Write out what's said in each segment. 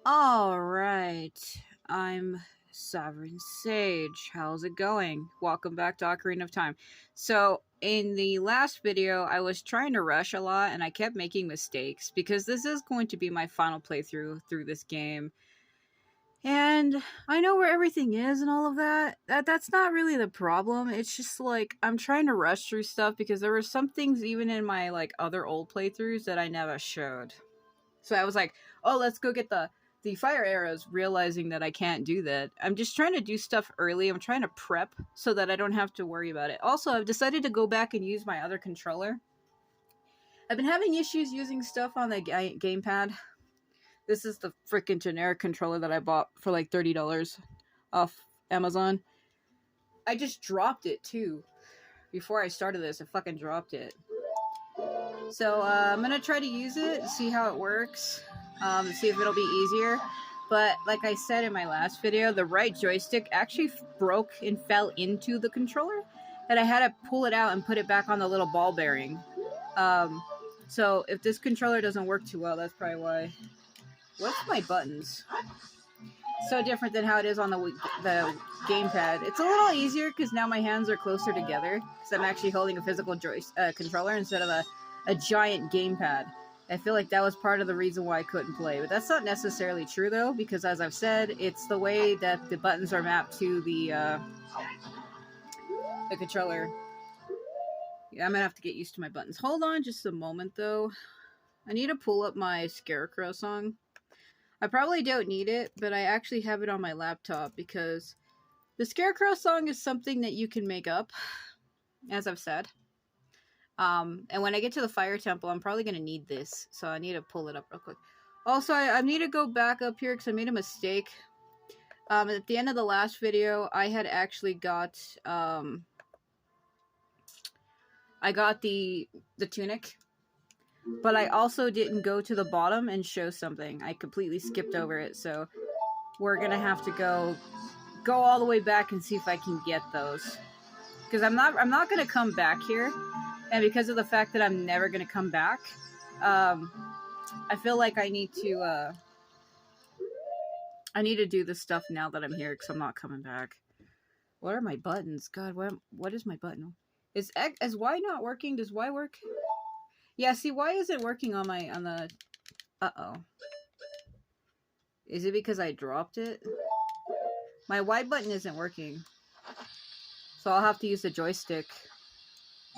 Alright, I'm Sovereign Sage. How's it going? Welcome back to Ocarina of Time. So, in the last video, I was trying to rush a lot and I kept making mistakes because this is going to be my final playthrough through this game. And I know where everything is and all of that. That's not really the problem. It's just like I'm trying to rush through stuff because there were some things even in my other old playthroughs that I never showed. So I was like, "Oh, let's go get the fire arrows," realizing that I can't do that. I'm just trying to do stuff early. I'm trying to prep so that I don't have to worry about it. Also, I've decided to go back and use my other controller. I've been having issues using stuff on the gamepad. This is the freaking generic controller that I bought for like $30 off Amazon. I just dropped it too. Before I started this, I fucking dropped it. So I'm gonna try to use it, see how it works, see if it'll be easier. But like I said in my last video, the right joystick actually broke and fell into the controller, and I had to pull it out and put it back on the little ball bearing. So if this controller doesn't work too well, that's probably why. What's my buttons? So different than how it is on the gamepad. It's a little easier because now my hands are closer together because I'm actually holding a physical controller instead of a giant gamepad. I feel like that was part of the reason why I couldn't play, but that's not necessarily true though, because as I've said, it's the way that the buttons are mapped to the controller. Yeah, I'm gonna have to get used to my buttons. Hold on just a moment though. I need to pull up my Scarecrow song. I probably don't need it, but I actually have it on my laptop because the Scarecrow song is something that you can make up, as I've said. And when I get to the Fire Temple, I'm probably going to need this, so I need to pull it up real quick. Also, I need to go back up here because I made a mistake. At the end of the last video, I had actually got, I got the tunic. But I also didn't go to the bottom and show something. I completely skipped over it, so we're gonna have to go all the way back and see if I can get those. Because I'm not gonna come back here, and because of the fact that I'm never gonna come back, I feel like I need to do this stuff now that I'm here because I'm not coming back. What are my buttons? God, what is my button? Is Y not working? Does Y work? Yeah, see, why isn't working on the... Uh-oh. Is it because I dropped it? My Y button isn't working. So I'll have to use the joystick.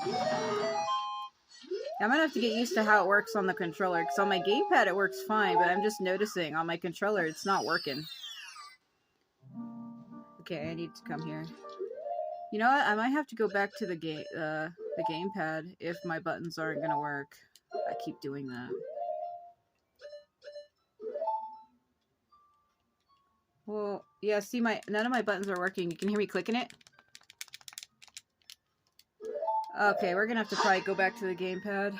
I'm gonna have to get used to how it works on the controller, because on my gamepad it works fine, but I'm just noticing on my controller it's not working. Okay, I need to come here. You know what? I might have to go back to the gamepad if my buttons aren't gonna work. I keep doing that. Well, yeah, see, none of my buttons are working. You can hear me clicking it? Okay, we're gonna have to probably go back to the gamepad.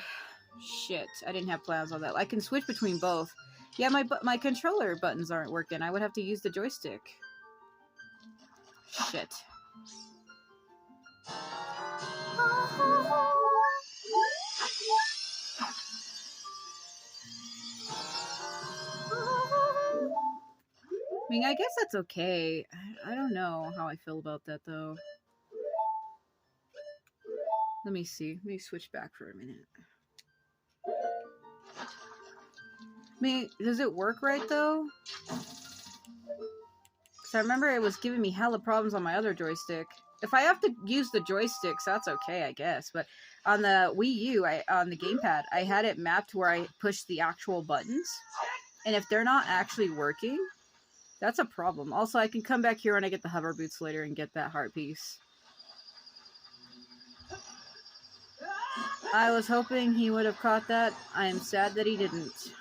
Shit, I didn't have plans on that. I can switch between both. Yeah, my controller buttons aren't working. I would have to use the joystick. Shit. I mean, I guess that's okay. I don't know how I feel about that, though. Let me see. Let me switch back for a minute. I mean, does it work right, though? Because I remember it was giving me hella problems on my other joystick. If I have to use the joysticks, that's okay, I guess. But on the Wii U, on the gamepad, I had it mapped where I pushed the actual buttons. And if they're not actually working... that's a problem. Also, I can come back here when I get the hover boots later and get that heart piece. I was hoping he would have caught that. I am sad that he didn't.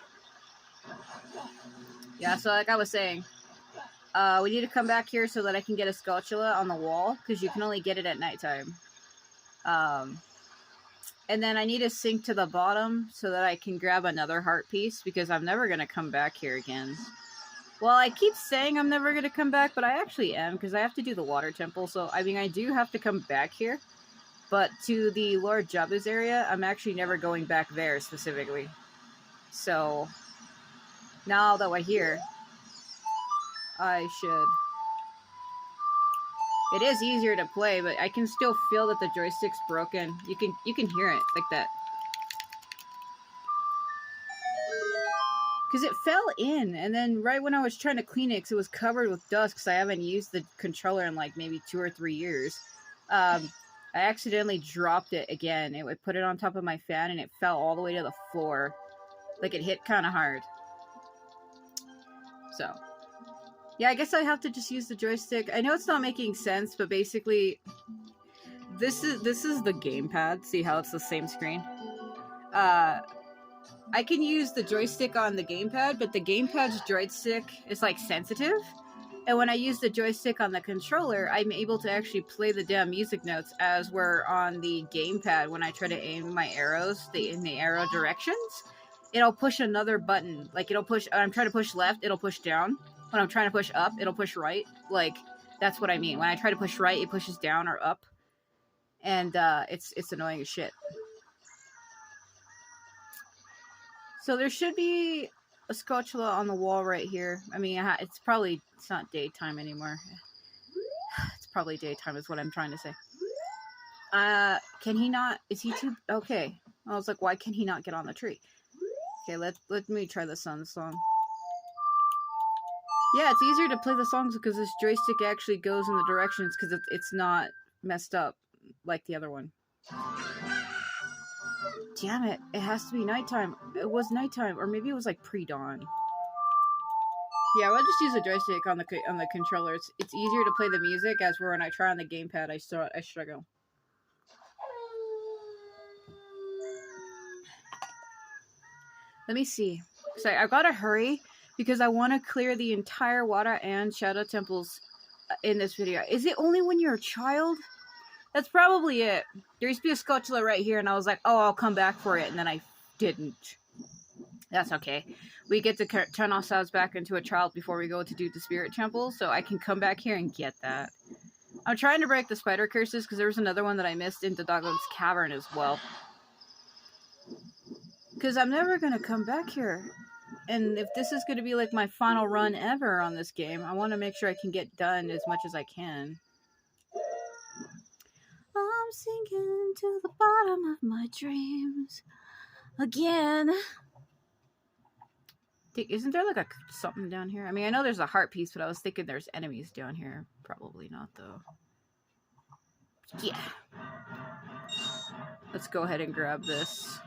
Yeah, so like I was saying, we need to come back here so that I can get a Skulltula on the wall, because you can only get it at nighttime. And then I need to sink to the bottom so that I can grab another heart piece, because I'm never going to come back here again. Well, I keep saying I'm never going to come back, but I actually am, because I have to do the water temple. So, I mean, I do have to come back here. But to the Lord Jabu's area, I'm actually never going back there specifically. So, now that we're here, I should. It is easier to play, but I can still feel that the joystick's broken. You can hear it like that. Because it fell in, and then right when I was trying to clean it, because it was covered with dust, because I haven't used the controller in like maybe 2 or 3 years, I accidentally dropped it again. It would put it on top of my fan, and it fell all the way to the floor. Like, it hit kind of hard. So, yeah, I guess I have to just use the joystick. I know it's not making sense, but basically, this is the gamepad. See how it's the same screen? I can use the joystick on the gamepad, but the gamepad's joystick is like sensitive. And when I use the joystick on the controller, I'm able to actually play the damn music notes as we're on the gamepad. When I try to aim my arrows in the arrow directions, it'll push another button. Like, it'll push, I'm trying to push left, it'll push down. When I'm trying to push up, it'll push right. Like, that's what I mean. When I try to push right, it pushes down or up. And it's annoying as shit. So there should be a spatula on the wall right here. I mean, it's not daytime anymore. It's probably daytime is what I'm trying to say. Can he not? Is he too? Okay. I was like, why can he not get on the tree? Okay, let me try the sun song. Yeah, it's easier to play the songs because this joystick actually goes in the directions because it's not messed up like the other one. Damn it, it has to be nighttime. It was nighttime, or maybe it was like pre-dawn. Yeah, I'll just use a joystick on the controller. It's easier to play the music, as when I try on the gamepad, I struggle. Let me see. So I gotta hurry because I want to clear the entire water and shadow temples in this video. Is it only when you're a child? That's probably it. There used to be a spatula right here, and I was like, oh, I'll come back for it, and then I didn't. That's okay. We get to turn ourselves back into a child before we go to do the spirit temple, so I can come back here and get that. I'm trying to break the spider curses, because there was another one that I missed in the Doglan's Cavern as well. Because I'm never going to come back here. And if this is going to be like my final run ever on this game, I want to make sure I can get done as much as I can. I'm sinking to the bottom of my dreams again. Isn't there like something down here? I mean, I know there's a heart piece, but I was thinking there's enemies down here. Probably not, though. Yeah. Let's go ahead and grab this.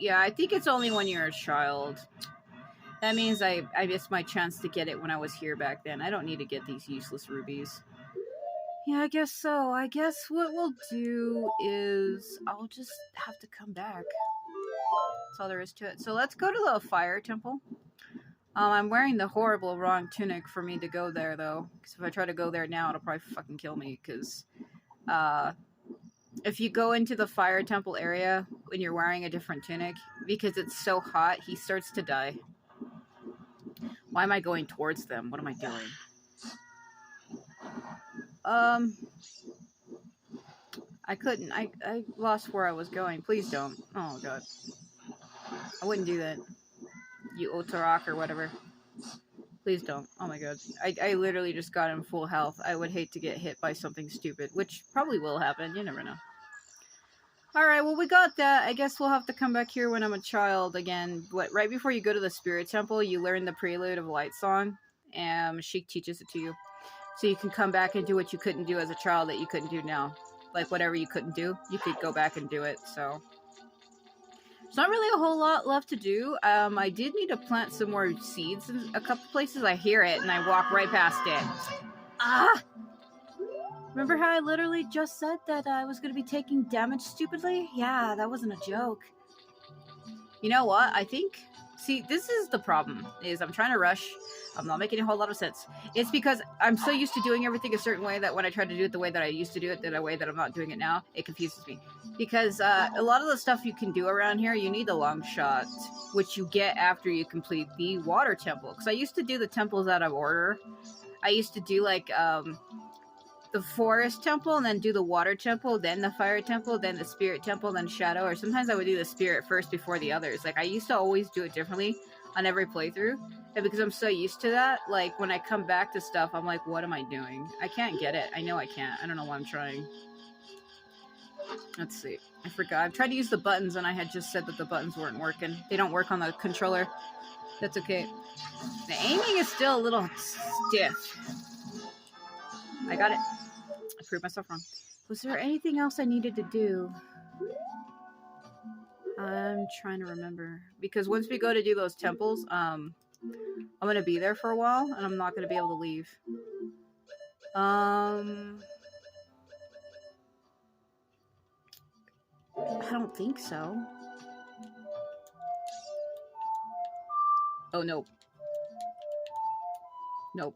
Yeah, I think it's only when you're a child. That means I missed my chance to get it when I was here back then. I don't need to get these useless rubies. Yeah, I guess so. I guess what we'll do is I'll just have to come back. That's all there is to it. So let's go to the fire temple. I'm wearing the horrible wrong tunic for me to go there, though. Because if I try to go there now, it'll probably fucking kill me. Because if you go into the fire temple area when you're wearing a different tunic, because it's so hot, he starts to die. Why am I going towards them? What am I doing? I couldn't. I lost where I was going. Please don't. Oh, God. I wouldn't do that. You Otarak or whatever. Please don't. Oh, my God. I literally just got him full health. I would hate to get hit by something stupid, which probably will happen. You never know. Alright, well, we got that. I guess we'll have to come back here when I'm a child again. Right before you go to the spirit temple, you learn the prelude of Light Song, and Sheik teaches it to you. So you can come back and do what you couldn't do as a child that you couldn't do now. Like, whatever you couldn't do, you could go back and do it, so. There's not really a whole lot left to do. I did need to plant some more seeds in a couple places. I hear it, and I walk right past it. Ah! Remember how I literally just said that I was going to be taking damage stupidly? Yeah, that wasn't a joke. You know what? I think... See, this is the problem, is I'm trying to rush. I'm not making a whole lot of sense. It's because I'm so used to doing everything a certain way that when I try to do it the way that I used to do it, the way that I'm not doing it now, it confuses me. Because a lot of the stuff you can do around here, you need a long shot, which you get after you complete the water temple. Because I used to do the temples out of order. I used to do, like, the forest temple and then do the water temple, then the fire temple, then the spirit temple, then shadow. Or sometimes I would do the spirit first before the others. Like, I used to always do it differently on every playthrough. And because I'm so used to that, like, when I come back to stuff, I'm like, what am I doing? I can't get it. I know I can't. I don't know why I'm trying. Let's see. I forgot. I've tried to use the buttons, and I had just said that the buttons weren't working. They don't work on the controller. That's okay. The aiming is still a little stiff. I got it. I proved myself wrong. Was there anything else I needed to do? I'm trying to remember. Because once we go to do those temples, I'm going to be there for a while, and I'm not going to be able to leave. I don't think so. Oh, nope. Nope.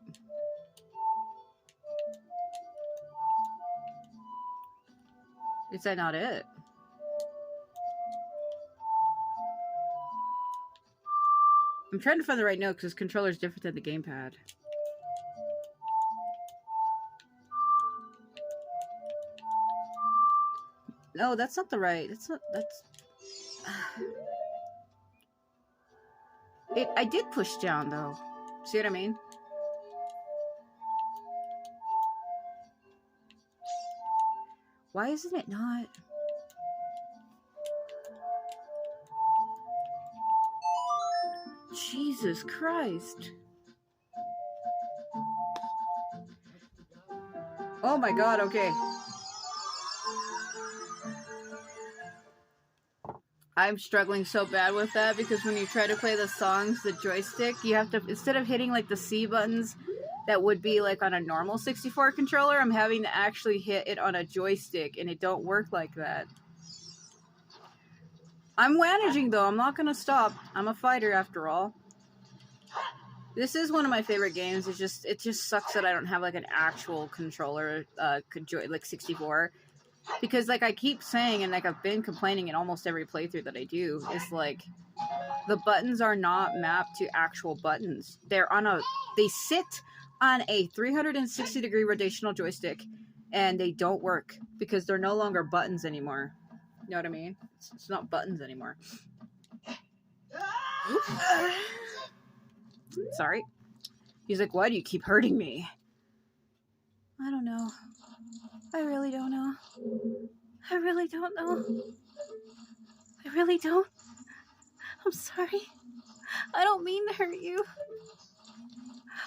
Is that not it? I'm trying to find the right note because this controller is different than the gamepad. No, that's not the right. That's not. That's. I did push down though. See what I mean? Why isn't it not? Jesus Christ. Oh my god, okay. I'm struggling so bad with that because when you try to play the songs, the joystick, you have to, instead of hitting like the C buttons that would be like on a normal 64 controller, I'm having to actually hit it on a joystick and it don't work like that. I'm managing though, I'm not gonna stop. I'm a fighter after all. This is one of my favorite games. It just sucks that I don't have like an actual controller, like 64. Because like I keep saying, and like I've been complaining in almost every playthrough that I do, is like the buttons are not mapped to actual buttons. They sit on a 360-degree rotational joystick, and they don't work because they're no longer buttons anymore. You know what I mean? It's not buttons anymore. Sorry. He's like, why do you keep hurting me? I don't know. I really don't know. I really don't know. I really don't. I'm sorry. I don't mean to hurt you.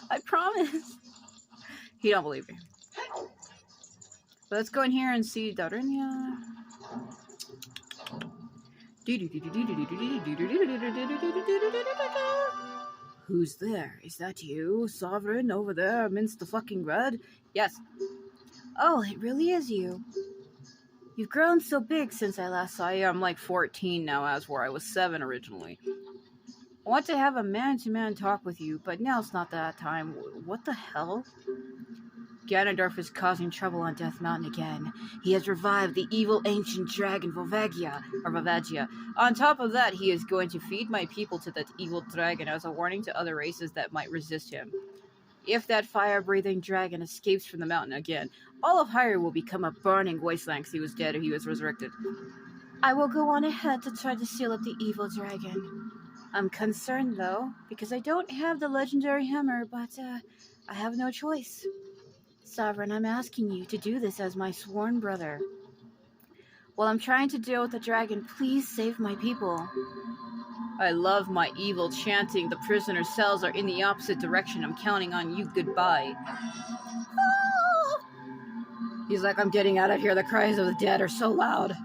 I promise. He don't believe me. But let's go in here and see Darinia. Who's there? Is that you, Sovereign, over there amidst the fucking red? Yes. Oh, it really is you. You've grown so big since I last saw you. I'm like 14 now, as where I was 7 originally. I want to have a man-to-man talk with you, but now's not that time. What the hell? Ganondorf is causing trouble on Death Mountain again. He has revived the evil ancient dragon Volvagia. On top of that, he is going to feed my people to that evil dragon as a warning to other races that might resist him. If that fire-breathing dragon escapes from the mountain again, all of Hyrule will become a burning wasteland because he was dead or he was resurrected. I will go on ahead to try to seal up the evil dragon. I'm concerned, though, because I don't have the legendary hammer, but I have no choice. Sovereign, I'm asking you to do this as my sworn brother. While I'm trying to deal with the dragon, please save my people. I love my evil chanting. The prisoner cells are in the opposite direction. I'm counting on you. Goodbye. He's like, I'm getting out of here. The cries of the dead are so loud.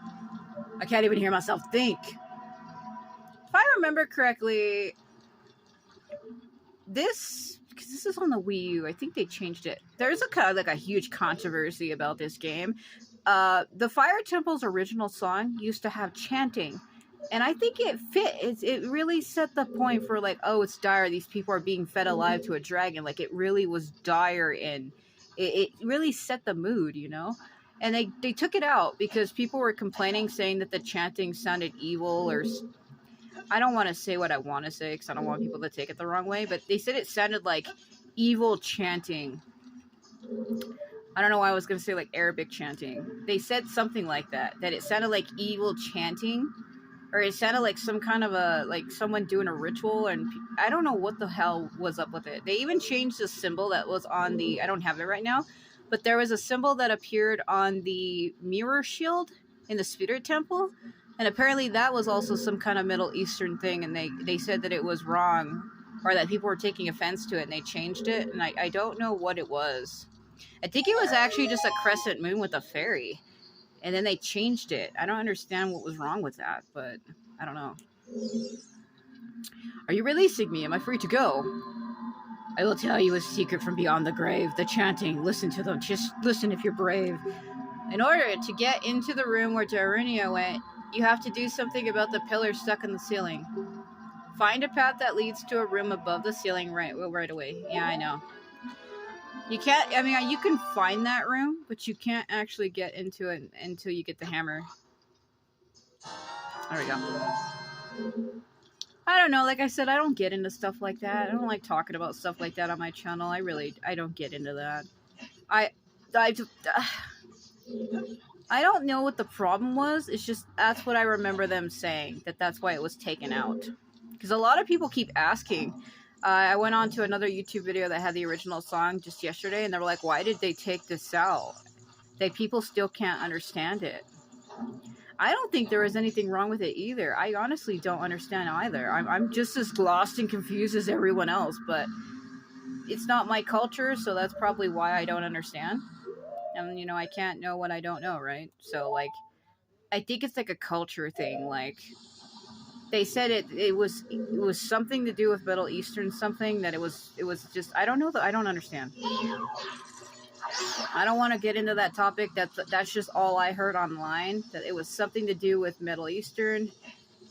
I can't even hear myself think. If I remember correctly, because this is on the Wii U, I think they changed it. There's a kind of like a huge controversy about this game. The Fire Temple's original song used to have chanting, and I think it fit. It really set the point for like, oh, it's dire. These people are being fed alive to a dragon. Like it really was dire, and it really set the mood, you know. And they took it out because people were complaining, saying that the chanting sounded evil or. I don't want to say what I want to say because I don't want people to take it the wrong way, but they said it sounded like evil chanting. I don't know why I was going to say like Arabic chanting. They said something like that it sounded like evil chanting, or it sounded like some kind of a, like someone doing a ritual, and I don't know what the hell was up with it. They even changed the symbol that was on the, I don't have it right now, but there was a symbol that appeared on the mirror shield in the Spirit Temple, and apparently that was also some kind of Middle Eastern thing, and they said that it was wrong, or that people were taking offense to it, and they changed it, and I don't know what it was. I think it was actually just a crescent moon with a fairy. And then they changed it. I don't understand what was wrong with that, but I don't know. Are you releasing me? Am I free to go? I will tell you a secret from beyond the grave. The chanting. Listen to them. Just listen if you're brave. In order to get into the room where Darunia went, you have to do something about the pillar stuck in the ceiling. Find a path that leads to a room above the ceiling right away. Yeah, I know. You can't, I mean, you can find that room, but you can't actually get into it until you get the hammer. There we go. I don't know, like I said, I don't get into stuff like that. I don't like talking about stuff like that on my channel. I don't get into that. I don't know what the problem was. It's just, that's what I remember them saying, that's why it was taken out. Because a lot of people keep asking. I went on to another YouTube video that had the original song just yesterday, and they were like, why did they take this out? People still can't understand it. I don't think there was anything wrong with it either. I honestly don't understand either. I'm just as lost and confused as everyone else, but it's not my culture, so that's probably why I don't understand. And, you know, I can't know what I don't know, right? So, like, I think it's like a culture thing. Like, they said it was something to do with Middle Eastern something, that it was just, I don't know, I don't understand. I don't want to get into that topic. That's just all I heard online, that it was something to do with Middle Eastern,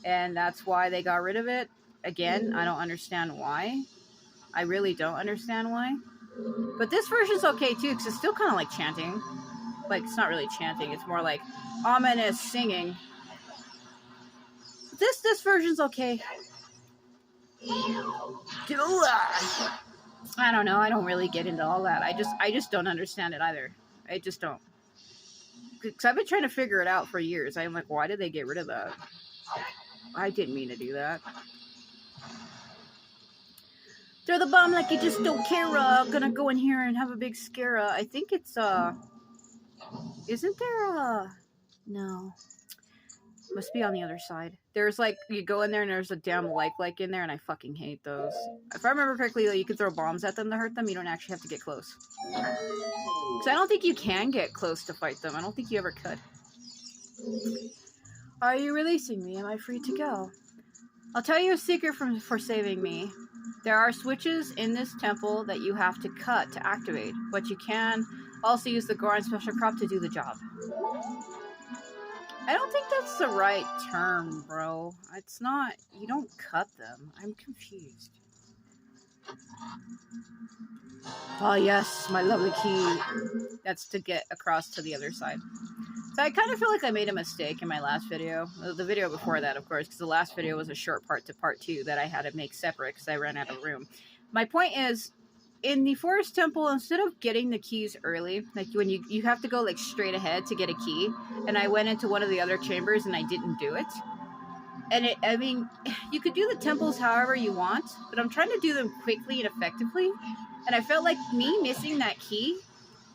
and that's why they got rid of it. Again, I don't understand why. I really don't understand why. But this version's okay too, because it's still kind of like chanting. Like, it's not really chanting, it's more like ominous singing. This version's okay. I don't know. I don't really get into all that. I just don't understand it either. I just don't. Because I've been trying to figure it out for years. I'm like, why did they get rid of that? I didn't mean to do that. Throw the bomb like you just don't care. Gonna go in here and have a big scare. I think it's, isn't there no. Must be on the other side. There's like, you go in there and there's a damn like in there, and I fucking hate those. If I remember correctly, you can throw bombs at them to hurt them. You don't actually have to get close. Because I don't think you can get close to fight them. I don't think you ever could. Are you releasing me? Am I free to go? I'll tell you a secret for saving me. There are switches in this temple that you have to cut to activate, but you can also use the Goron special crop to do the job. I don't think that's the right term, bro. It's not. You don't cut them. I'm confused. Oh, yes, my lovely key. That's to get across to the other side. So I kind of feel like I made a mistake in my last video. The video before that, of course, because the last video was a short part to part 2 that I had to make separate because I ran out of room. My point is, in the Forest Temple, instead of getting the keys early, like when you have to go like straight ahead to get a key, and I went into one of the other chambers and I didn't do it. And I mean, you could do the temples however you want, but I'm trying to do them quickly and effectively. And I felt like me missing that key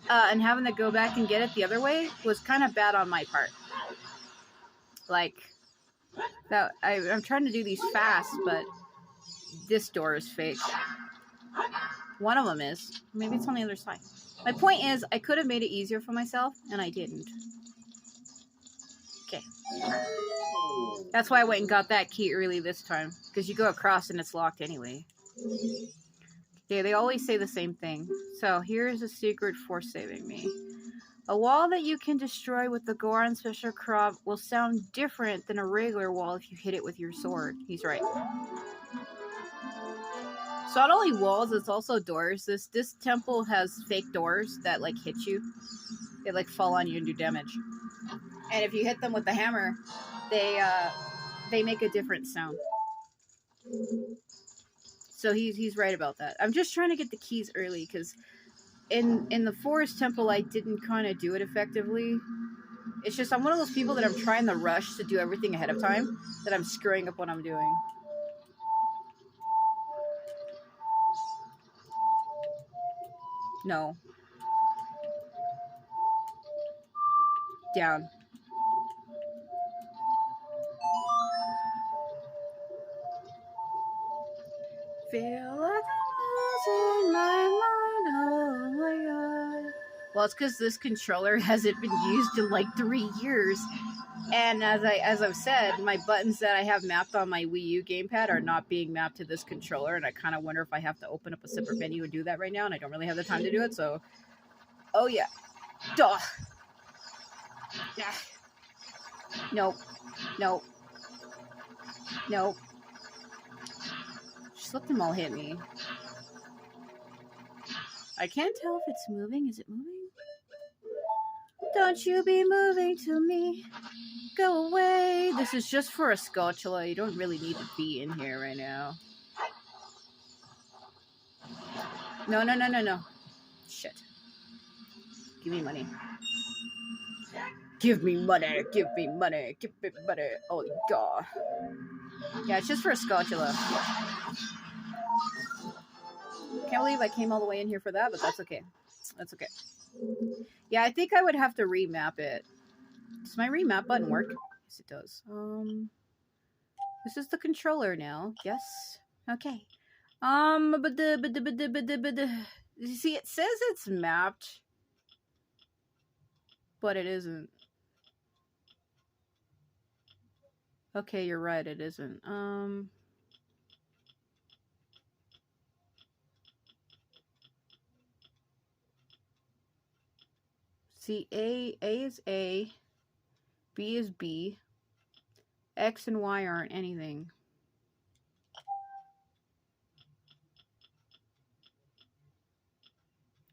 and having to go back and get it the other way was kind of bad on my part. Like, that I'm trying to do these fast, but this door is fake. One of them is. Maybe it's on the other side. My point is, I could have made it easier for myself, and I didn't. Okay. That's why I went and got that key early this time. Because you go across and it's locked anyway. Okay, they always say the same thing. So, here's a secret for saving me. A wall that you can destroy with the Goron special crop will sound different than a regular wall if you hit it with your sword. He's right. It's not only walls, it's also doors. This temple has fake doors that like hit you. They like fall on you and do damage. And if you hit them with the hammer, they make a different sound. So he's right about that. I'm just trying to get the keys early because in the forest temple, I didn't kind of do it effectively. It's just I'm one of those people that I'm trying to rush to do everything ahead of time that I'm screwing up what I'm doing. No. Down. Feel like I'm losing my mind, oh my god. Well, it's because this controller hasn't been used in like 3 years. And as I've said, my buttons that I have mapped on my Wii U gamepad are not being mapped to this controller, and I kind of wonder if I have to open up a separate menu and do that right now, and I don't really have the time to do it, so... Oh, yeah. Duh. Yeah. Nope. Nope. Nope. Just let them all hit me. I can't tell if it's moving. Is it moving? Don't you be moving to me. Go away. This is just for a scotula. You don't really need to be in here right now. No, no, no, no, no. Shit. Give me money. Give me money. Give me money. Give me money. Oh, God. Yeah, it's just for a scotula. Can't believe I came all the way in here for that, but that's okay. That's okay. Yeah, I think I would have to remap it. Does my remap button work? Yes, it does. This is the controller now. Yes. Okay. You see, it says it's mapped, but it isn't. Okay, you're right, it isn't. See, A is A, B is B, X and Y aren't anything.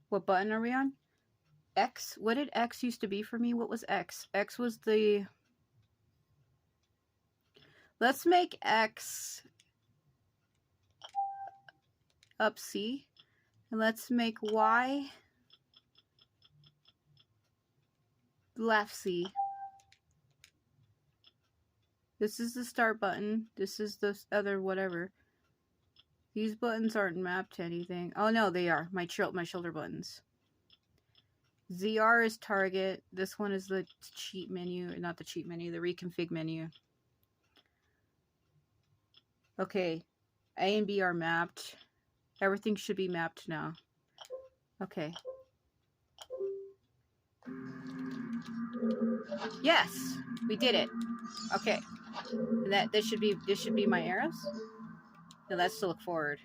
What button are we on? X? What did X used to be for me? What was X? X was the... Let's make X up C. And let's make Y left C. This is the start button. This is the other whatever. These buttons aren't mapped to anything. Oh no, they are. My shoulder buttons. ZR is target. This one is the cheat menu. Not the cheat menu, the reconfig menu. Okay. A and B are mapped. Everything should be mapped now. Okay. Yes, we did it. Okay. And this should be my arrows? No, that's to look forward.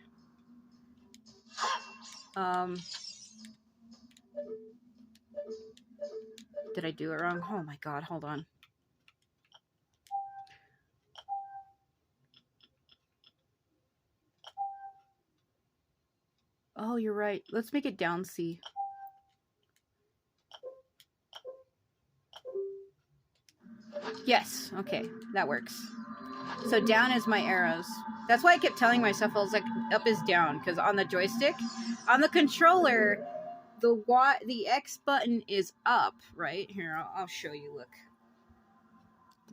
Did I do it wrong? Oh my god, hold on. Oh, you're right. Let's make it down C. Yes, okay, that works. So down is my arrows. That's why I kept telling myself, I was like, up is down, because on the joystick, on the controller, the X button is up, right? Here, I'll show you, look.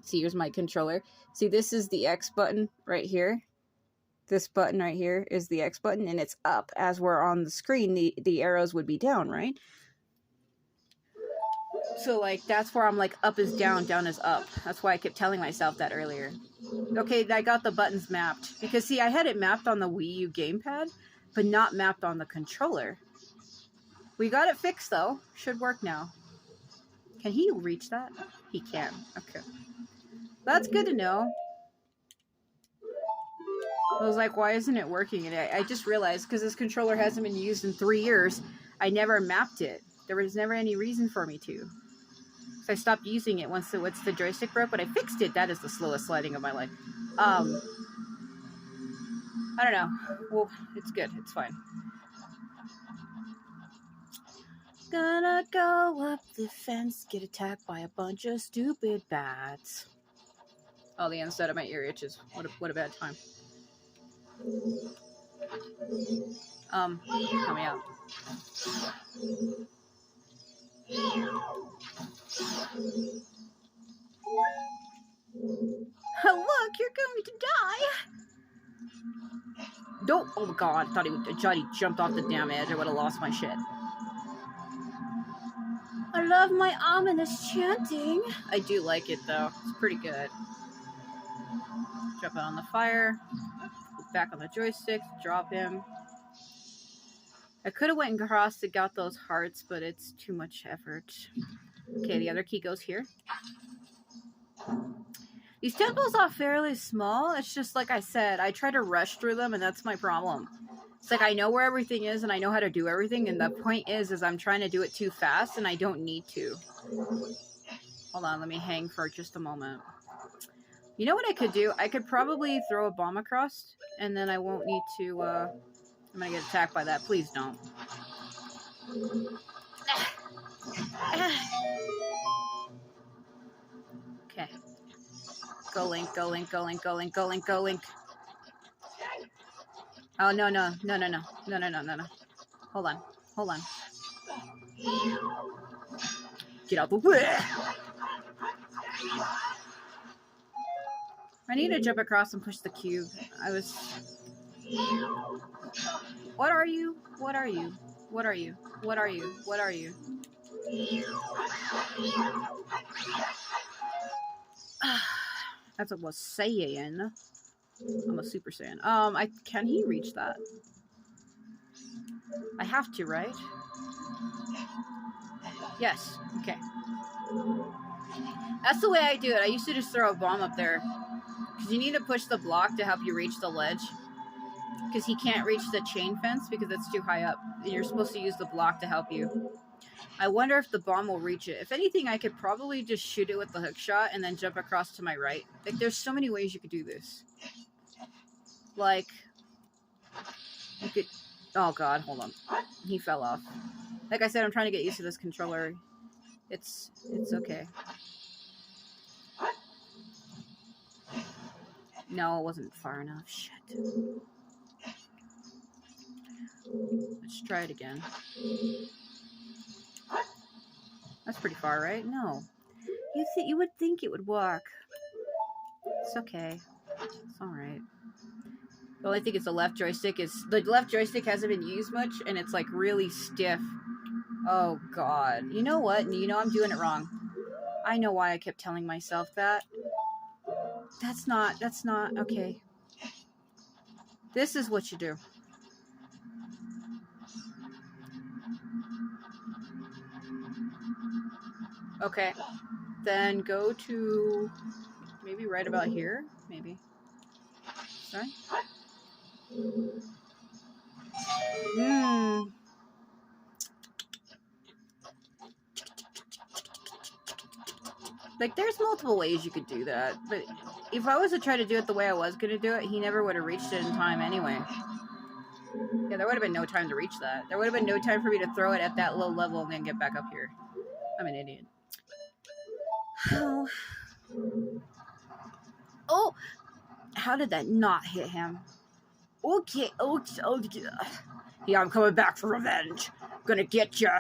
See, here's my controller. See, this is the X button right here. This button right here is the X button, and it's up. As we're on the screen, the arrows would be down, right? So, like, that's where I'm like, up is down, down is up. That's why I kept telling myself that earlier. Okay, I got the buttons mapped. Because, see, I had it mapped on the Wii U gamepad, but not mapped on the controller. We got it fixed, though. Should work now. Can he reach that? He can. Okay. That's good to know. I was like, why isn't it working? And I just realized, because this controller hasn't been used in 3 years, I never mapped it. There was never any reason for me to. So I stopped using it once the joystick broke, but I fixed it. That is the slowest sliding of my life. I don't know. Well, it's good. It's fine. Gonna go up the fence, get attacked by a bunch of stupid bats. Oh, the inside of my ear itches. What a bad time. Help me out. Oh, look, you're going to die. Don't. Oh, God. I thought he jumped off the damn edge. I would have lost my shit. I love my ominous chanting. I do like it, though. It's pretty good. Jump out on the fire. Back on the joystick. Drop him. I could have went and crossed and got those hearts, but it's too much effort. Okay, the other key goes here. These temples are fairly small. It's just like I said, I try to rush through them, and that's my problem. It's like I know where everything is, and I know how to do everything, and the point is I'm trying to do it too fast, and I don't need to. Hold on, let me hang for just a moment. You know what I could do? I could probably throw a bomb across, and then I won't need to, I'm gonna get attacked by that. Please don't. Okay. Go Link, go Link, go Link, go Link, go Link, go Link. Oh, no. Hold on. Get out the way. I need to jump across and push the cube. What are you? That's what I was saying. I'm a Super Saiyan. Can he reach that? I have to, right? Yes. Okay. That's the way I do it. I used to just throw a bomb up there. Because you need to push the block to help you reach the ledge. Because he can't reach the chain fence because it's too high up. And you're supposed to use the block to help you. I wonder if the bomb will reach it. If anything, I could probably just shoot it with the hook shot and then jump across to my right. Like, there's so many ways you could do this. Like, you could... Oh, God, hold on. He fell off. Like I said, I'm trying to get used to this controller. It's okay. No, it wasn't far enough. Shit. Let's try it again. That's pretty far, right? No. You would think it would work. It's okay. It's alright. The only thing is the left joystick hasn't been used much, and it's like really stiff. Oh, God. You know what? You know I'm doing it wrong. I know why I kept telling myself that. That's not, okay. This is what you do. Okay. Then go to maybe right about here. Maybe. Sorry. Like, there's multiple ways you could do that, but if I was to try to do it the way I was going to do it, he never would have reached it in time anyway. Yeah, there would have been no time to reach that. There would have been no time for me to throw it at that low level and then get back up here. I'm an idiot. Oh. Oh! How did that not hit him? Okay. Yeah, I'm coming back for revenge. I'm gonna get ya.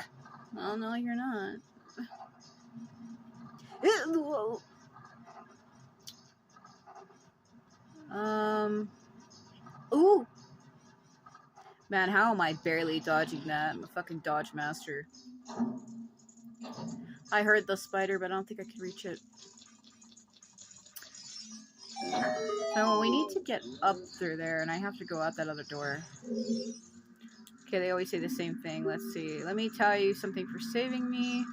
Oh, no, you're not. Ooh. Man, how am I barely dodging that? I'm a fucking dodge master. I heard the spider, but I don't think I can reach it. So we need to get up through there, and I have to go out that other door. Okay, they always say the same thing. Let's see. Let me tell you something for saving me.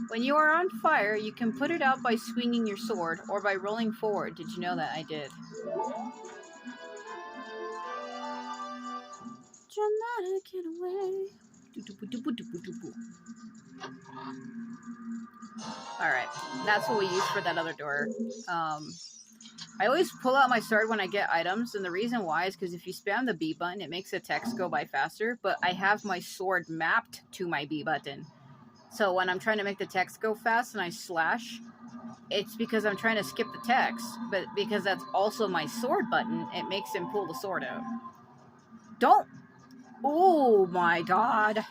When you are on fire, you can put it out by swinging your sword or by rolling forward. Did you know that? I did. Dramatic in a way. Alright, that's what we use for that other door. I always pull out my sword when I get items, and the reason why is because if you spam the B button, it makes the text go by faster, but I have my sword mapped to my B button. So when I'm trying to make the text go fast and I slash, It's because I'm trying to skip the text, but because that's also my sword button, it makes him pull the sword out. Don't! Oh my god.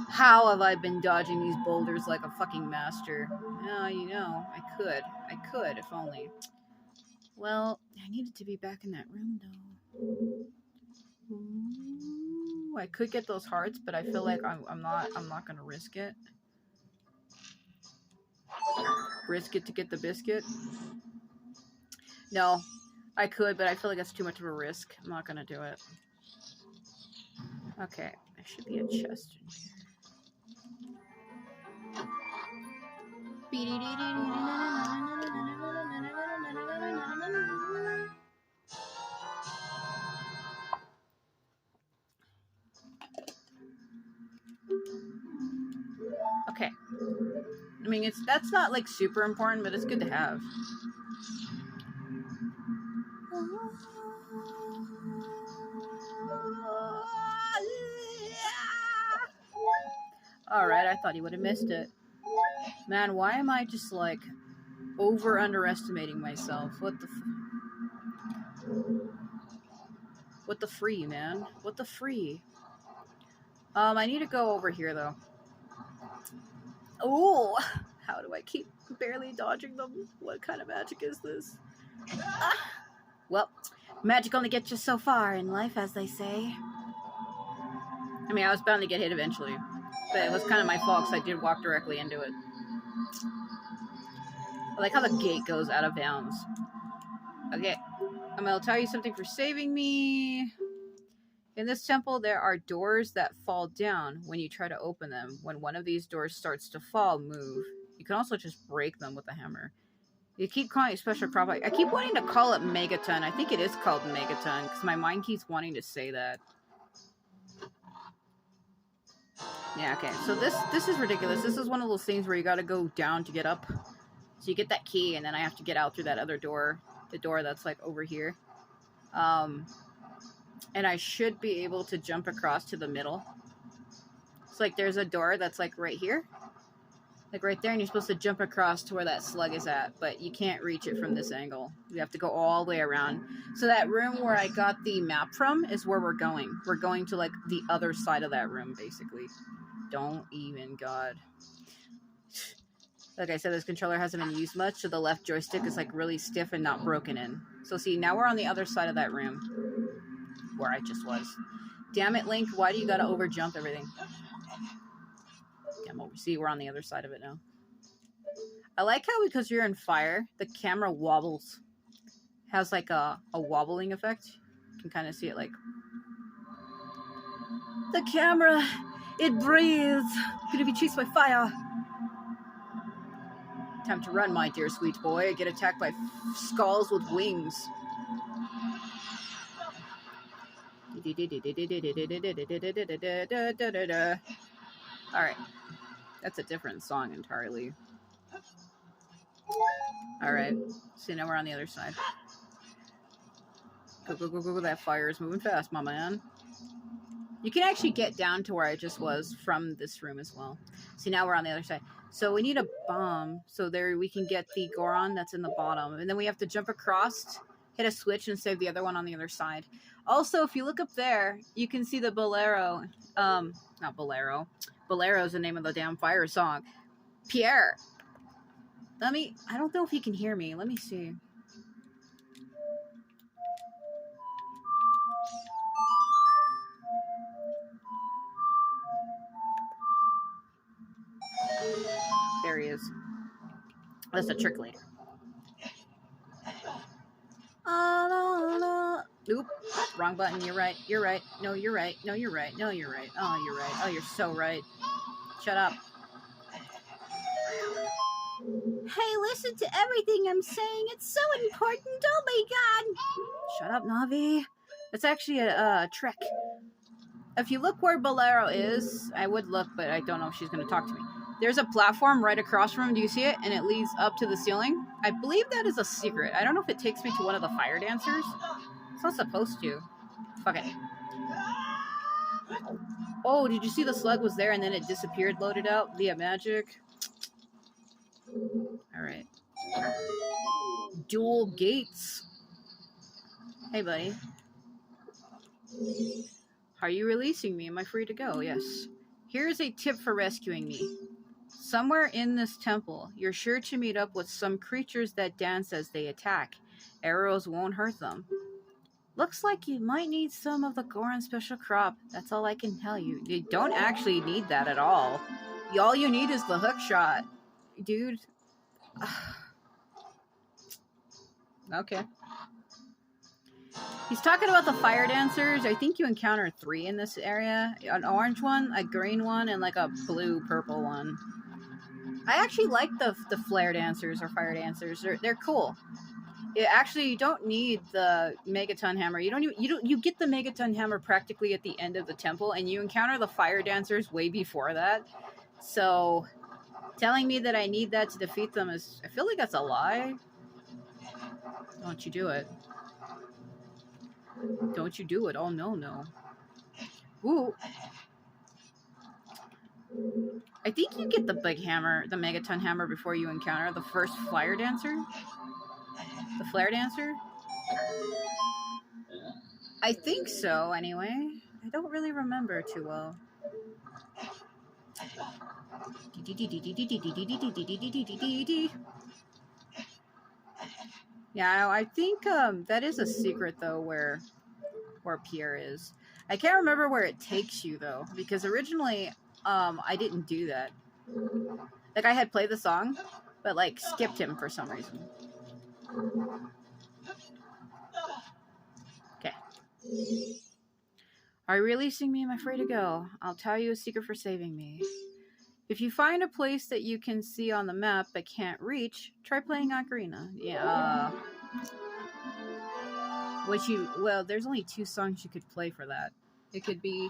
How have I been dodging these boulders like a fucking master? Oh, you know, I could, if only. Well, I needed to be back in that room, though. Ooh, I could get those hearts, but I feel like I'm not gonna risk it. Risk it to get the biscuit? No, I could, but I feel like that's too much of a risk. I'm not gonna do it. Okay, there should be a chest in here. Okay. I mean, that's not like super important, but it's good to have. Alright, I thought he would have missed it. Man, why am I just like underestimating myself? What the free, man? What the free? I need to go over here though. Oh, how do I keep barely dodging them? What kind of magic is this? Ah. Well, magic only gets you so far in life, as they say. I mean, I was bound to get hit eventually, but it was kind of my fault because I did walk directly into it. I like how the gate goes out of bounds. Okay, I'm gonna tell you something for saving me. In this temple, there are doors that fall down when you try to open them. When one of these doors starts to fall, move. You can also just break them with a hammer. You keep calling it special crop. I keep wanting to call it Megaton. I think it is called Megaton because my mind keeps wanting to say that. Yeah, okay. So this is ridiculous. This is one of those things where you gotta go down to get up. So you get that key, and then I have to get out through that other door. The door that's like over here. And I should be able to jump across to the middle. It's like there's a door that's like right here. Like right there, and you're supposed to jump across to where that slug is at, but you can't reach it from this angle. You have to go all the way around. So that room where I got the map from is where we're going. We're going to like the other side of that room, basically. Don't even, God. Like I said, this controller hasn't been used much, so the left joystick is like really stiff and not broken in. So see, now we're on the other side of that room. Where I just was. Damn it, Link, why do you gotta overjump everything? Come over. See, we're on the other side of it now. I like how, because you're in fire, the camera wobbles. Has like a wobbling effect. You can kind of see it like... The camera! It breathes! Gonna be chased by fire! Time to run, my dear sweet boy. Get attacked by skulls with wings. Alright. That's a different song entirely. Alright. So now we're on the other side. Go, go, go, go, go. That fire is moving fast, my man. You can actually get down to where I just was from this room as well. See, now we're on the other side. So we need a bomb. So there we can get the Goron that's in the bottom. And then we have to jump across, hit a switch, and save the other one on the other side. Also, if you look up there, you can see the Bolero. Not Bolero. Bolero is the name of the damn fire song. Pierre. I don't know if you can hear me. Let me see. There he is. That's a trick later. Oop. Wrong button. You're right. You're right. No, you're right. No, you're right. No, you're right. Oh, you're right. Oh, you're so right. Shut up. Hey, listen to everything I'm saying. It's so important. Oh my god. Shut up, Navi. It's actually a trick. If you look where Bolero is, I would look, but I don't know if she's going to talk to me. There's a platform right across from him. Do you see it? And it leads up to the ceiling. I believe that is a secret. I don't know if it takes me to one of the fire dancers. It's not supposed to. Fuck it. Oh, did you see the slug was there and then it disappeared, loaded out via magic? Alright. dual gates. Hey, buddy. Are you releasing me? Am I free to go? Yes. Here's a tip for rescuing me. Somewhere in this temple, you're sure to meet up with some creatures that dance as they attack. Arrows won't hurt them. Looks like you might need some of the Goron special crop. That's all I can tell you. You don't actually need that at all. All you need is the hook shot. Dude. Okay. He's talking about the fire dancers. I think you encounter 3 in this area. An orange one, a green one, and like a blue-purple one. I actually like the flare dancers or fire dancers. They're cool. You don't need the megaton hammer. You get the megaton hammer practically at the end of the temple, and you encounter the fire dancers way before that. So, telling me that I need that to defeat them is, I feel like that's a lie. Don't you do it. Don't you do it. Oh, no, no. Ooh. I think you get the big hammer, the megaton hammer, before you encounter the first flare dancer. The flare dancer? I think so, anyway. I don't really remember too well. Yeah, I think that is a secret, though, where Pierre is. I can't remember where it takes you, though, because originally I didn't do that. Like, I had played the song, but, like, skipped him for some reason. Okay. Are you releasing me? Am I free to go? I'll tell you a secret for saving me. If you find a place that you can see on the map but can't reach, try playing Ocarina. Yeah. Well, there's only 2 songs you could play for that. It could be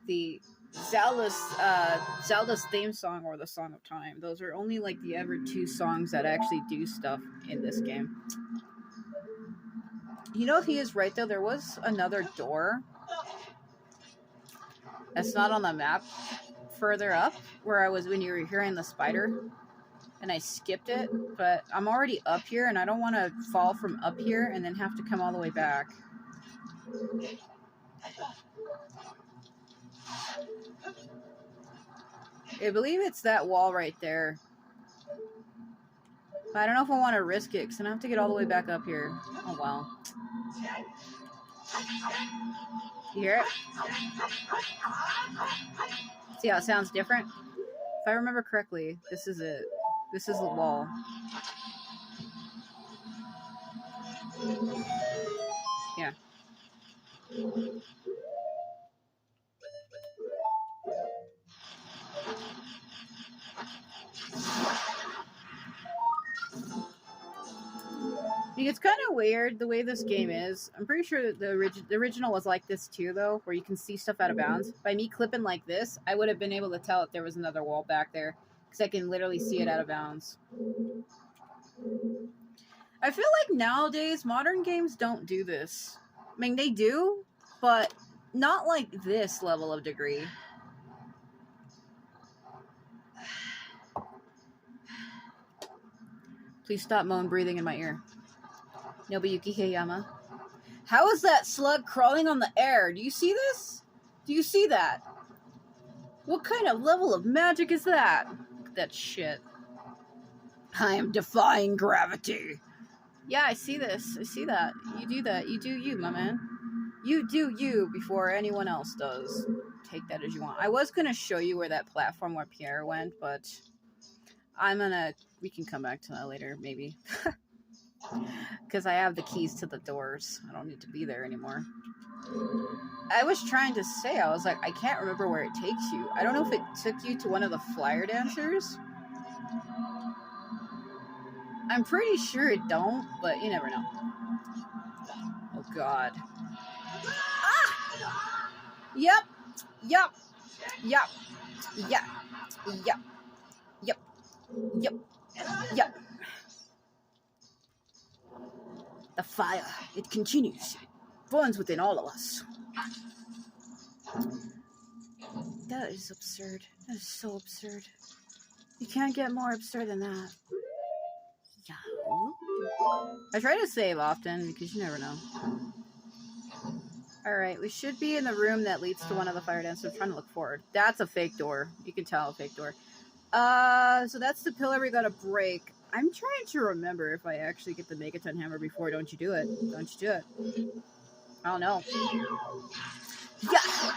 the Zelda's theme song or the Song of Time. Those are only like the ever 2 songs that actually do stuff in this game. You know, he is right though. There was another door that's not on the map further up where I was when you were hearing the spider, and I skipped it, but I'm already up here and I don't want to fall from up here and then have to come all the way back. I believe it's that wall right there. But I don't know if I want to risk it because then I have to get all the way back up here. Oh, wow. You hear it? See how it sounds different? If I remember correctly, this is it. This is the wall. Yeah. It's kind of weird the way this game is. I'm pretty sure that the original was like this too, though, where you can see stuff out of bounds. By me clipping like this, I would have been able to tell if there was another wall back there, because I can literally see it out of bounds. I feel like nowadays, modern games don't do this. I mean, they do, but not like this level of degree. Please stop moan breathing in my ear. Nobuyuki Hayama. How is that slug crawling on the air? Do you see this? Do you see that? What kind of level of magic is that? Look at that shit. I am defying gravity. Yeah, I see this. I see that. You do that. You do you, my man. You do you before anyone else does. Take that as you want. I was going to show you where that platform where Pierre went, but we can come back to that later, maybe. Because I have the keys to the doors. I don't need to be there anymore. I was trying to say, I was like, I can't remember where it takes you. I don't know if it took you to one of the flyer dancers. I'm pretty sure it don't, but you never know. Oh, God. Ah! Yep. Yep. Yep. Yep. Yep. Yep. Yep. Yep. The fire, it continues. It burns within all of us. That is absurd. That is so absurd. You can't get more absurd than that. Yeah. I try to save often because you never know. Alright, we should be in the room that leads to one of the fire dancers. I'm trying to look forward. That's a fake door. You can tell a fake door. So that's the pillar we gotta break. I'm trying to remember if I actually get the Megaton Hammer before. Don't you do it. Don't you do it. I don't know. Yeah!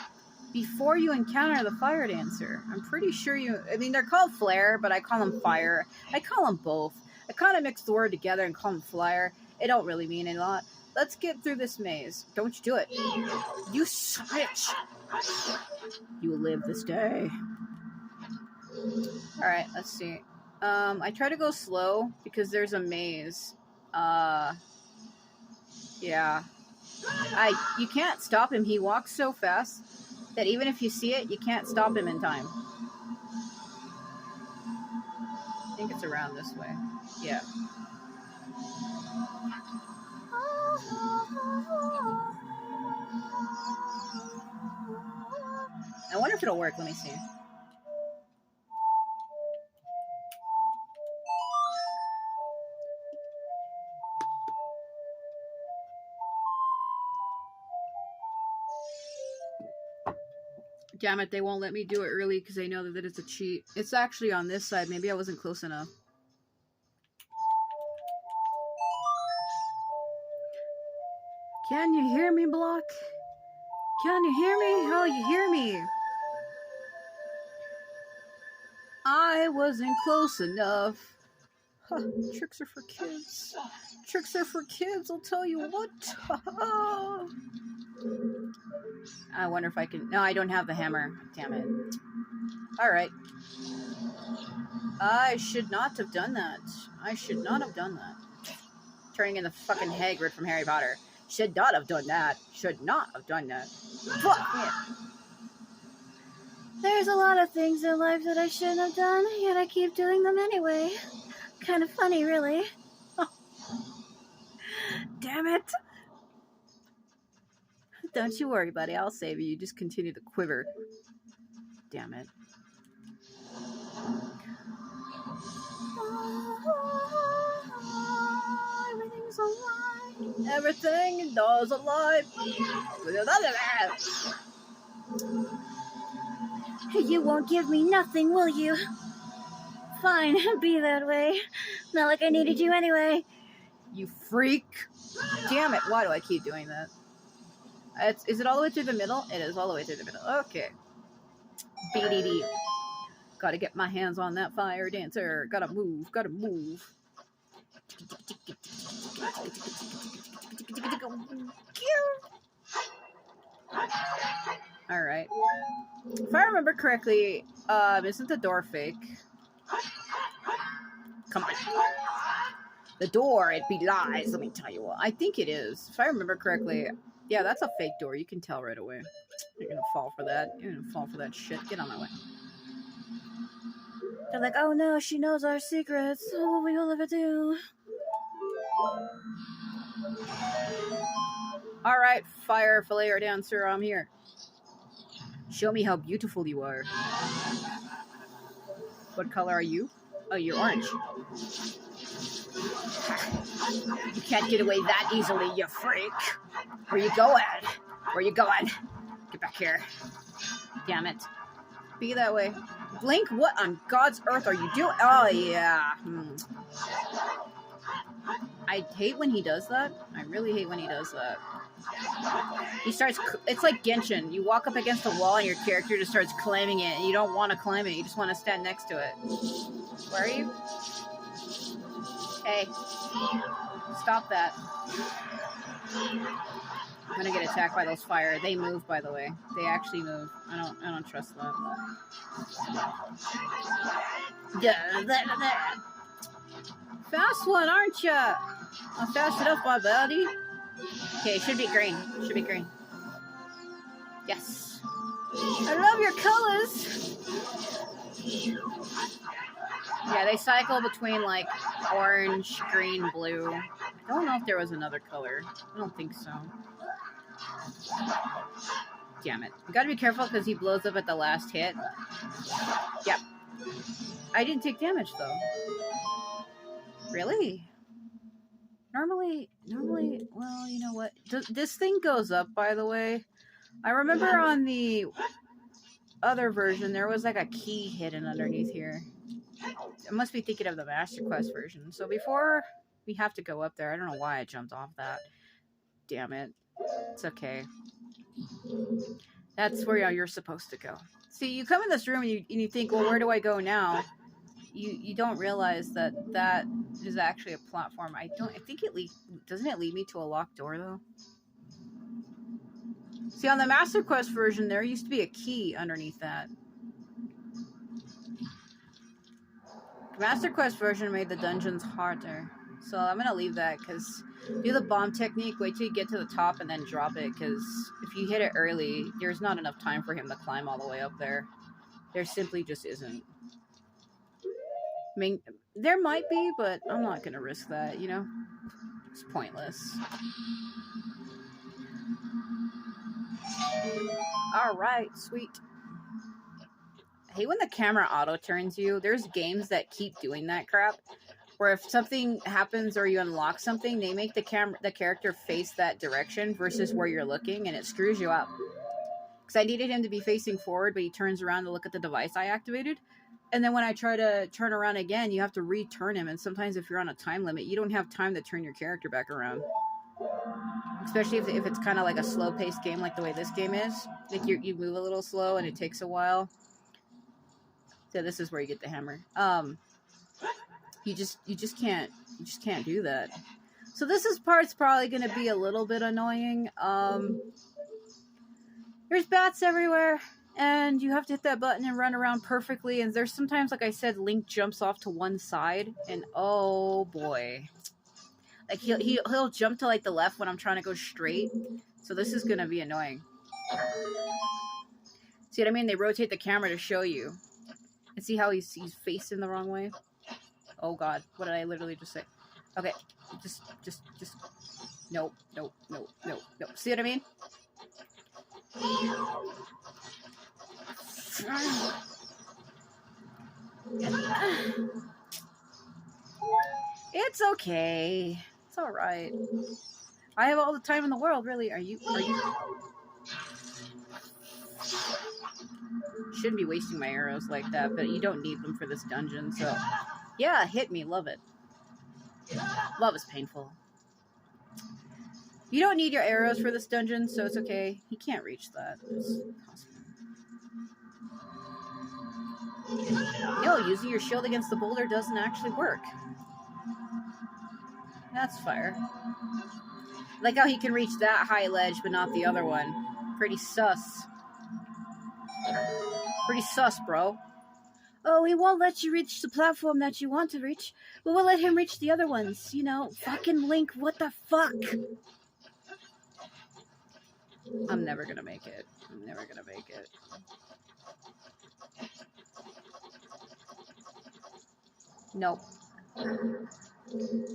Before you encounter the fire dancer. I'm pretty sure you... I mean, they're called flare, but I call them fire. I call them both. I kind of mix the word together and call them flyer. It don't really mean a lot. Let's get through this maze. Don't you do it. You switch. You will live this day. Alright, let's see. I try to go slow because there's a maze. Yeah. You can't stop him. He walks so fast that even if you see it, you can't stop him in time. I think it's around this way. Yeah. I wonder if it'll work. Let me see. Damn it, they won't let me do it early because they know that it's a cheat. It's actually on this side. Maybe I wasn't close enough. Can you hear me, Block? Can you hear me? Oh, you hear me. I wasn't close enough. Huh, tricks are for kids. Tricks are for kids, I'll tell you what. I wonder if I can... No, I don't have the hammer. Damn it. Alright. I should not have done that. I should not have done that. Turning into fucking Hagrid from Harry Potter. Should not have done that. Should not have done that. Fuck yeah. There's a lot of things in life that I shouldn't have done, yet I keep doing them anyway. Kind of funny, really. Damn it. Don't you worry, buddy. I'll save you. You just continue to quiver. Damn it. Everything's alive. Everything is alive. You won't give me nothing, will you? Fine, be that way. Not like I needed you anyway. You freak. Damn it. Why do I keep doing that? Is it all the way through the middle? It is all the way through the middle. Okay. BDD. Gotta get my hands on that fire dancer. Gotta move. Gotta move. Alright. If I remember correctly, isn't the door fake? Come on. The door, it belies, let me tell you what. I think it is. If I remember correctly, yeah, that's a fake door. You can tell right away. You're gonna fall for that. You're gonna fall for that shit. Get on my way. They're like, oh no, she knows our secrets. Oh, what will ever do? Alright, fire flayer dancer, I'm here. Show me how beautiful you are. What color are you? Oh, you're orange. You can't get away that easily, you freak. Where you going? Where you going? Get back here. Damn it. Be that way. Blink, what on God's earth are you doing? Oh, yeah. I hate when he does that. I really hate when he does that. He starts... It's like Genshin. You walk up against a wall and your character just starts climbing it. And you don't want to climb it. You just want to stand next to it. Where are you? Hey. Stop that. I'm gonna get attacked by those fire. They move, by the way. They actually move. I don't trust that. Fast one, aren't ya? I'm fast enough, my buddy. Okay, it should be green. Should be green. Yes. I love your colors. Yeah, they cycle between like orange, green, blue. I don't know if there was another color. I don't think so. Damn it. You gotta be careful because he blows up at the last hit. Yep. I didn't take damage though. Really? Normally, well, you know what? This thing goes up, by the way. I remember on the other version, there was like a key hidden underneath here. I must be thinking of the Master Quest version. So before we have to go up there, I don't know why I jumped off that. Damn it. It's okay. That's where you're supposed to go. See, you come in this room and you think, well, where do I go now? You don't realize that is actually a platform. I think doesn't it lead me to a locked door though? See, on the Master Quest version, there used to be a key underneath that. The Master Quest version made the dungeons harder. So I'm going to leave that because do the bomb technique, wait till you get to the top and then drop it, because if you hit it early, there's not enough time for him to climb all the way up there. There simply just isn't. I mean, there might be, but I'm not going to risk that, you know? It's pointless. Alright, sweet. I hate when the camera auto-turns you. There's games that keep doing that crap. Where if something happens or you unlock something, they make the character face that direction versus where you're looking, and it screws you up. Because I needed him to be facing forward, but he turns around to look at the device I activated. And then when I try to turn around again, you have to return him. And sometimes if you're on a time limit, you don't have time to turn your character back around. Especially if it's kind of like a slow-paced game like the way this game is. Like you move a little slow and it takes a while. So this is where you get the hammer. You just can't do that. So this part's probably going to be a little bit annoying. There's bats everywhere, and you have to hit that button and run around perfectly. And there's sometimes, like I said, Link jumps off to one side, and oh boy, like he'll jump to like the left when I'm trying to go straight. So this is going to be annoying. See what I mean? They rotate the camera to show you, and see how he's facing the wrong way. Oh god, what did I literally just say? Okay, just nope. See what I mean? It's okay. It's all right. I have all the time in the world, really. Are you? Shouldn't be wasting my arrows like that, but you don't need them for this dungeon, so yeah, hit me. Love it. Love is painful. You don't need your arrows for this dungeon, so it's okay. He can't reach that. It's possible. No, using your shield against the boulder doesn't actually work. That's fire. Like how he can reach that high ledge, but not the other one. Pretty sus. Pretty sus, bro. Oh, he won't let you reach the platform that you want to reach, but we'll let him reach the other ones. You know, fucking Link, what the fuck? I'm never gonna make it. I'm never gonna make it. Nope.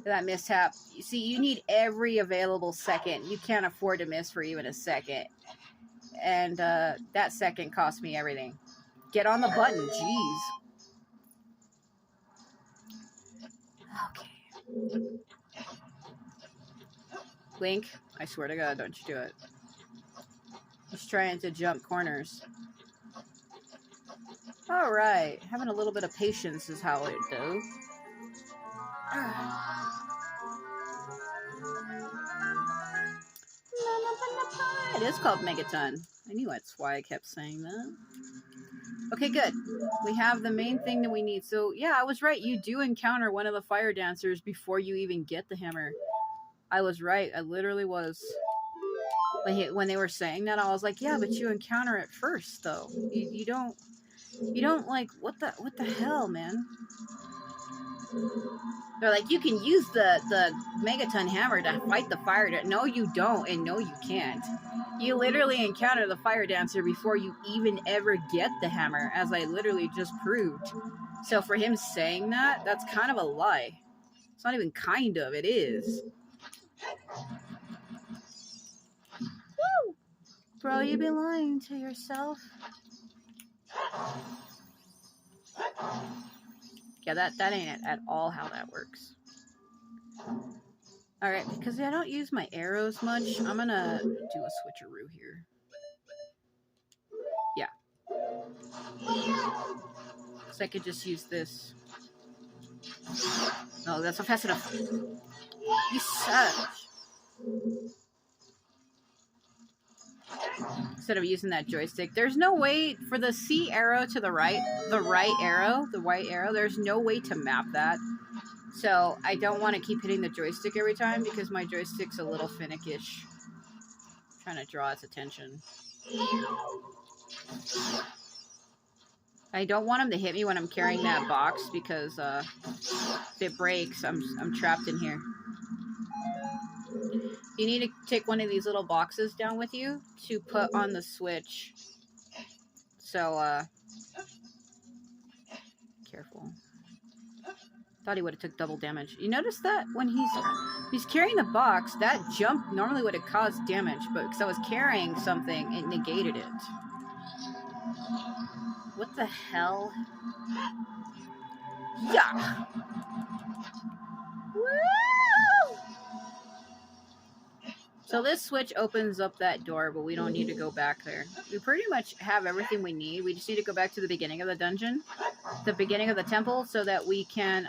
That mishap. You see, you need every available second. You can't afford to miss for even a second. And that second cost me everything. Get on the button, jeez. Okay. Link, I swear to God, don't you do it. He's trying to jump corners. Alright, having a little bit of patience is how it do. It is called Megaton. I knew that's why I kept saying that. Okay, good. We have the main thing that we need. So, yeah, I was right. You do encounter one of the fire dancers before you even get the hammer. I was right. I literally was. When they were saying that, I was like, yeah, but you encounter it first, though. You don't like, what the hell, man? They're like, you can use the Megaton hammer to fight the fire dancer. No, you don't, and no, you can't. You literally encounter the fire dancer before you even ever get the hammer, as I literally just proved. So for him saying that, that's kind of a lie. It's not even kind of, it is. Woo! Bro, you be lying to yourself. Yeah, that ain't at all how that works. Alright, because I don't use my arrows much, I'm gonna do a switcheroo here. Yeah. Because I could just use this. No, that's not fast enough. You suck. Instead of using that joystick, there's no way for the C arrow to the right arrow, the white arrow, there's no way to map that. So I don't want to keep hitting the joystick every time because my joystick's a little finickish. Trying to draw its attention. I don't want him to hit me when I'm carrying that box because if it breaks, I'm trapped in here. You need to take one of these little boxes down with you to put on the switch. So, careful. Thought he would have took double damage. You notice that when he's carrying the box, that jump normally would have caused damage, but because I was carrying something, it negated it. What the hell? Yeah! Woo! So this switch opens up that door, but we don't need to go back there. We pretty much have everything we need. We just need to go back to the beginning of the dungeon, the beginning of the temple, so that we can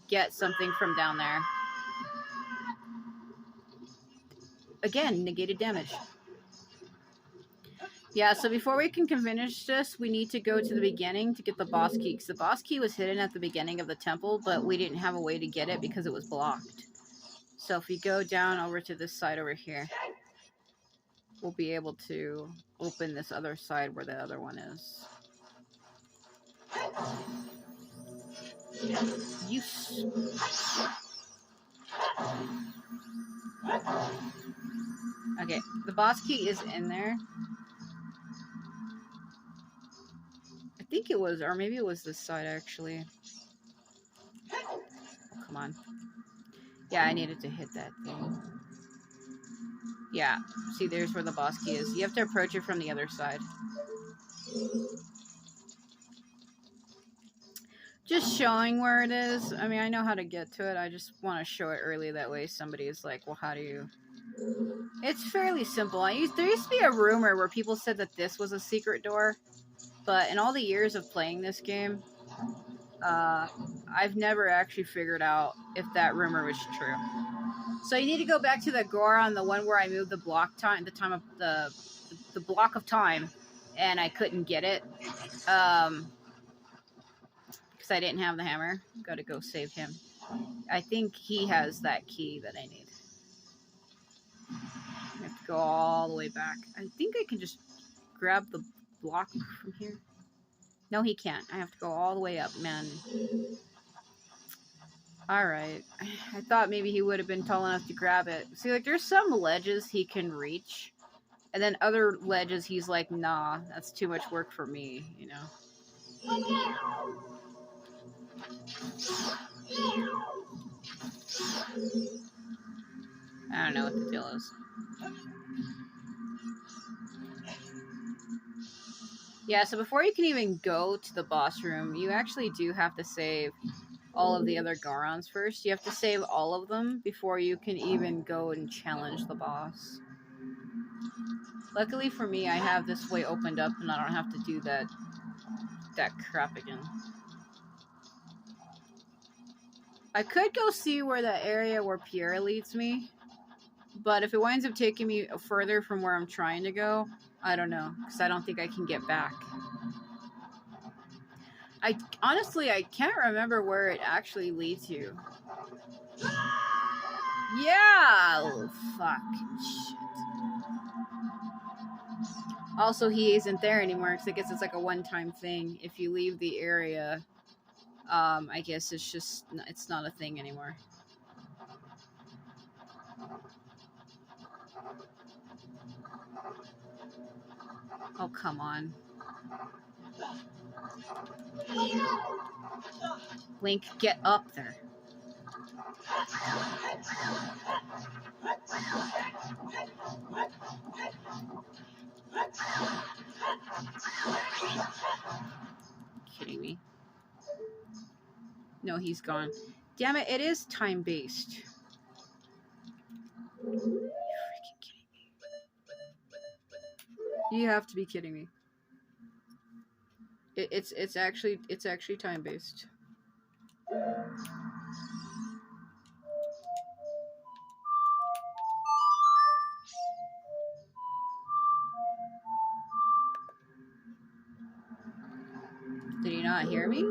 get something from down there. Again, negated damage. Yeah, so before we can finish this, we need to go to the beginning to get the boss key. Because the boss key was hidden at the beginning of the temple, but we didn't have a way to get it because it was blocked. So if we go down over to this side over here, we'll be able to open this other side where the other one is. Okay, the boss key is in there. I think it was, or maybe it was this side actually. Oh, come on. Yeah, I needed to hit that thing. Yeah, see, there's where the boss key is. You have to approach it from the other side. Just showing where it is. I mean, I know how to get to it. I just want to show it early. That way somebody is like, well, how do you... It's fairly simple. There used to be a rumor where people said that this was a secret door. But in all the years of playing this game, I've never actually figured out if that rumor was true. So you need to go back to the Goron, the one where I moved the block time, the block of time, and I couldn't get it. Because I didn't have the hammer. Gotta go save him. I think he has that key that I need. I have to go all the way back. I think I can just grab the block from here. No, he can't. I have to go all the way up, man. Alright. I thought maybe he would have been tall enough to grab it. See, like, there's some ledges he can reach. And then other ledges he's like, nah, that's too much work for me, you know? I don't know what the deal is. Yeah, so before you can even go to the boss room, you actually do have to save all of the other Gorons first. You have to save all of them before you can even go and challenge the boss. Luckily for me, I have this way opened up and I don't have to do that crap again. I could go see where the area where Pierre leads me, but if it winds up taking me further from where I'm trying to go, I don't know, because I don't think I can get back. Honestly, I can't remember where it actually leads you. Yeah! Oh, fucking shit. Also, he isn't there anymore, because I guess it's like a one-time thing. If you leave the area, I guess it's not a thing anymore. Oh, come on. Link, get up there. Kidding me? No, he's gone. Damn it, it is time-based. You're freaking kidding me. You have to be kidding me. It's actually time-based. Did he not hear me?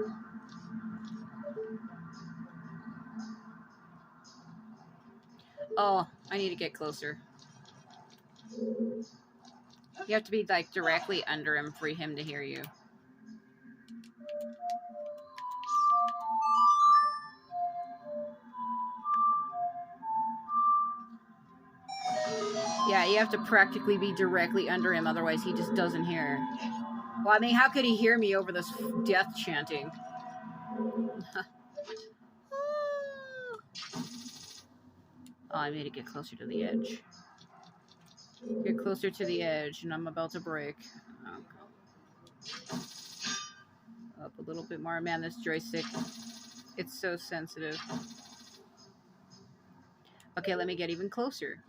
Oh, I need to get closer. You have to be like directly under him for him to hear you. Yeah, you have to practically be directly under him, otherwise he just doesn't hear. Well, I mean, how could he hear me over this death chanting? Oh, I need to get closer to the edge. Get closer to the edge, and I'm about to break. Oh. Up a little bit more. Man, this joystick, it's so sensitive. Okay, let me get even closer.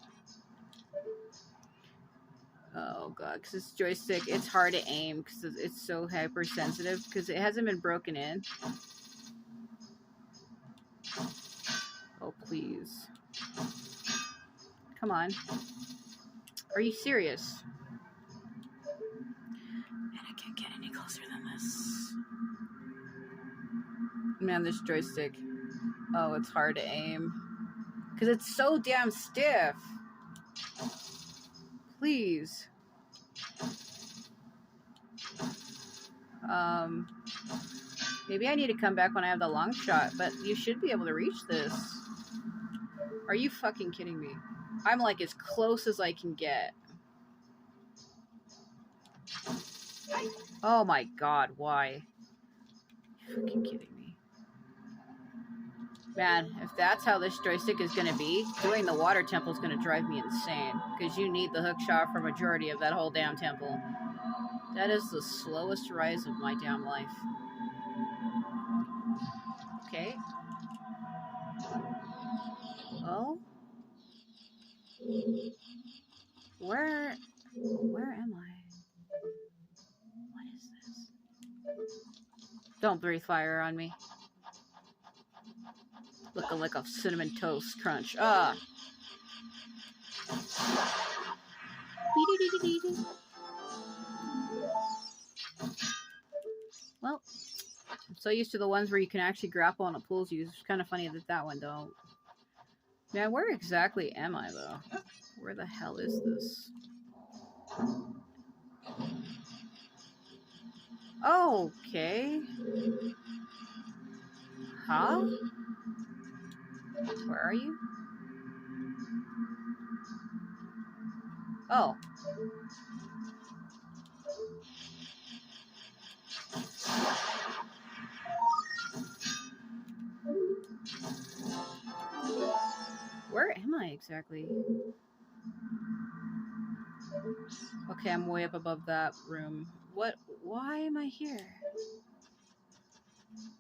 Oh god, because this joystick, it's hard to aim because it's so hypersensitive because it hasn't been broken in. Oh, please. Come on. Are you serious? Man, I can't get any closer than this. Man, this joystick. Oh, it's hard to aim. Because it's so damn stiff. Please. Maybe I need to come back when I have the long shot, but you should be able to reach this. Are you fucking kidding me? I'm like as close as I can get. Oh my god, why? You're fucking kidding me. Man, if that's how this joystick is going to be, doing the water temple is going to drive me insane. Because you need the hook shot for majority of that whole damn temple. That is the slowest rise of my damn life. Okay. Oh? Where am I? What is this? Don't breathe fire on me. Looking like a cinnamon toast crunch. Ah! Well, I'm so used to the ones where you can actually grapple and it pulls you. It's kind of funny that that one don't. Man, where exactly am I, though? Where the hell is this? Okay. Huh? Where are you? Oh. Where am I exactly? Okay, I'm way up above that room. What? Why am I here?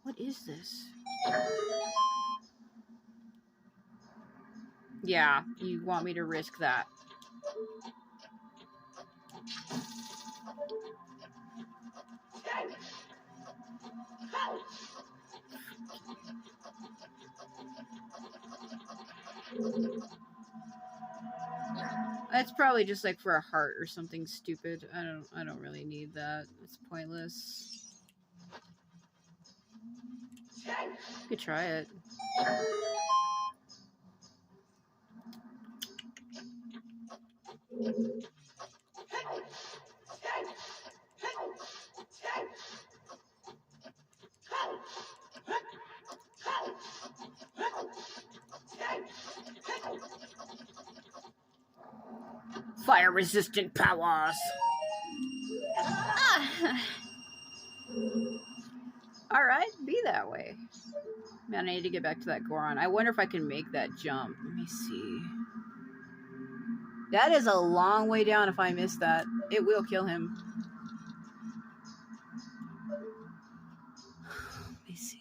What is this? Yeah, you want me to risk that. It's probably just like for a heart or something stupid. I don't really need that. It's pointless. You could try it. Fire resistant powers. Alright, be that way. Man, I need to get back to that Goron. I wonder if I can make that jump. Let me see. That is a long way down if I miss that. It will kill him. Let me see.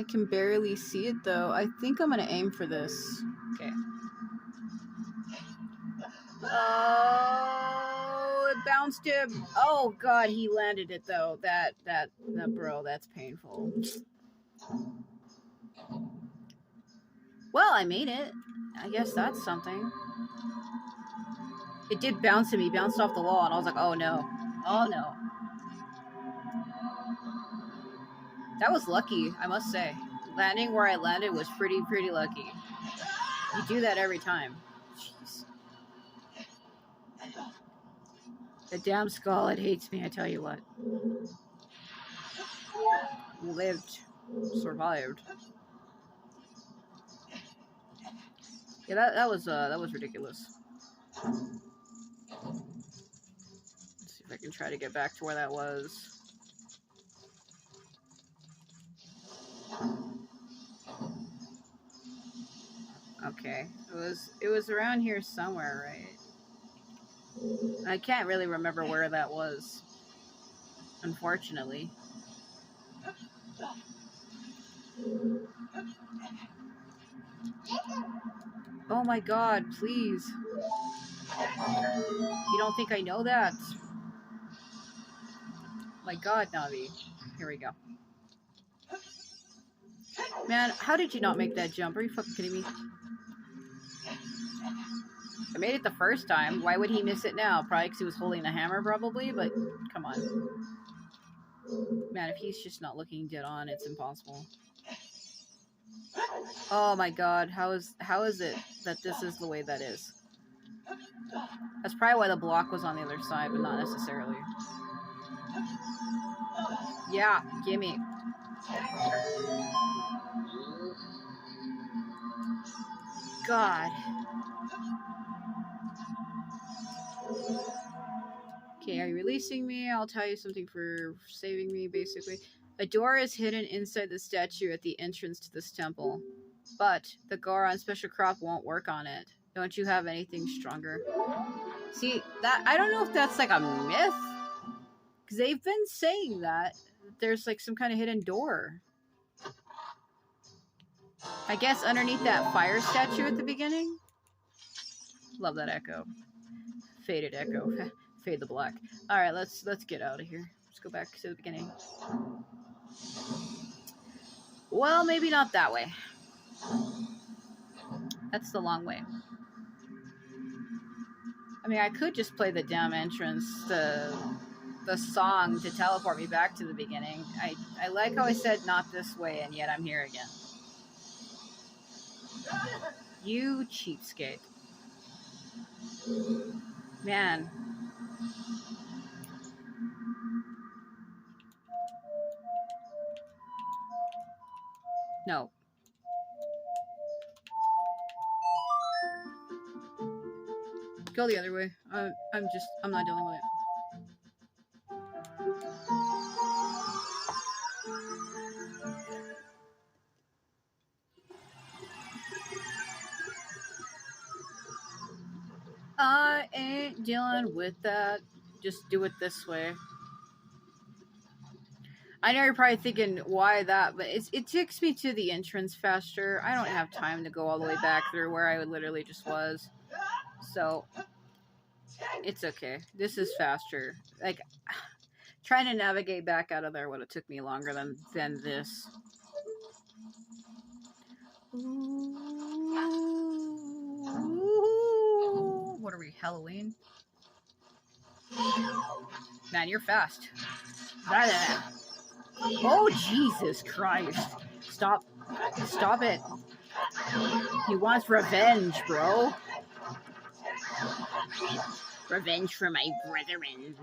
I can barely see it though. I think I'm gonna aim for this. Okay. Oh, it bounced him. Oh god, he landed it though. That bro, that's painful. Well, I made it. I guess that's something. It did bounce him. He bounced off the wall, and I was like, oh no. Oh no. That was lucky, I must say. Landing where I landed was pretty lucky. You do that every time. Jeez. The damn skull, it hates me, I tell you what. Lived. Survived. Yeah, that was ridiculous. Let's see if I can try to get back to where that was. Okay, it was around here somewhere, right? I can't really remember where that was, unfortunately. Oh my god, please. You don't think I know that? My god, Navi. Here we go. Man, how did you not make that jump? Are you fucking kidding me? I made it the first time. Why would he miss it now? Probably because he was holding the hammer, probably, but come on. Man, if he's just not looking dead on, it's impossible. Oh my god, how is it that this is the way that is? That's probably why the block was on the other side, but not necessarily. Yeah, gimme. God. Okay, are you releasing me? I'll tell you something for saving me, basically. A door is hidden inside the statue at the entrance to this temple. But the Goron special crop won't work on it. Don't you have anything stronger? See, that I don't know if that's like a myth. Because they've been saying that there's like some kind of hidden door. I guess underneath that fire statue at the beginning. Love that echo. Faded echo. Fade the black. Alright, let's get out of here. Let's go back to the beginning. Well, maybe not that way. That's the long way. I mean, I could just play the damn entrance, the song to teleport me back to the beginning. I like how I said not this way, and yet I'm here again. You cheapskate. Man. No. Go the other way. I'm not dealing with it. I ain't dealing with that. Just do it this way. I know you're probably thinking, why that? But it takes me to the entrance faster. I don't have time to go all the way back through where I literally just was. So, it's okay. This is faster. Like, trying to navigate back out of there would have took me longer than this. Ooh. What are we, Halloween? Man, you're fast. Oh, Jesus Christ. Stop it. He wants revenge, bro. Revenge for my brethren.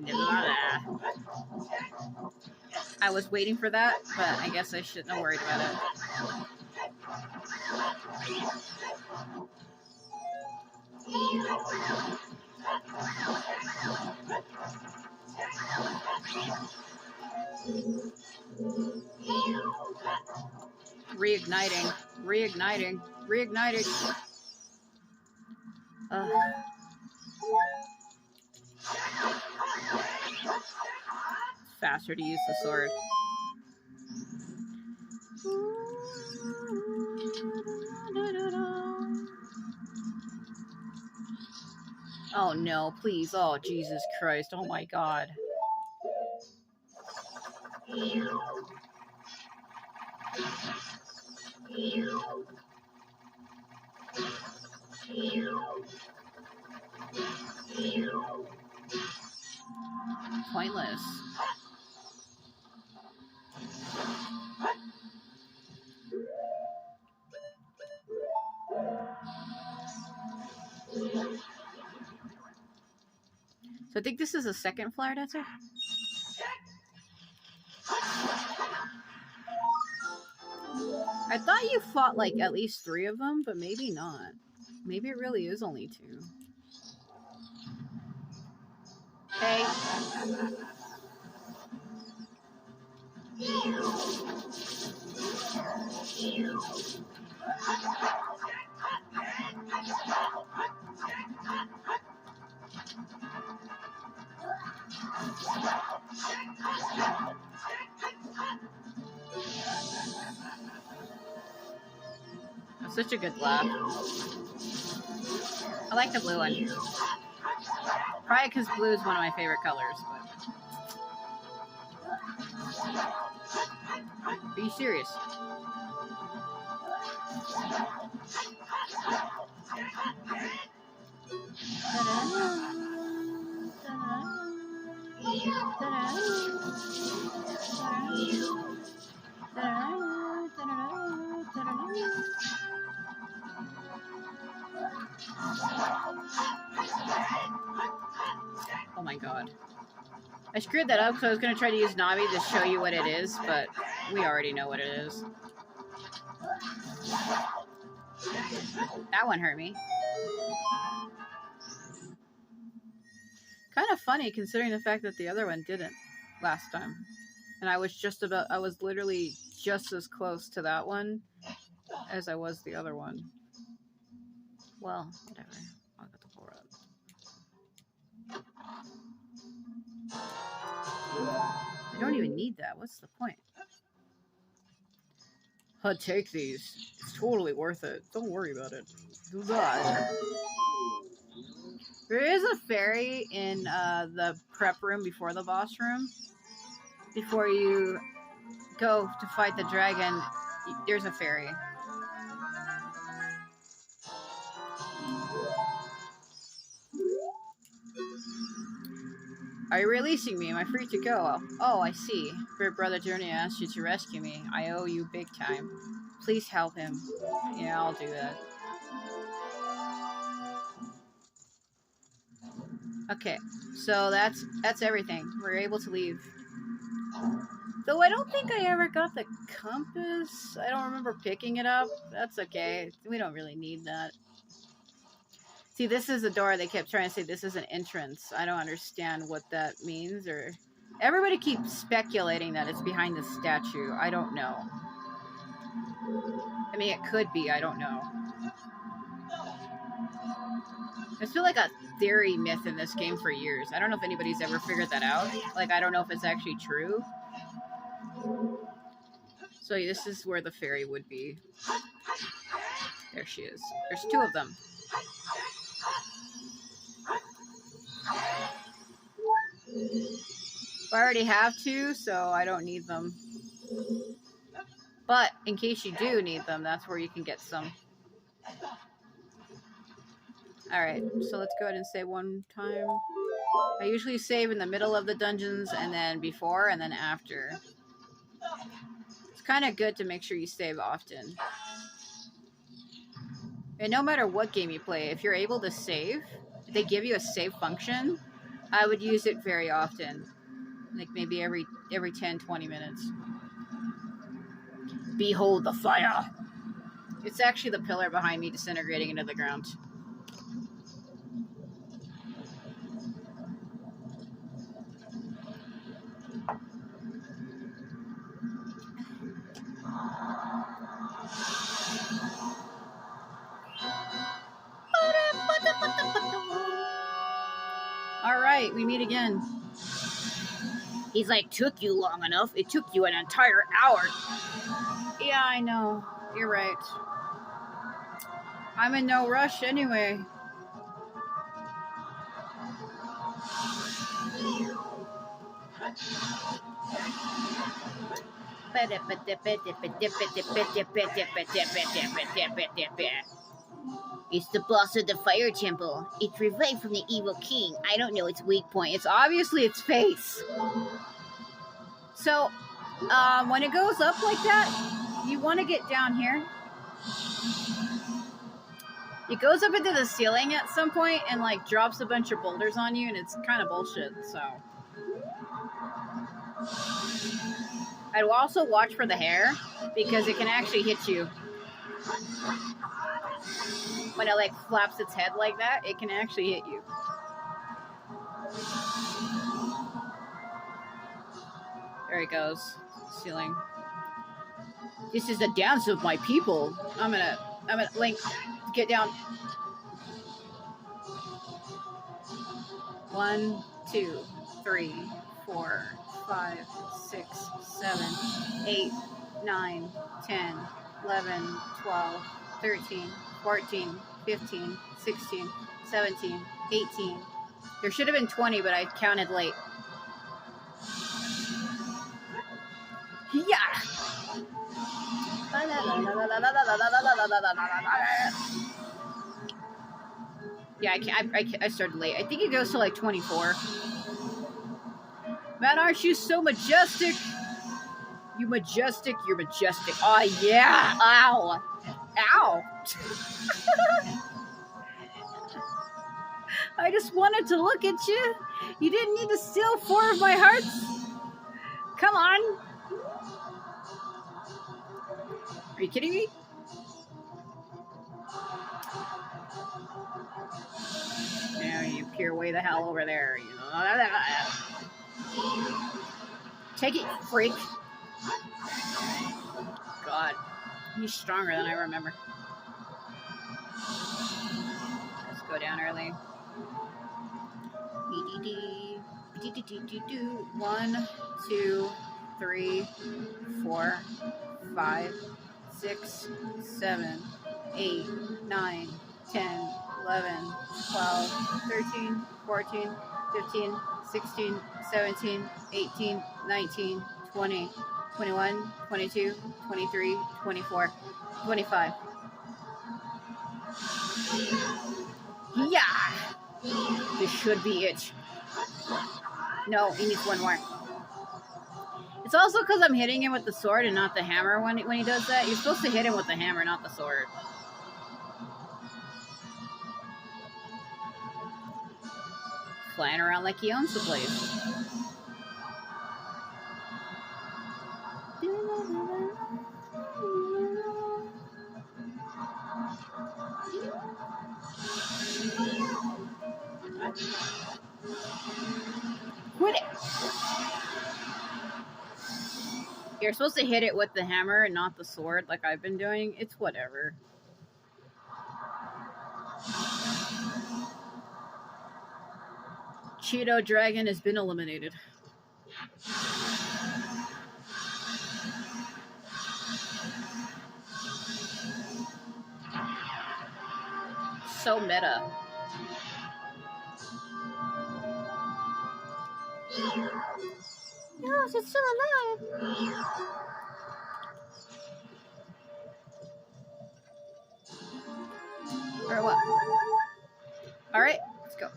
I was waiting for that, but I guess I shouldn't have worried about it. Reigniting. Faster to use the sword. Oh no, please. Oh, Jesus Christ. Oh my God. Pointless. So I think this is a second flower dancer. I thought you fought like at least 3 of them, but maybe not. Maybe it really is only 2. Hey. That's such a good laugh. I like the blue one. Probably because blue is one of my favorite colors. But... Are you serious? Oh my god. I screwed that up because I was going to try to use Navi to show you what it is, but we already know what it is. That one hurt me. Kind of funny considering the fact that the other one didn't last time. And I was literally just as close to that one as I was the other one. Well, whatever. I'll get the full rub. I don't even need that. What's the point? Take these. It's totally worth it. Don't worry about it. Do that. There is a fairy in the prep room before the boss room. Before you go to fight the dragon, there's a fairy. Are you releasing me? Am I free to go? Oh, I see. Your brother Journey asked you to rescue me. I owe you big time. Please help him. Yeah, I'll do that. Okay, so that's everything. We're able to leave. Though I don't think I ever got the compass. I don't remember picking it up. That's okay. We don't really need that. See, this is a door. They kept trying to say this is an entrance. I don't understand what that means. Or everybody keeps speculating that it's behind the statue. I don't know. I mean, it could be. I don't know. There's been like a theory myth in this game for years. I don't know if anybody's ever figured that out. Like, I don't know if it's actually true. So this is where the fairy would be. There she is. There's 2 of them. I already have 2, so I don't need them. But in case you do need them, that's where you can get some. Alright, so let's go ahead and save one time. I usually save in the middle of the dungeons, and then before, and then after. It's kind of good to make sure you save often. And no matter what game you play, if you're able to save, if they give you a save function, I would use it very often. Like maybe every 10, 20 minutes. Behold the fire! It's actually the pillar behind me disintegrating into the ground. Alright, we meet again. He's like, took you long enough. It took you an entire hour. Yeah, I know. You're right. I'm in no rush anyway. It's the boss of the fire temple. It's revived from the evil king. I don't know its weak point. It's obviously its face. So, when it goes up like that, you want to get down here. It goes up into the ceiling at some point and like drops a bunch of boulders on you, and it's kind of bullshit. So, I'd also watch for the hair because it can actually hit you. When it like flaps its head like that, it can actually hit you. There it goes, ceiling. This is the dance of my people. I'm gonna Link, get down. 1, 2, 3, 4, 5, 6, 7, 8, 9, 10, 11, 12, 13, 14, 15, 16, 17, 18. There should have been 20, but I counted late. Yeah. Yeah, I started late. I think it goes to like 24. Man, aren't you so majestic? You majestic, you're majestic. Oh yeah. Ow. Ow. I just wanted to look at you. You didn't need to steal 4 of my hearts. Come on. Are you kidding me? Now you peer way the hell over there. You know. Take it, freak. God, he's stronger than I remember. Let's go down early. 1, 2, 3, 4, 5, 6, 7, 8, 9, 10, 11, 12, 13, 14, 15, 16, 17, 18, 19, 20, 21, 22, 23, 24, 25. Yeah! This should be it. No, he needs 1 more. It's also because I'm hitting him with the sword and not the hammer when he does that. You're supposed to hit him with the hammer, not the sword. Flying around like he owns the place. Quit it! You're supposed to hit it with the hammer and not the sword like I've been doing. It's whatever. Cheeto Dragon has been eliminated. So meta. LOZ, it's still alive. Or what? Alright, let's go.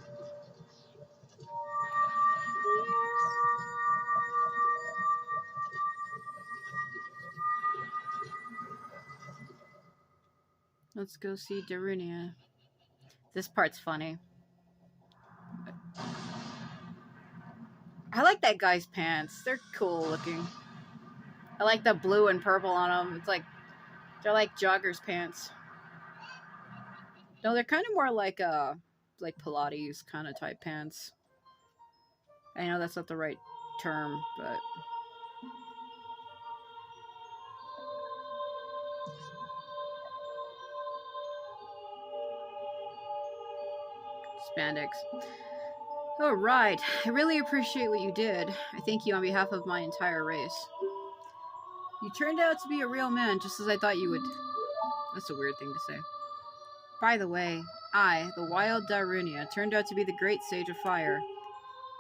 Let's go see Darunia. This part's funny. I like that guy's pants. They're cool looking. I like the blue and purple on them. It's like, they're like joggers pants. No, they're kind of more like Pilates kind of type pants. I know that's not the right term, but spandex. All right. I really appreciate what you did. I thank you on behalf of my entire race. You turned out to be a real man, just as I thought you would. That's a weird thing to say. By the way, I, the wild Darunia, turned out to be the great sage of fire.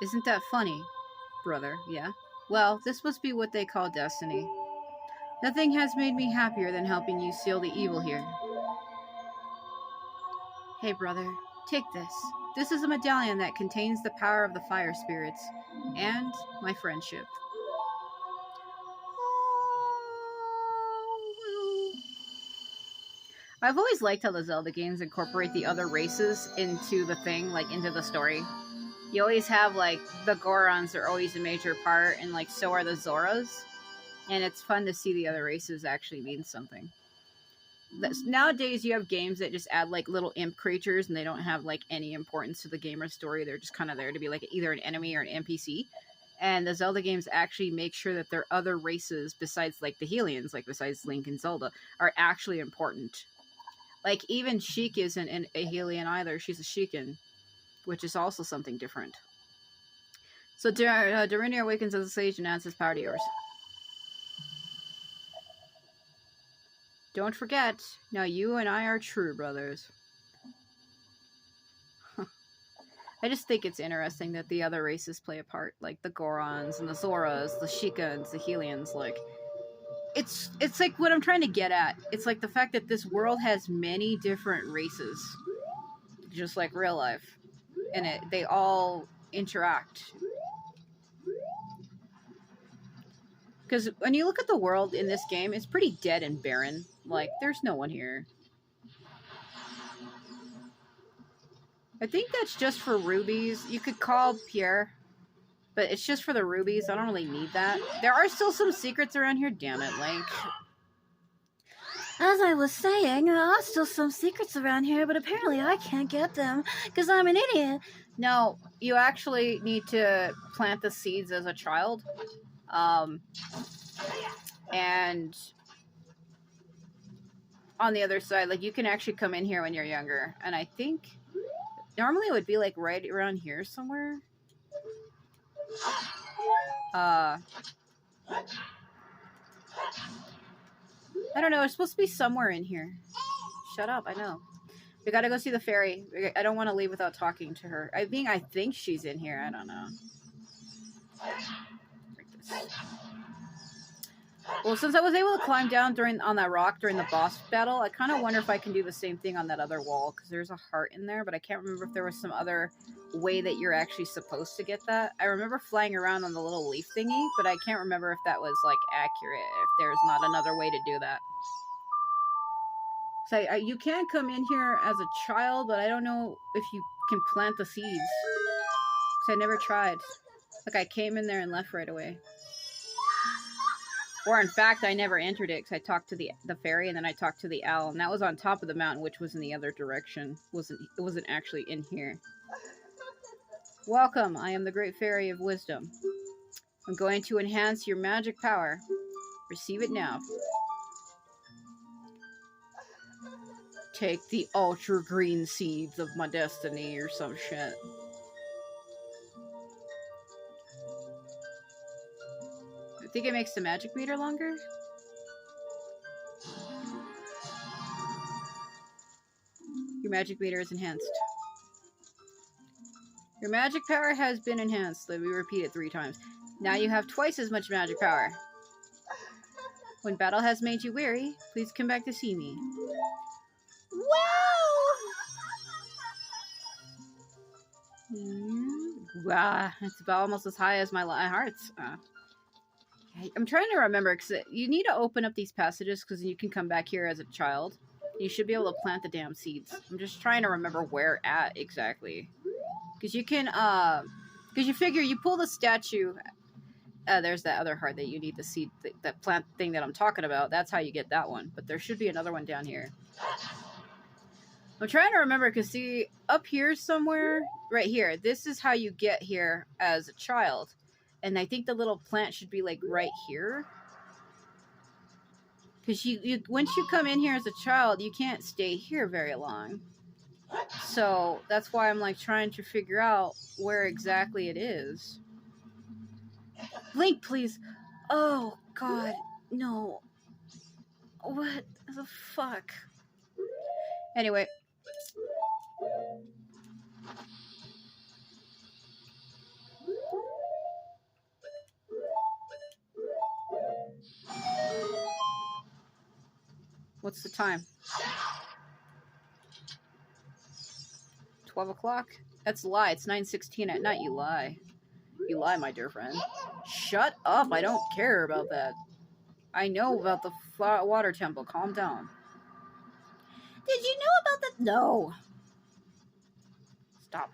Isn't that funny, brother? Yeah? Well, this must be what they call destiny. Nothing has made me happier than helping you seal the evil here. Hey, brother, take this. This is a medallion that contains the power of the fire spirits and my friendship. I've always liked how the Zelda games incorporate the other races into the thing, like into the story. You always have like the Gorons are always a major part, and like so are the Zoras. And it's fun to see the other races actually mean something. Nowadays, you have games that just add like little imp creatures, and they don't have like any importance to the game or story. They're just kind of there to be like either an enemy or an NPC. And the Zelda games actually make sure that their other races, besides like the Hylians, like besides Link and Zelda, are actually important. Like even Sheik isn't a Hylian either; she's a Sheikin, which is also something different. So Darunia awakens as a sage and adds his power to yours. Don't forget, now you and I are true brothers. I just think it's interesting that the other races play a part, like the Gorons and the Zoras, the Shikans, the Hylians. Like, it's like what I'm trying to get at. It's like the fact that this world has many different races, just like real life, and they all interact. Because when you look at the world in this game, it's pretty dead and barren. Like, there's no one here. I think that's just for rubies. You could call Pierre, but it's just for the rubies. I don't really need that. There are still some secrets around here. Damn it, Link. As I was saying, there are still some secrets around here, but apparently I can't get them because I'm an idiot. No, you actually need to plant the seeds as a child. And on the other side, like, you can actually come in here when you're younger. And I think normally it would be like right around here somewhere. I don't know. It's supposed to be somewhere in here. Shut up. I know. We gotta go see the fairy. I don't want to leave without talking to her. I think she's in here. I don't know. Well, since I was able to climb down on that rock during the boss battle, I kind of wonder if I can do the same thing on that other wall, because there's a heart in there, but I can't remember if there was some other way that you're actually supposed to get that. I remember flying around on the little leaf thingy, but I can't remember if that was, like, accurate, if there's not another way to do that. So you can come in here as a child, but I don't know if you can plant the seeds, because I never tried. Like, I came in there and left right away. Or, in fact, I never entered it because I talked to the fairy and then I talked to the owl. And that was on top of the mountain, which was in the other direction. It wasn't actually in here. Welcome, I am the Great Fairy of Wisdom. I'm going to enhance your magic power. Receive it now. Take the ultra green seeds of my destiny or some shit. I think it makes the magic meter longer. Your magic meter is enhanced. Your magic power has been enhanced. Let me repeat it 3 times. Now you have twice as much magic power. When battle has made you weary, please come back to see me. Wow! It's about almost as high as my hearts. I'm trying to remember, because you need to open up these passages because you can come back here as a child. You should be able to plant the damn seeds. I'm just trying to remember where at exactly. Because you can, because you figure you pull the statue. There's that other heart that you need the seed, that plant thing that I'm talking about. That's how you get that one. But there should be another one down here. I'm trying to remember, because see, up here somewhere, right here, this is how you get here as a child. And I think the little plant should be, like, right here. Because you once you come in here as a child, you can't stay here very long. So that's why I'm, like, trying to figure out where exactly it is. Link, please. Oh, God. No. What the fuck? Anyway. What's the time? 12 o'clock? That's a lie. It's 9:16 at night. You lie. You lie, my dear friend. Shut up. I don't care about that. I know about the water temple. Calm down. Did you know about the... No. Stop.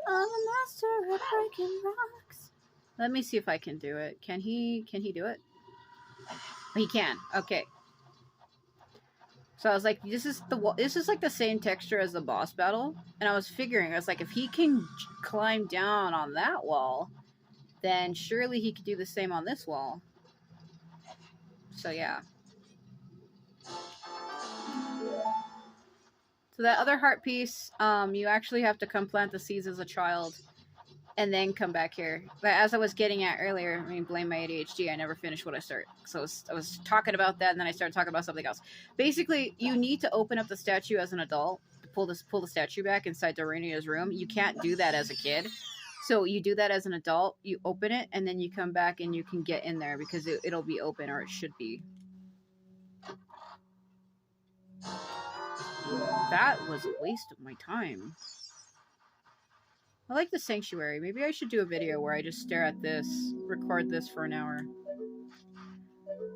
I'm a master at breaking rocks. Let me see if I can do it. Can he do it? He can. Okay. So I was like, this is like the same texture as the boss battle, and I was figuring, I was like, if he can climb down on that wall, then surely he could do the same on this wall. So yeah. So that other heart piece, you actually have to come plant the seeds as a child, and then come back here. But as I was getting at earlier, I mean, blame my ADHD. I never finished what I started. So I was talking about that, and then I started talking about something else. Basically, you need to open up the statue as an adult to pull the statue back inside Dorenia's room. You can't do that as a kid. So you do that as an adult. You open it, and then you come back, and you can get in there because it'll be open, or it should be. That was a waste of my time. I like the sanctuary. Maybe I should do a video where I just stare at this, record this for an hour.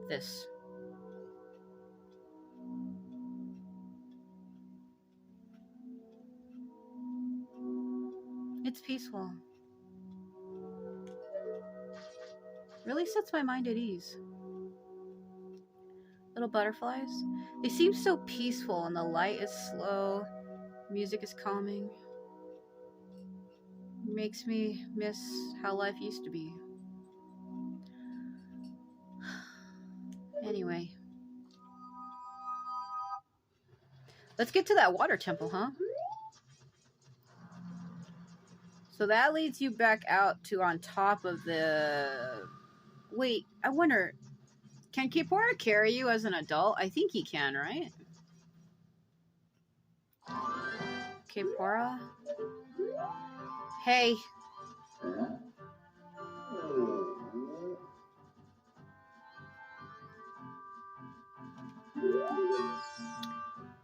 This. It's peaceful. Really sets my mind at ease. Little butterflies. They seem so peaceful, and the light is slow. Music is calming. Makes me miss how life used to be. Anyway. Let's get to that water temple, huh? So that leads you back out to on top of the... Wait, I wonder... Can Kipora carry you as an adult? I think he can, right? Kipora? Hey.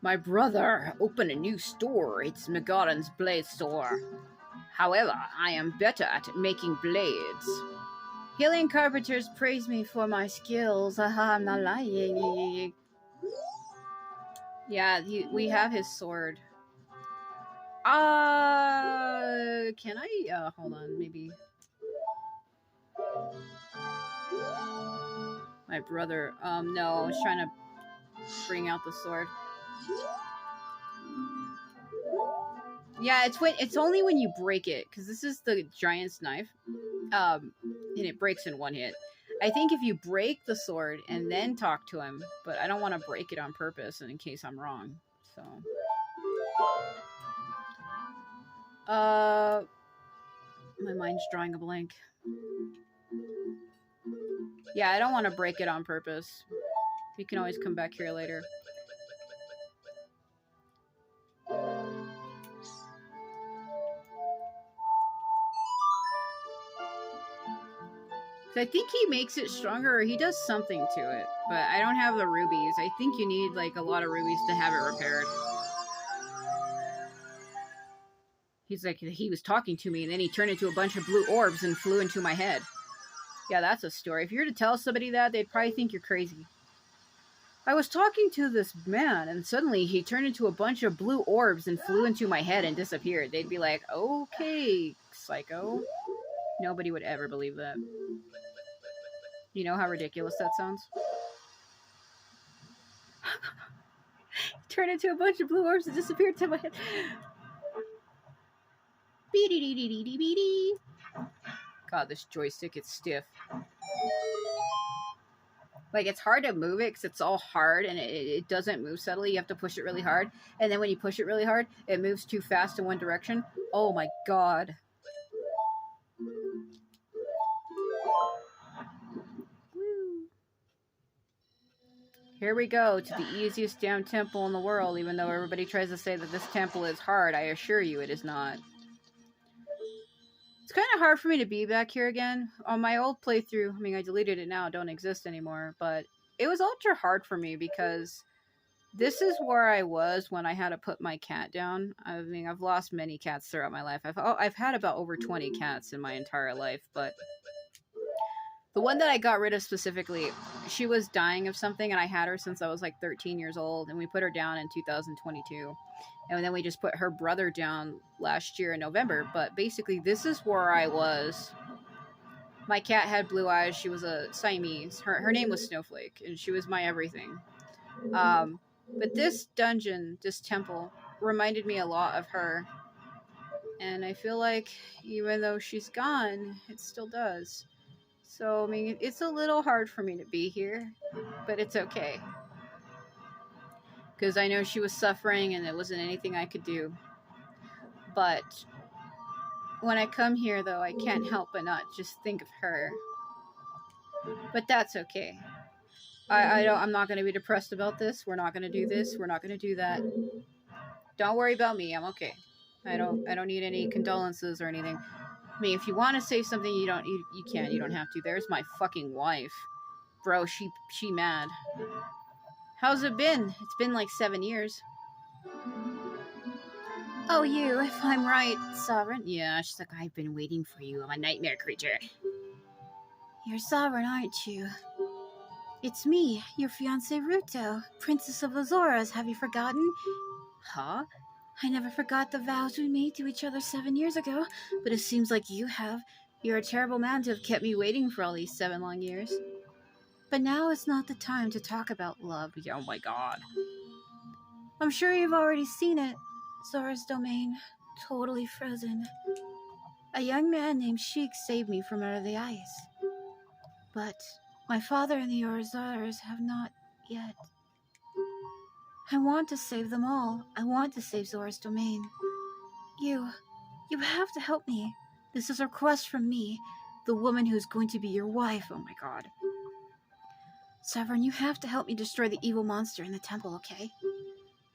My brother opened a new store. It's Megaron's blade store. However, I am better at making blades. Healing carpenters praise me for my skills. Haha, I'm not lying. Yeah, we have his sword. Can I? Hold on, maybe. My brother. No, I was trying to bring out the sword. Yeah, it's only when you break it, because this is the giant's knife. And it breaks in one hit. I think if you break the sword and then talk to him, but I don't want to break it on purpose and in case I'm wrong. So my mind's drawing a blank. Yeah, I don't want to break it on purpose. You can always come back here later. I think he makes it stronger, or he does something to it, but I don't have the rubies. I think you need like a lot of rubies to have it repaired. He's like, he was talking to me, and then he turned into a bunch of blue orbs and flew into my head. Yeah, that's a story. If you were to tell somebody that, they'd probably think you're crazy. I was talking to this man, and suddenly he turned into a bunch of blue orbs and flew into my head and disappeared. They'd be like, okay, psycho. Nobody would ever believe that. You know how ridiculous that sounds? Turned into a bunch of blue orbs and disappeared to my head. God, this joystick, it's stiff. Like, it's hard to move it because it's all hard and it doesn't move subtly. You have to push it really hard. And then when you push it really hard, it moves too fast in one direction. Oh my god. Here we go to the easiest damn temple in the world, even though everybody tries to say that this temple is hard. I assure you it is not. It's kind of hard for me to be back here again. On my old playthrough, I mean, I deleted it now, it don't exist anymore, but it was ultra hard for me because this is where I was when I had to put my cat down. I mean, I've lost many cats throughout my life. I've had about over 20 cats in my entire life, but the one that I got rid of specifically, she was dying of something, and I had her since I was like 13 years old, and we put her down in 2022. And then we just put her brother down last year in November. But basically, this is where I was. My cat had blue eyes. She was a Siamese. Her name was Snowflake, and she was my everything. Um, but this dungeon, this temple, reminded me a lot of her. And I feel like even though she's gone, it still does. So, I mean, it's a little hard for me to be here, but it's okay. Because I know she was suffering and it wasn't anything I could do. But when I come here, though, I can't help but not just think of her. But that's okay. I'm not going to be depressed about this. We're not going to do this. We're not going to do that. Don't worry about me. I'm okay. I don't need any condolences or anything. I mean, if you want to say something, you can. You don't have to. There's my fucking wife. Bro, she mad. How's it been? It's been like 7 years. Oh, you, if I'm right, Sovereign. Yeah, she's like, I've been waiting for you. I'm a nightmare creature. You're Sovereign, aren't you? It's me, your fiancé Ruto, Princess of Azoras. Have you forgotten? Huh? I never forgot the vows we made to each other 7 years ago, but it seems like you have. You're a terrible man to have kept me waiting for all these 7 long years. But now is not the time to talk about love. Oh my god. I'm sure you've already seen it. Zora's domain, totally frozen. A young man named Sheik saved me from under the ice. But my father and the Orzars have not yet. I want to save them all. I want to save Zora's domain. You have to help me. This is a request from me, the woman who's going to be your wife. Oh my god. Sovereign, you have to help me destroy the evil monster in the temple, okay?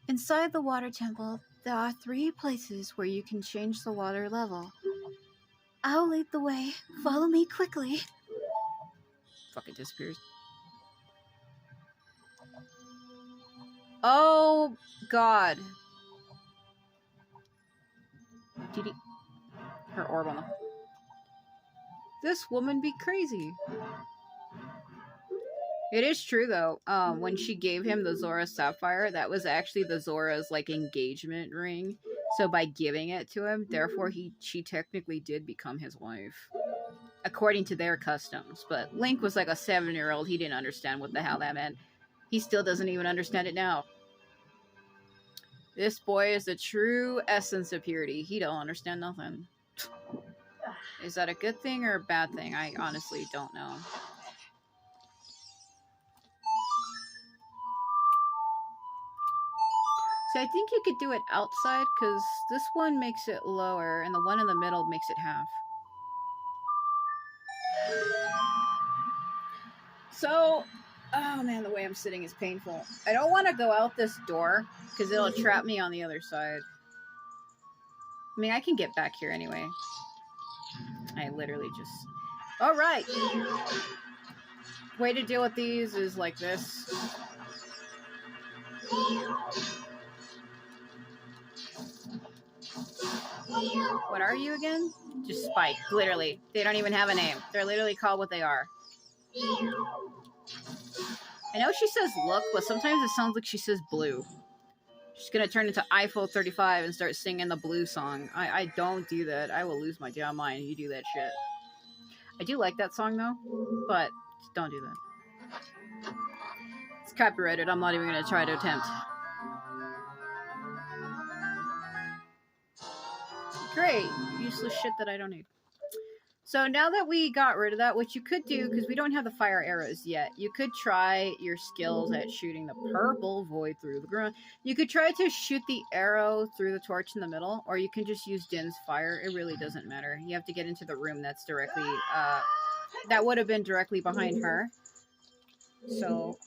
Inside the water temple, there are 3 places where you can change the water level. I'll lead the way. Follow me quickly. Fucking disappears. Oh, God. Her orb on the... This woman be crazy. It is true, though. When she gave him the Zora Sapphire, that was actually the Zora's, like, engagement ring. So by giving it to him, therefore she technically did become his wife. According to their customs. But Link was like a 7-year-old. He didn't understand what the hell that meant. He still doesn't even understand it now. This boy is the true essence of purity. He don't understand nothing. Is that a good thing or a bad thing? I honestly don't know. So I think you could do it outside, because this one makes it lower, and the one in the middle makes it half. So, oh man, the way I'm sitting is painful. I don't want to go out this door, because it'll trap me on the other side. I mean, I can get back here anyway. I literally just... Alright! Way to deal with these is like this. What are you again? Just Spike, literally. They don't even have a name. They're literally called what they are. I know she says look, but sometimes it sounds like she says blue. She's gonna turn into Eiffel 35 and start singing the blue song. I don't do that. I will lose my damn mind if you do that shit. I do like that song though, but don't do that. It's copyrighted. I'm not even gonna try to attempt. Great. Useless shit that I don't need. So now that we got rid of that, what you could do, because we don't have the fire arrows yet, you could try your skills at shooting the purple void through the ground. You could try to shoot the arrow through the torch in the middle, or you can just use Din's fire. It really doesn't matter. You have to get into the room that's directly, that would have been directly behind her. So,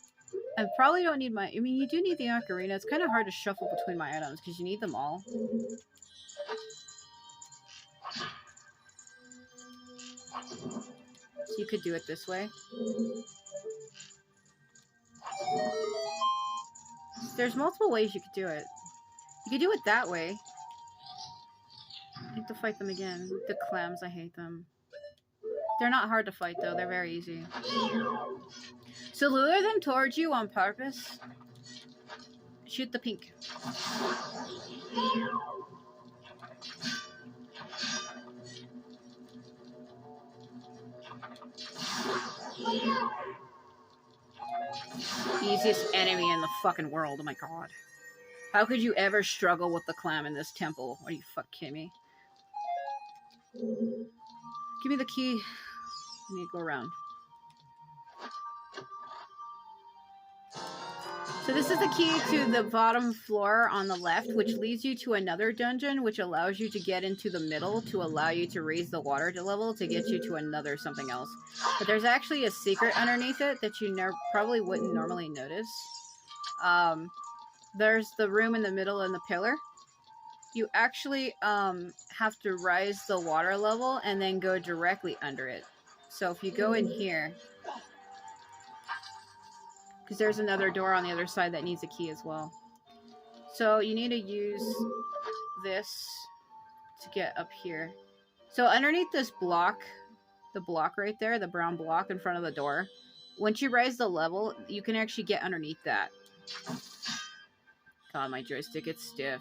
I probably don't need my, I mean, you do need the ocarina. It's kind of hard to shuffle between my items, because you need them all. So you could do it this way. there's multiple ways you could do it. You could do it that way. I have to fight them again. The clams, I hate them. They're not hard to fight though, they're very easy. So lure them towards you on purpose. Shoot the pink. Easiest enemy in the fucking world, oh my god. How could you ever struggle with the clam in this temple? Are you fucking kidding me? Give me the key. I need to go around. So this is the key to the bottom floor on the left, which leads you to another dungeon, which allows you to get into the middle to allow you to raise the water level to get you to another something else. But there's actually a secret underneath it that you probably wouldn't normally notice. There's the room in the middle and the pillar. You actually have to rise the water level and then go directly under it. So if you go in here, because there's another door on the other side that needs a key as well. So you need to use this to get up here. So underneath this block, the block right there, the brown block in front of the door, once you rise the level, you can actually get underneath that. God, my joystick, it's stiff.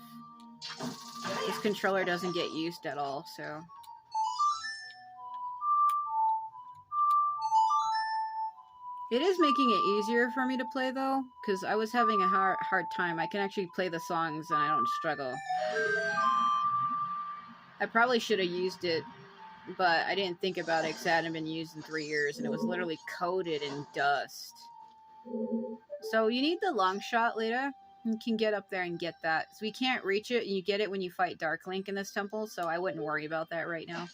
This controller doesn't get used at all, so... It is making it easier for me to play, though, because I was having a hard time. I can actually play the songs and I don't struggle. I probably should have used it, but I didn't think about it because it hadn't been used in 3 years, and it was literally coated in dust. So you need the long shot later. You can get up there and get that. So we can't reach it, and you get it when you fight Dark Link in this temple, so I wouldn't worry about that right now.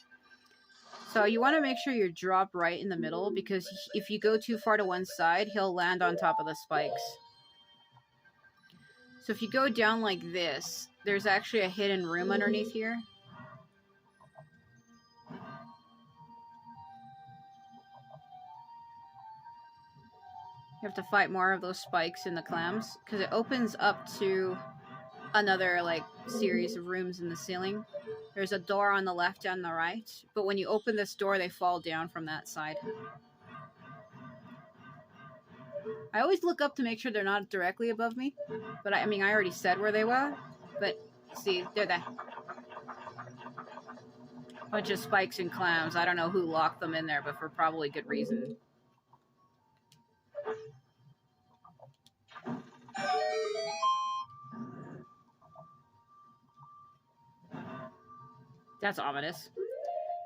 So you want to make sure you drop right in the middle, because if you go too far to one side, he'll land on top of the spikes. So if you go down like this, there's actually a hidden room underneath here. You have to fight more of those spikes in the clams, because it opens up to another like series of rooms in the ceiling. There's a door on the left and the right, but when you open this door, they fall down from that side. I always look up to make sure they're not directly above me, but I mean, I already said where they were, but see, they're there. Bunch of spikes and clams. I don't know who locked them in there, but for probably good reason. That's ominous.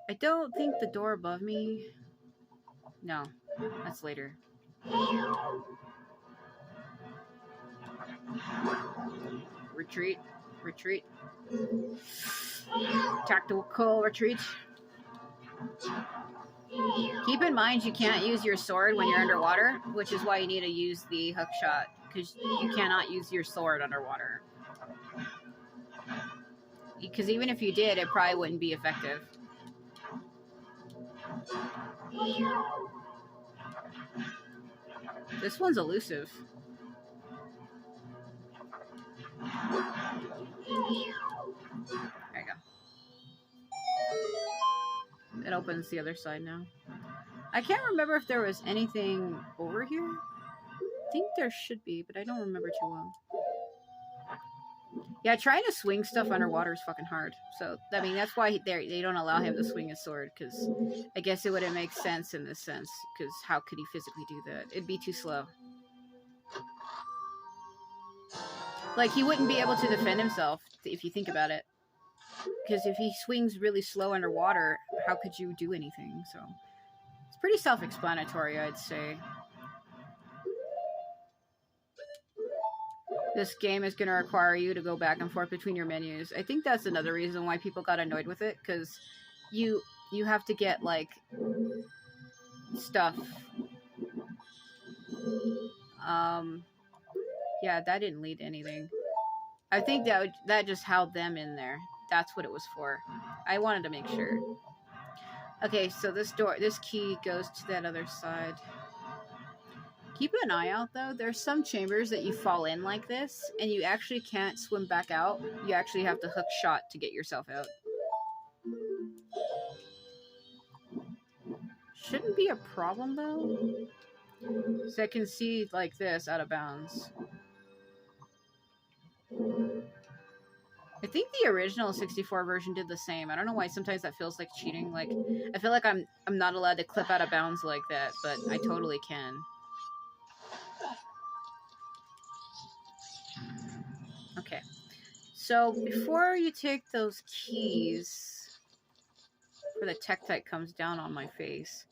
I don't think the door above me... No, that's later. Retreat. Retreat. Tactical retreat. Keep in mind you can't use your sword when you're underwater, which is why you need to use the hook shot, because you cannot use your sword underwater. Because even if you did, it probably wouldn't be effective. This one's elusive. There you go. It opens the other side now. I can't remember if there was anything over here. I think there should be, but I don't remember too well. Yeah, trying to swing stuff underwater is fucking hard. So, I mean, that's why they don't allow him to swing his sword, because I guess it wouldn't make sense in this sense, because how could he physically do that? It'd be too slow. Like, he wouldn't be able to defend himself, if you think about it. Because if he swings really slow underwater, how could you do anything? So, it's pretty self-explanatory, I'd say. This game is going to require you to go back and forth between your menus. I think that's another reason why people got annoyed with it, because you have to get, like, stuff. Yeah, that didn't lead to anything. I think that just held them in there. That's what it was for. I wanted to make sure. Okay, so this key goes to that other side. Keep an eye out though. There's some chambers that you fall in like this, and you actually can't swim back out. You actually have to hook shot to get yourself out. Shouldn't be a problem though. So I can see like this out of bounds. I think the original 64 version did the same. I don't know why sometimes that feels like cheating. Like I feel like I'm not allowed to clip out of bounds like that, but I totally can. Okay. So before you take those keys, before the Tektite comes down on my face,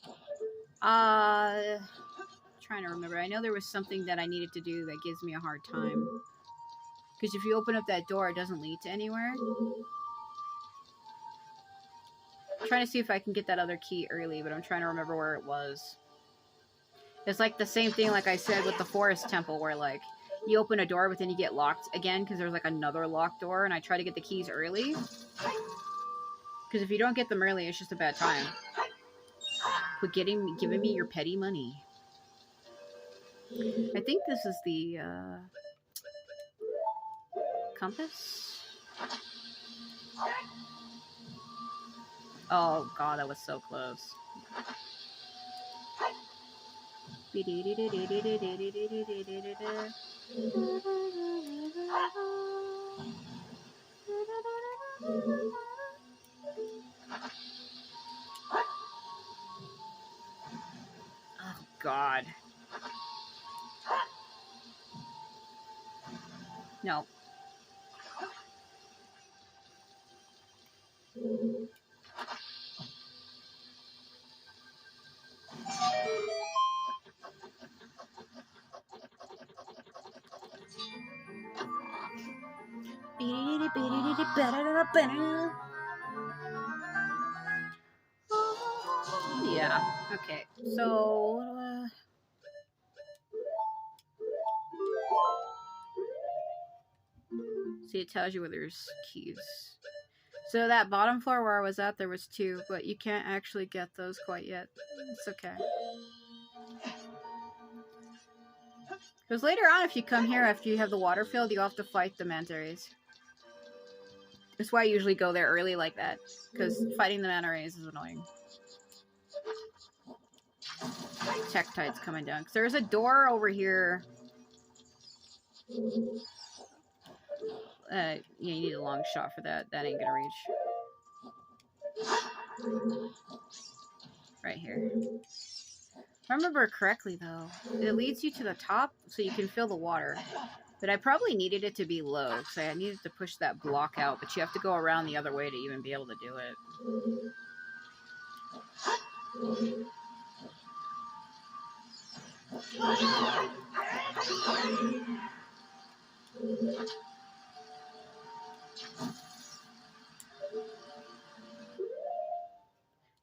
trying to remember. I know there was something that I needed to do that gives me a hard time. Because if you open up that door, it doesn't lead to anywhere. I'm trying to see if I can get that other key early, but I'm trying to remember where it was. It's like the same thing like I said with the forest temple, where like you open a door but then you get locked again because there's like another locked door, and I try to get the keys early. Because if you don't get them early, it's just a bad time. Quit giving me your petty money. I think this is the compass. Oh god, that was so close. Oh god. No. Yeah, okay. So, see, it tells you where there's keys. So that bottom floor where I was at, there was 2, but you can't actually get those quite yet. It's okay. Because later on, if you come here after you have the water filled, you have to fight the manta rays. That's why I usually go there early like that, because fighting the manta rays is annoying. Tektite's coming down. Because there's a door over here. Yeah, you need a long shot for that. That ain't gonna reach. Right here. If I remember correctly, though, it leads you to the top so you can feel the water. But I probably needed it to be low, because I needed to push that block out, but you have to go around the other way to even be able to do it.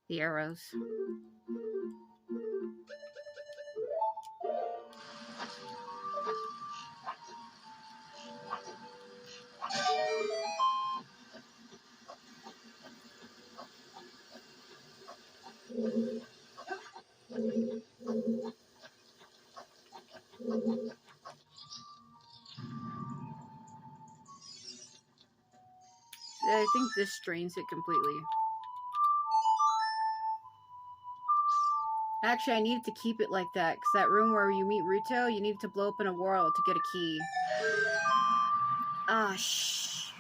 The arrows. I think this drains it completely. Actually, I needed to keep it like that, because that room where you meet Ruto, you needed to blow up in a world to get a key. Ah, shh.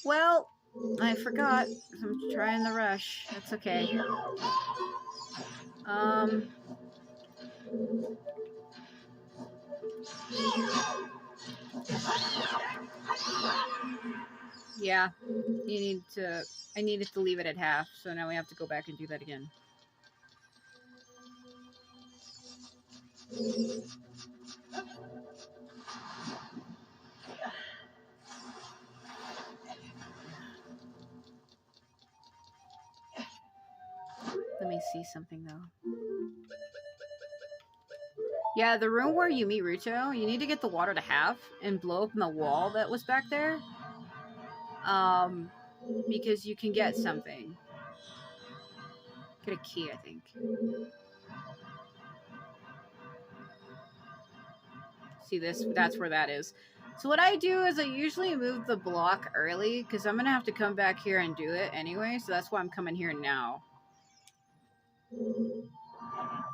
Well, I forgot. I'm trying to rush. That's okay. Yeah, you need to... I needed to leave it at half, so now we have to go back and do that again. Let me see something, though. Yeah, the room where you meet Ruto, you need to get the water to half and blow open the wall that was back there. Because you can get something. Get a key, I think. See this? That's where that is. So what I do is I usually move the block early because I'm going to have to come back here and do it anyway. So that's why I'm coming here now.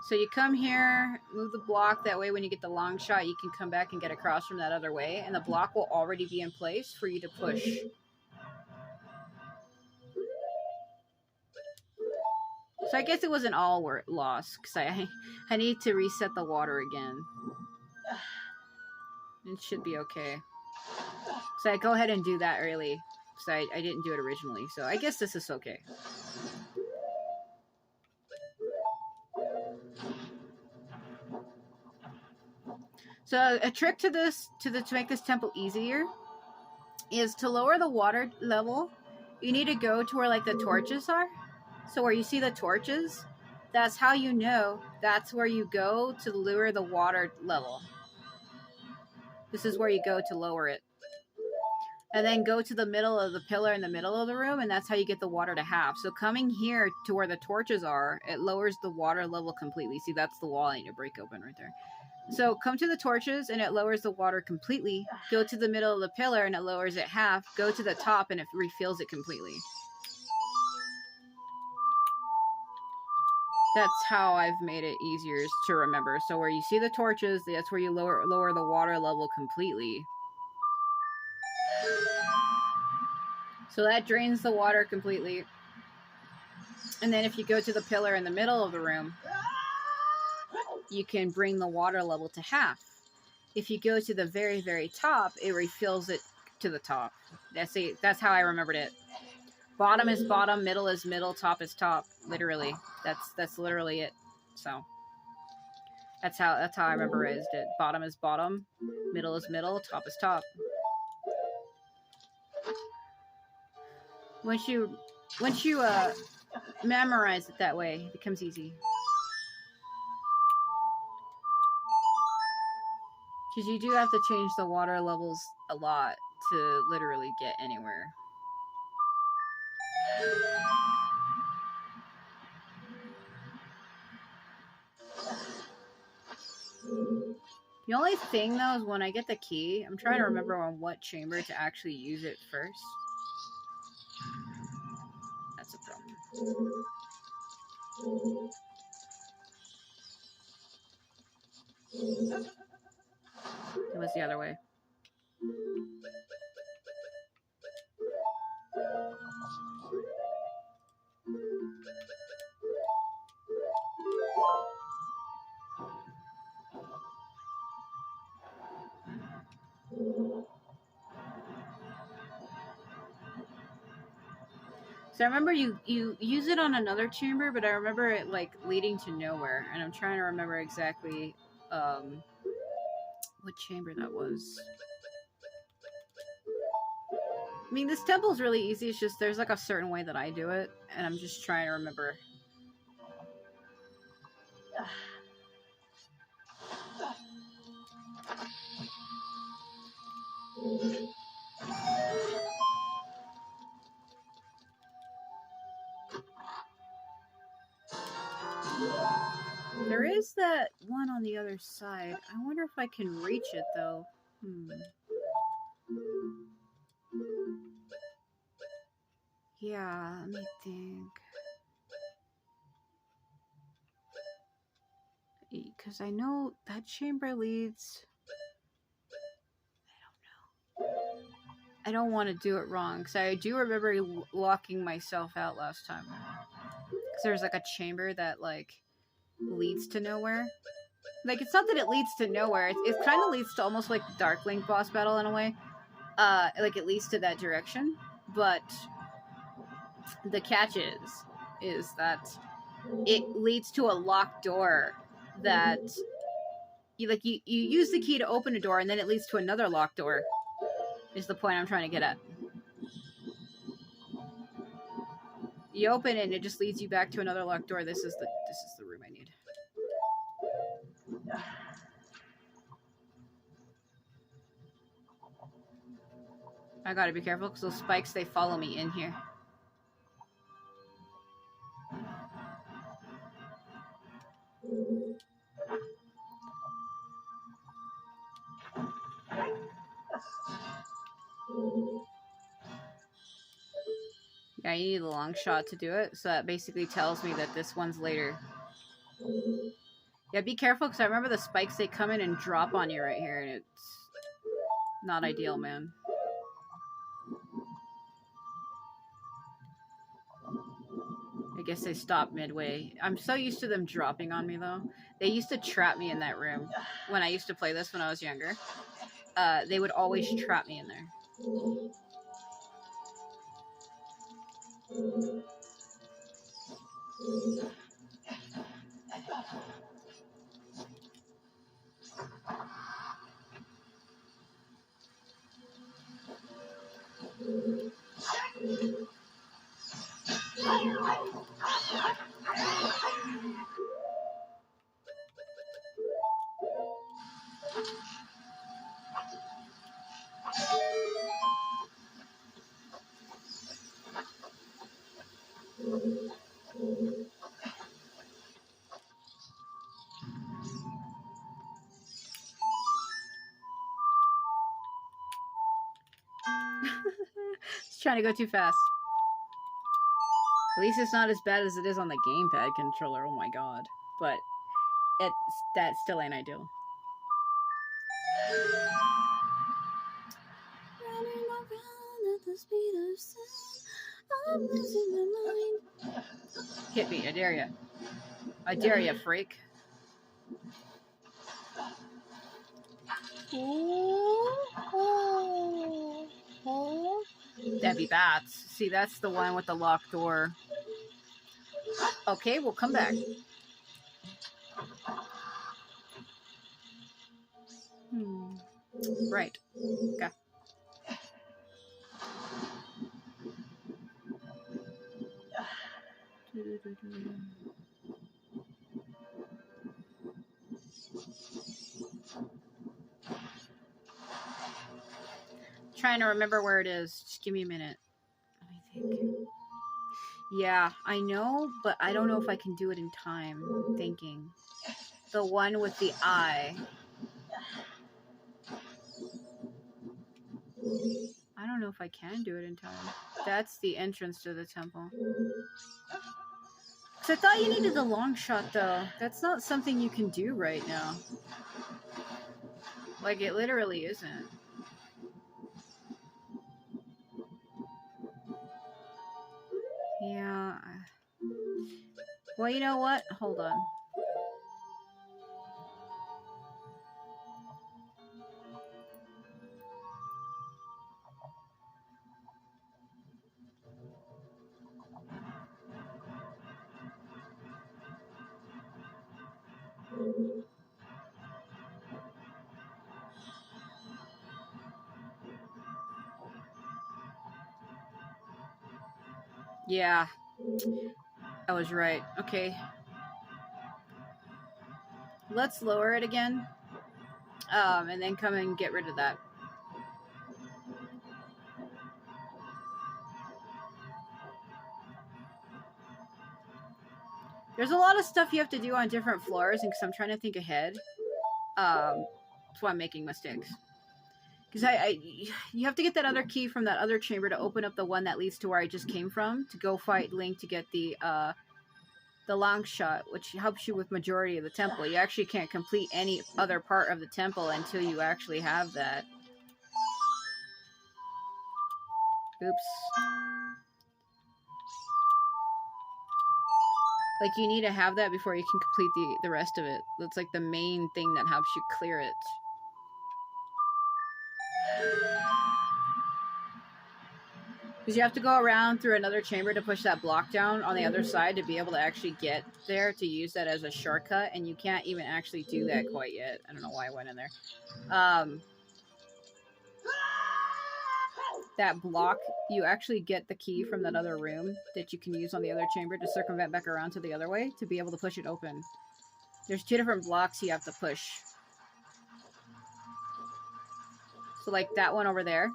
So you come here, move the block. That way when you get the long shot, you can come back and get across from that other way. And the block will already be in place for you to push. So I guess it wasn't all lost because I need to reset the water again. It should be okay. So I go ahead and do that early because I didn't do it originally. So I guess this is okay. So a trick to this, to make this temple easier, is to lower the water level. You need to go to where like the torches are. So where you see the torches, that's how you know that's where you go to lower the water level. This is where you go to lower it. And then go to the middle of the pillar in the middle of the room, and that's how you get the water to half. So coming here to where the torches are, it lowers the water level completely. See, that's the wall I need to break open right there. So come to the torches, and it lowers the water completely. Go to the middle of the pillar, and it lowers it half. Go to the top, and it refills it completely. That's how I've made it easier to remember. So where you see the torches, that's where you lower the water level completely. So that drains the water completely. And then if you go to the pillar in the middle of the room, you can bring the water level to half. If you go to the very, very top, it refills it to the top. That's how I remembered it. Bottom is bottom, middle is middle, top is top. Literally. That's literally it. So that's how I memorized it. Bottom is bottom, middle is middle, top is top. Once you memorize it that way, it becomes easy. Because you do have to change the water levels a lot to literally get anywhere. The only thing, though, is when I get the key, I'm trying to remember on what chamber to actually use it first. That's a problem. It was the other way. So I remember you use it on another chamber, but I remember it like leading to nowhere, and I'm trying to remember exactly what chamber that was. I mean, this temple's really easy. It's just there's like a certain way that I do it, and I'm just trying to remember. There is that one on the other side. I wonder if I can reach it, though. Yeah, let me think. Because I know that chamber leads... I don't know. I don't want to do it wrong, because I do remember locking myself out last time. Because there's like a chamber that like leads to nowhere. Like, it's not that it leads to nowhere. It kind of leads to almost like the Dark Link boss battle in a way. Like, it leads to that direction. But the catch is that it leads to a locked door that you use the key to open a door, and then it leads to another locked door. Is the point I'm trying to get at. You open it and it just leads you back to another locked door. This is the room I need. I gotta be careful because those spikes, they follow me in here. I need a long shot to do it, so that basically tells me that this one's later. Yeah, be careful, because I remember the spikes, they come in and drop on you right here, and it's not ideal, man. I guess they stopped midway. I'm so used to them dropping on me, though. They used to trap me in that room. When I used to play this when I was younger, they would always trap me in there. It's trying to go too fast. At least it's not as bad as it is on the gamepad controller. Oh my god. But that still ain't ideal. Running around at the speed of sound, I'm losing my mind. Hit me, I dare ya. I dare ya, freak. That'd be bats. See, that's the one with the locked door. Okay, we'll come back. Right. Okay. Trying to remember where it is. Just give me a minute. Let me think. Yeah, I know, but I don't know if I can do it in time. I'm thinking. The one with the eye. I don't know if I can do it in time. That's the entrance to the temple. So I thought you needed the long shot, though. That's not something you can do right now. Like, it literally isn't. Yeah. Well, you know what? Hold on. Yeah. I was right. Okay. Let's lower it again. And then come and get rid of that. There's a lot of stuff you have to do on different floors, and because I'm trying to think ahead, that's why I'm making mistakes. Because you have to get that other key from that other chamber to open up the one that leads to where I just came from to go fight Link to get the long shot, which helps you with majority of the temple. You actually can't complete any other part of the temple until you actually have that. Oops. Like, you need to have that before you can complete the rest of it. That's like the main thing that helps you clear it. Because you have to go around through another chamber to push that block down on the other side to be able to actually get there to use that as a shortcut, and you can't even actually do that quite yet. I don't know why I went in there. That block, you actually get the key from that other room that you can use on the other chamber to circumvent back around to the other way to be able to push it open. There's 2 different blocks you have to push. So like that one over there.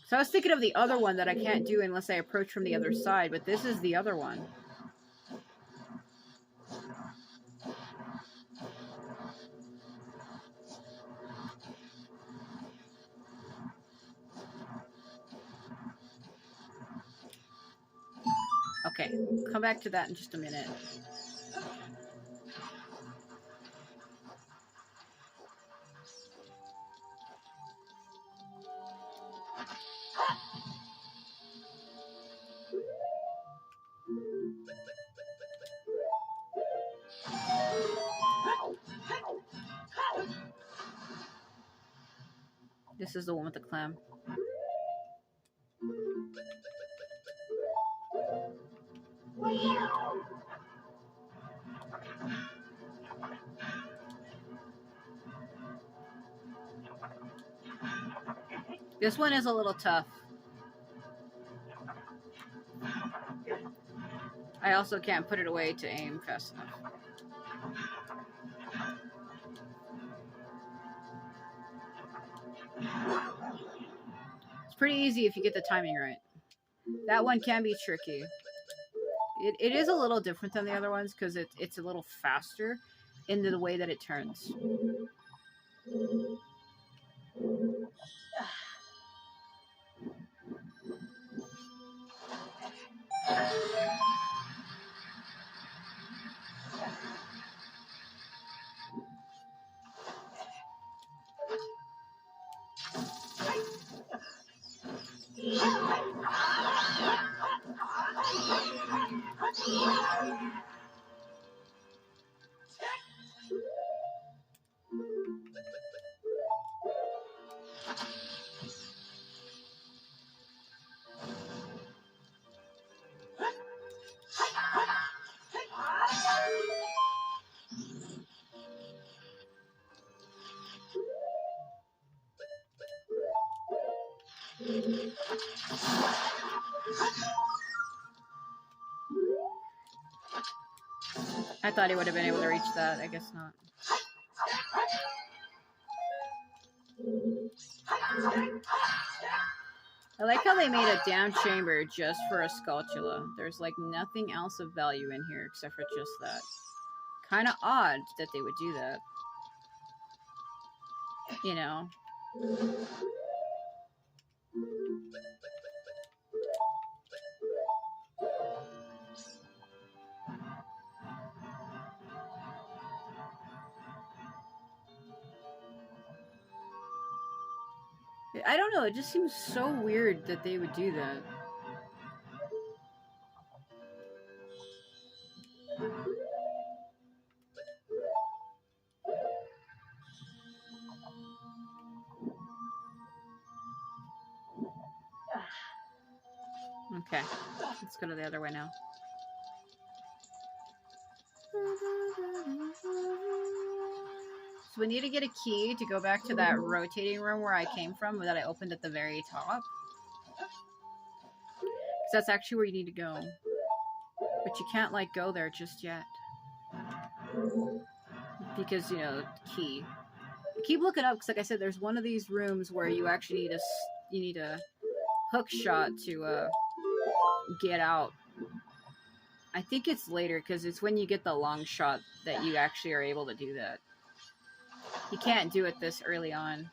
So I was thinking of the other one that I can't do unless I approach from the other side, but this is the other one. Okay, come back to that in just a minute. This is the one with the clam. This one is a little tough. I also can't put it away to aim fast enough. It's pretty easy if you get the timing right. That one can be tricky. It is a little different than the other ones because it's a little faster in the way that it turns. I thought he would have been able to reach that. I guess not. I like how they made a down chamber just for a Skulltula. There's like nothing else of value in here except for just that. Kind of odd that they would do that. You know. I don't know, it just seems so weird that they would do that. Okay, let's go to the other way now. So we need to get a key to go back to that rotating room where I came from that I opened at the very top. Because that's actually where you need to go. But you can't, like, go there just yet. Because, you know, key. Keep looking up, because like I said, there's one of these rooms where you actually need a hook shot to get out. I think it's later, because it's when you get the long shot that you actually are able to do that. You can't do it this early on.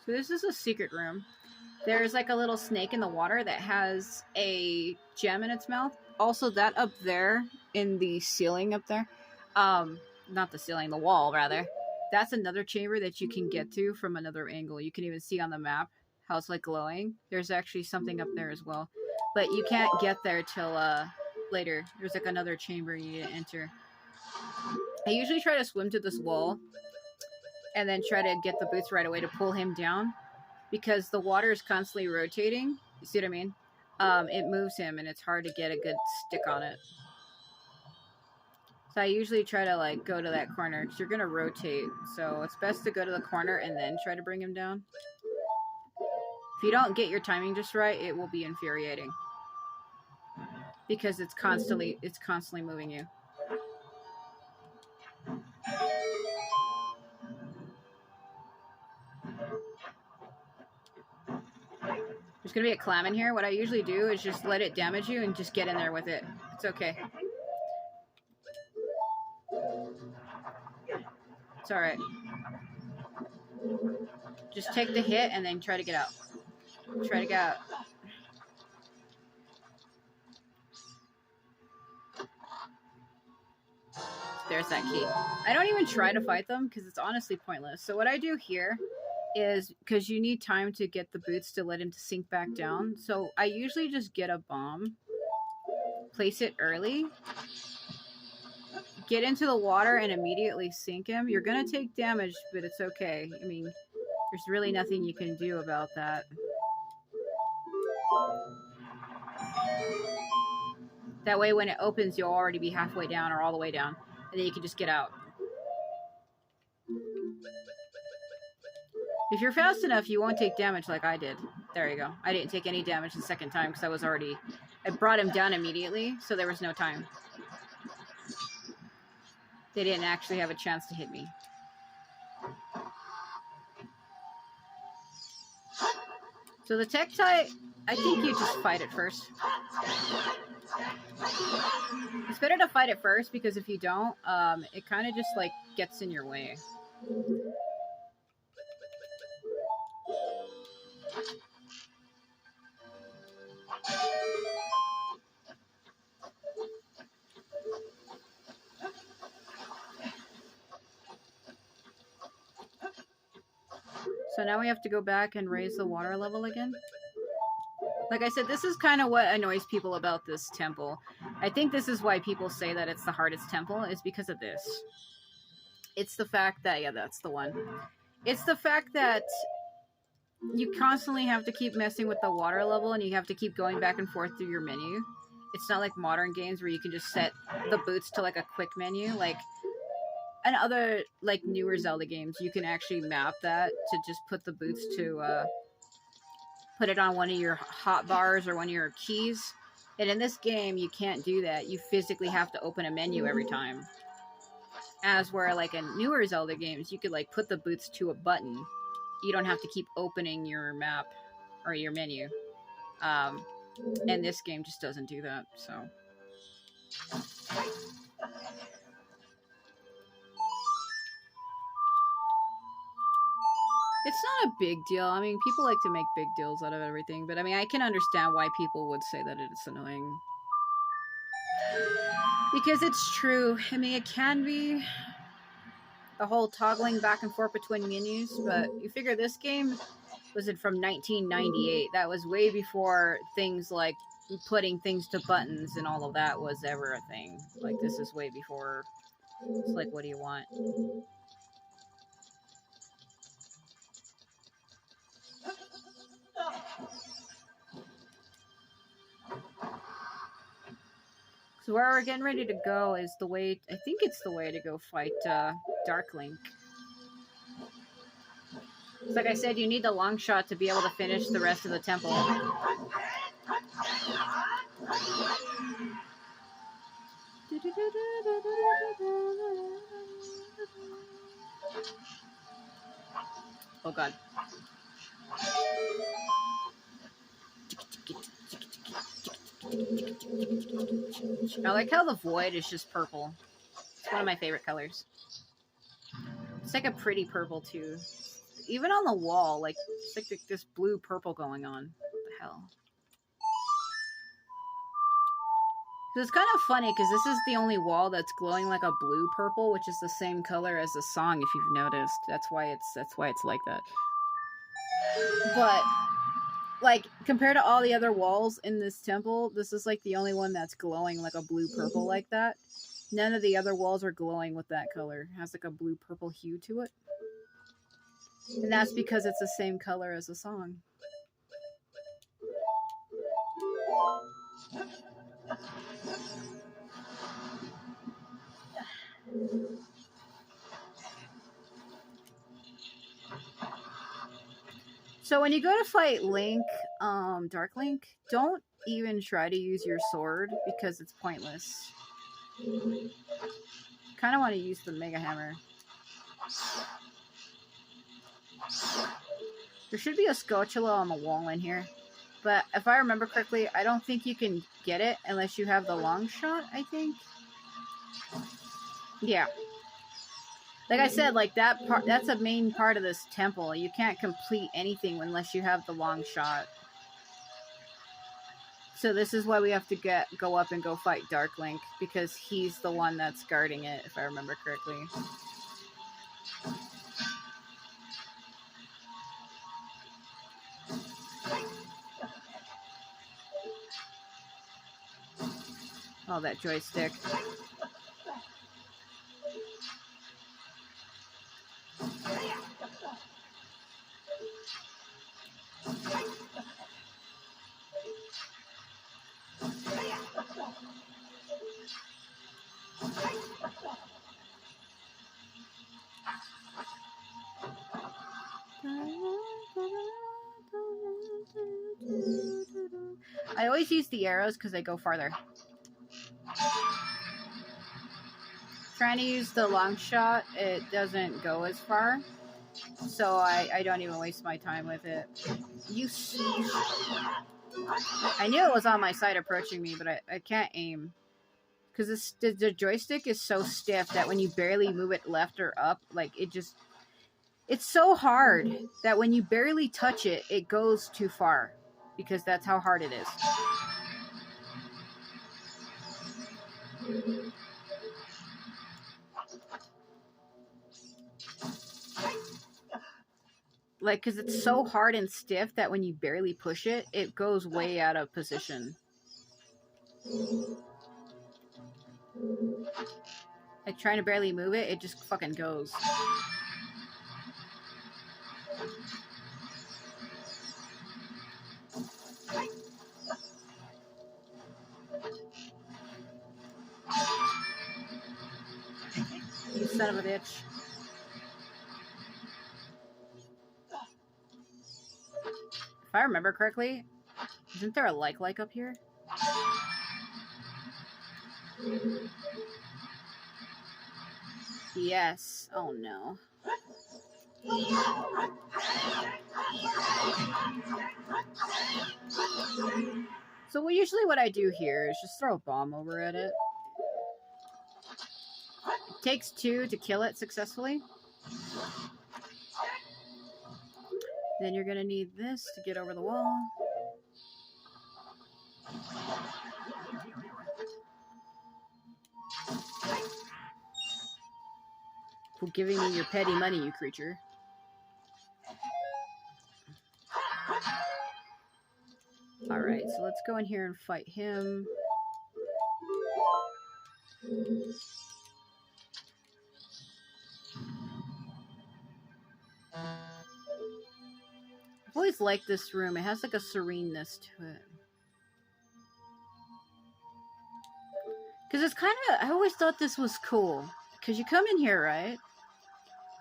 So this is a secret room. There's like a little snake in the water that has a gem in its mouth. Also, that up there in the ceiling up there, not the ceiling, the wall rather, that's another chamber that you can get to from another angle. You can even see on the map how it's like glowing. There's actually something up there as well, but you can't get there till later. There's like another chamber you need to enter. I usually try to swim to this wall and then try to get the boots right away to pull him down, because the water is constantly rotating. You see what I mean? It moves him and it's hard to get a good stick on it. So I usually try to like go to that corner because you're going to rotate. So it's best to go to the corner and then try to bring him down. If you don't get your timing just right, it will be infuriating. Because it's constantly moving you. There's gonna be a clam in here. What I usually do is just let it damage you and just get in there with it. It's okay. It's alright. Just take the hit and then try to get out. Try to get out. There's that key. I don't even try to fight them because it's honestly pointless. So what I do here is, because you need time to get the boots to let him to sink back down. So I usually just get a bomb, place it early, get into the water and immediately sink him. You're going to take damage, but it's okay. I mean, there's really nothing you can do about that. That way when it opens, you'll already be halfway down or all the way down. And then you can just get out. If you're fast enough, you won't take damage like I did. There you go. I didn't take any damage the second time because I brought him down immediately, so there was no time. They didn't actually have a chance to hit me. So the Tektite, I think you just fight it first. It's better to fight it first because if you don't, it kind of just like gets in your way. So now we have to go back and raise the water level again. Like I said, this is kind of what annoys people about this temple. I think this is why people say that it's the hardest temple, is because of this. It's the fact that, yeah, that's the one. It's the fact that you constantly have to keep messing with the water level and you have to keep going back and forth through your menu. It's not like modern games where you can just set the boots to like a quick menu. Like, and other like newer Zelda games, you can actually map that to just put the boots to put it on one of your hot bars or one of your keys. And in this game, you can't do that. You physically have to open a menu every time. As where like in newer Zelda games, you could like put the boots to a button. You don't have to keep opening your map or your menu. And this game just doesn't do that, so. It's not a big deal. I mean, people like to make big deals out of everything, but I mean, I can understand why people would say that it's annoying. Because it's true. I mean, it can be the whole toggling back and forth between menus, but you figure this game was from 1998. That was way before things like putting things to buttons and all of that was ever a thing. Like, this is way before. It's like, what do you want? So where we're getting ready to go is the way, I think it's the way to go fight Dark Link. Like I said, you need the long shot to be able to finish the rest of the temple. Oh god. I like how the void is just purple. It's one of my favorite colors. It's like a pretty purple too. Even on the wall, like, it's like this blue purple going on. What the hell? So it's kind of funny because this is the only wall that's glowing like a blue purple, which is the same color as the song, if you've noticed. That's why it's like that. But like, compared to all the other walls in this temple, this is like the only one that's glowing like a blue purple like that. None of the other walls are glowing with that color. It has like a blue purple hue to it. And that's because it's the same color as the song. So when you go to fight Link, Dark Link, don't even try to use your sword because it's pointless. Kind of want to use the Mega Hammer. There should be a Scotula on the wall in here. But if I remember correctly, I don't think you can get it unless you have the long shot, I think. Yeah. Like I said, like that part, that's a main part of this temple. You can't complete anything unless you have the long shot. So this is why we have to go up and go fight Dark Link, because he's the one that's guarding it, if I remember correctly. Oh, that joystick. I always use the arrows because they go farther. Trying to use the long shot, it doesn't go as far. So I don't even waste my time with it. I knew it was on my side approaching me, but I can't aim. Because the joystick is so stiff that when you barely move it left or up, like it's so hard that when you barely touch it, it goes too far. Because that's how hard it is. Like, because it's so hard and stiff that when you barely push it, it goes way out of position. Like, trying to barely move it, it just fucking goes. You son of a bitch. If I remember correctly, isn't there a like up here? Yes. Oh no. So usually what I do here is just throw a bomb over at it. It takes 2 to kill it successfully. Then you're gonna need this to get over the wall. For giving me your petty money, you creature. Alright, so let's go in here and fight him. I've always liked this room. It has like a sereneness to it. Because it's kind of... I always thought this was cool. Because you come in here, right?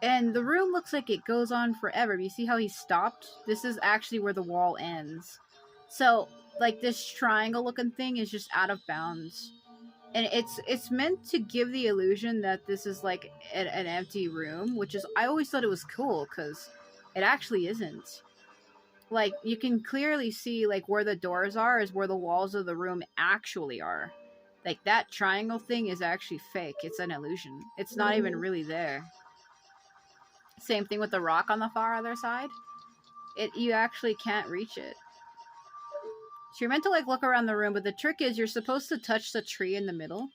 And the room looks like it goes on forever. You see how he stopped? This is actually where the wall ends. So, like, this triangle-looking thing is just out of bounds. And it's meant to give the illusion that this is, like, an empty room. Which is... I always thought it was cool, because it actually isn't. Like, you can clearly see, like, where the doors are is where the walls of the room actually are. Like, that triangle thing is actually fake. It's an illusion. It's not even really there. Same thing with the rock on the far other side. You actually can't reach it. So you're meant to, like, look around the room, but the trick is you're supposed to touch the tree in the middle.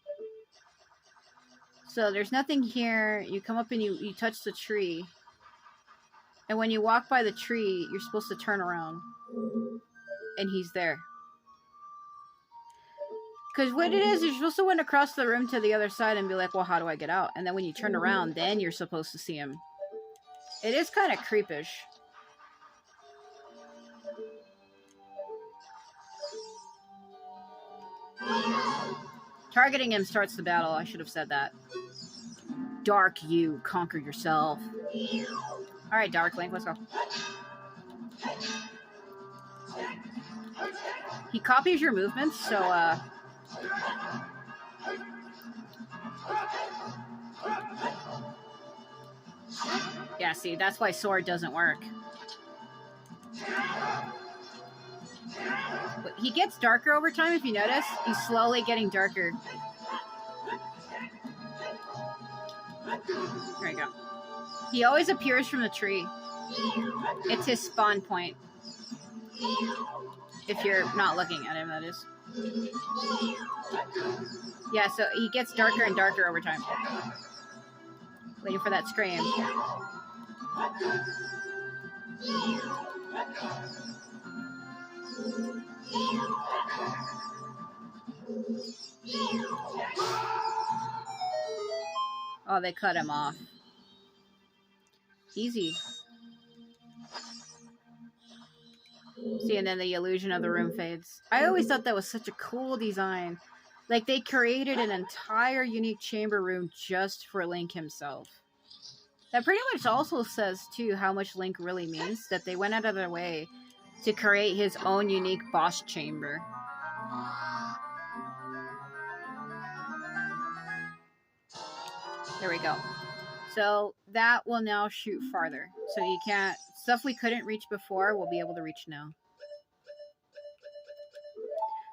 So there's nothing here. You come up and you touch the tree. And when you walk by the tree, you're supposed to turn around. And he's there. Because what it is, you're supposed to went across the room to the other side and be like, well, how do I get out? And then when you turn around, then you're supposed to see him. It is kind of creepish. Targeting him starts the battle. I should have said that. Dark, you conquer yourself. Alright, Dark Link, let's go. He copies your movements, so, yeah, see, that's why sword doesn't work. But he gets darker over time, if you notice. He's slowly getting darker. There you go. He always appears from the tree. It's his spawn point. If you're not looking at him, that is. Yeah, so he gets darker and darker over time. Waiting for that scream. Oh, they cut him off. Easy. See, and then the illusion of the room fades. I always thought that was such a cool design. Like, they created an entire unique chamber room just for Link himself. That pretty much also says, too, how much Link really means. That they went out of their way to create his own unique boss chamber. There we go. So that will now shoot farther. So you can't... Stuff we couldn't reach before, we'll be able to reach now.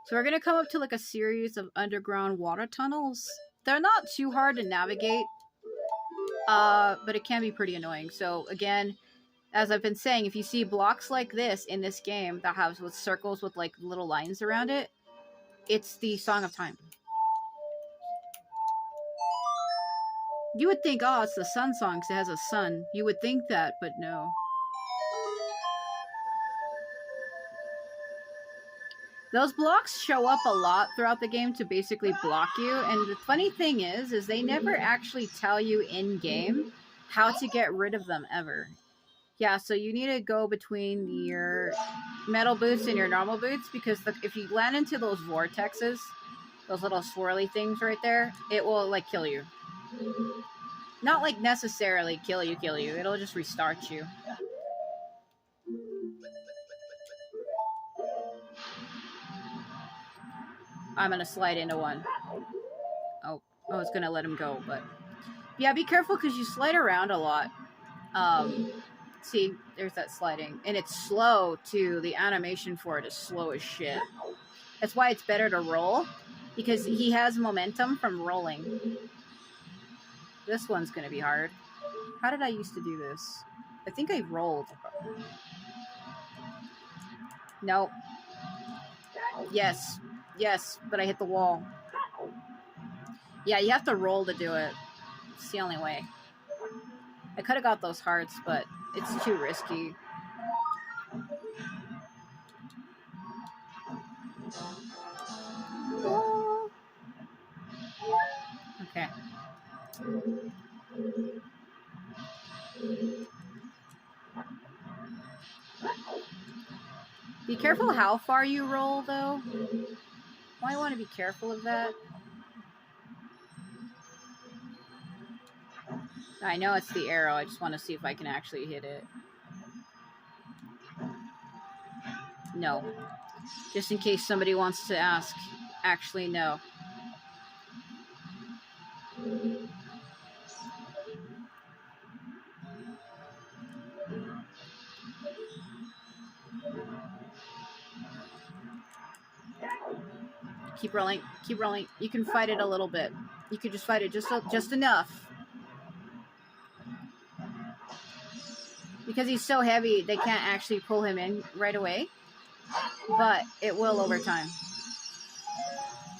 So we're going to come up to like a series of underground water tunnels. They're not too hard to navigate. But it can be pretty annoying. So again, as I've been saying, if you see blocks like this in this game that have with circles with like little lines around it, it's the Song of Time. You would think, oh, it's the sun song because it has a sun. You would think that, but no. Those blocks show up a lot throughout the game to basically block you. And the funny thing is they never actually tell you in-game how to get rid of them ever. Yeah, so you need to go between your metal boots and your normal boots because if you land into those vortexes, those little swirly things right there, it will, like, kill you. Not, like, necessarily kill you. It'll just restart you. I'm gonna slide into one. Oh, I was gonna let him go, but... Yeah, be careful because you slide around a lot. See, there's that sliding. And it's slow, too. The animation for it is slow as shit. That's why it's better to roll, because he has momentum from rolling. This one's gonna be hard. How did I used to do this? I think I rolled. Nope. Yes. Yes, but I hit the wall. Yeah, you have to roll to do it. It's the only way. I could have got those hearts, but it's too risky. Oh. Okay. Be careful how far you roll, though. Might want to be careful of that. I know it's the arrow. I just want to see if I can actually hit it. No. Just in case somebody wants to ask. Actually, no. Keep rolling. Keep rolling. You can fight it a little bit. You could just fight it just enough. Because he's so heavy, they can't actually pull him in right away. But it will over time.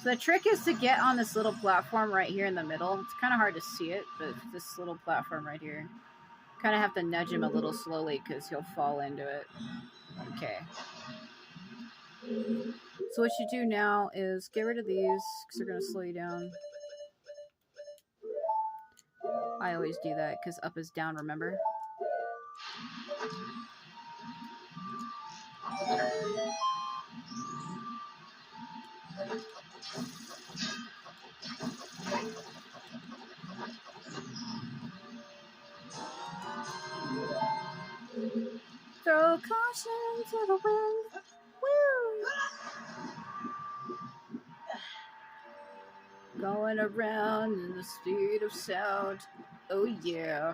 So the trick is to get on this little platform right here in the middle. It's kind of hard to see it, but this little platform right here. Kind of have to nudge him a little slowly because he'll fall into it. Okay. So what you do now is get rid of these because they're going to slow you down. I always do that because up is down, remember? Throw caution to the wind. Woo! Going around in the speed of sound. Oh yeah.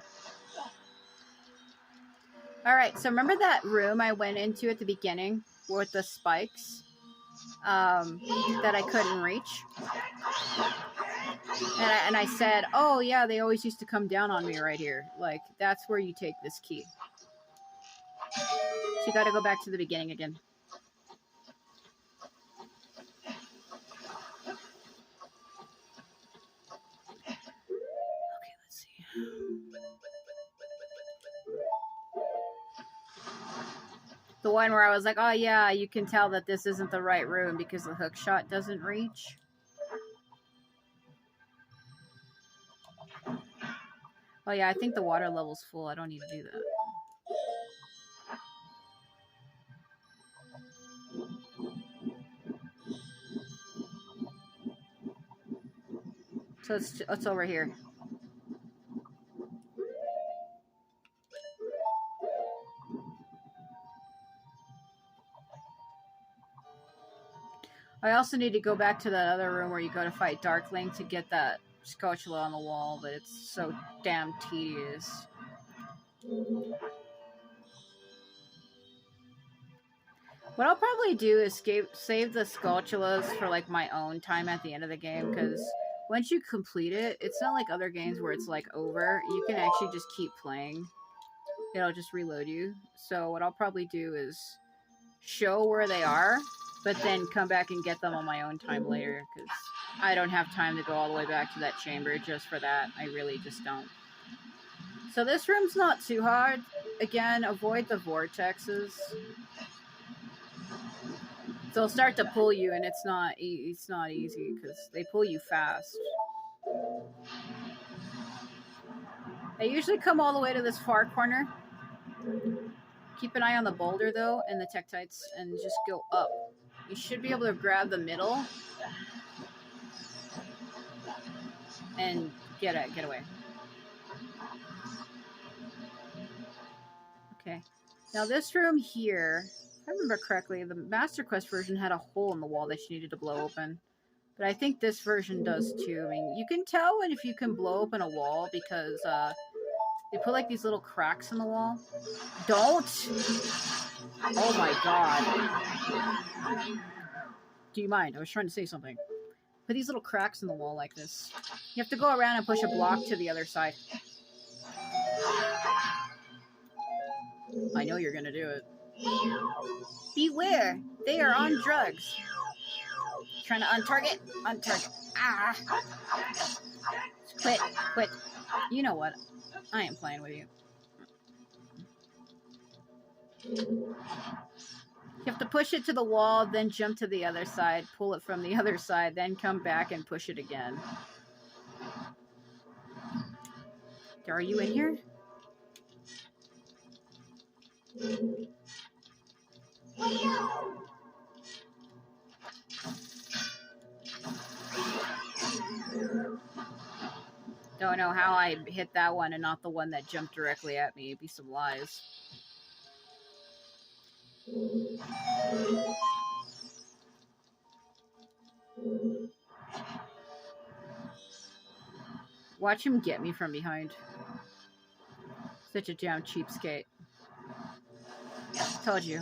Alright, so remember that room I went into at the beginning? with the spikes that I couldn't reach. And I said, oh yeah, they always used to come down on me right here. Like, that's where you take this key. So you gotta go back to the beginning again. Okay, let's see. The one where I was like, oh yeah, you can tell that this isn't the right room because the hook shot doesn't reach. Oh yeah, I think the water level's full. I don't need to do that. So it's over here. I also need to go back to that other room where you go to fight Darkling to get that scotula on the wall, but it's so damn tedious. What I'll probably do is save the sculptulas for like my own time at the end of the game, because once you complete it, it's not like other games where it's like over. You can actually just keep playing. It'll just reload you. So what I'll probably do is show where they are, but then come back and get them on my own time later, because I don't have time to go all the way back to that chamber just for that. I really just don't. So this room's not too hard. Again, avoid the vortexes. They'll start to pull you, and it's not easy because they pull you fast. They usually come all the way to this far corner. Keep an eye on the boulder though, and the tektites, and just go up. You should be able to grab the middle and get away. Okay. Now this room here, if I remember correctly, the Master Quest version had a hole in the wall that you needed to blow open. But I think this version does too. I mean, you can tell if you can blow open a wall because they put like these little cracks in the wall. Don't! Oh my god. Do you mind? I was trying to say something. Put these little cracks in the wall like this. You have to go around and push a block to the other side. I know you're gonna do it. Beware! They are on drugs. Trying to untarget? Untarget. Ah! Quit. You know what? I am playing with you. You have to push it to the wall, then jump to the other side, pull it from the other side, then come back and push it again. Are you in here? Don't know how I hit that one and not the one that jumped directly at me. It'd be some lies. Watch him get me from behind. Such a damn cheapskate. Told you.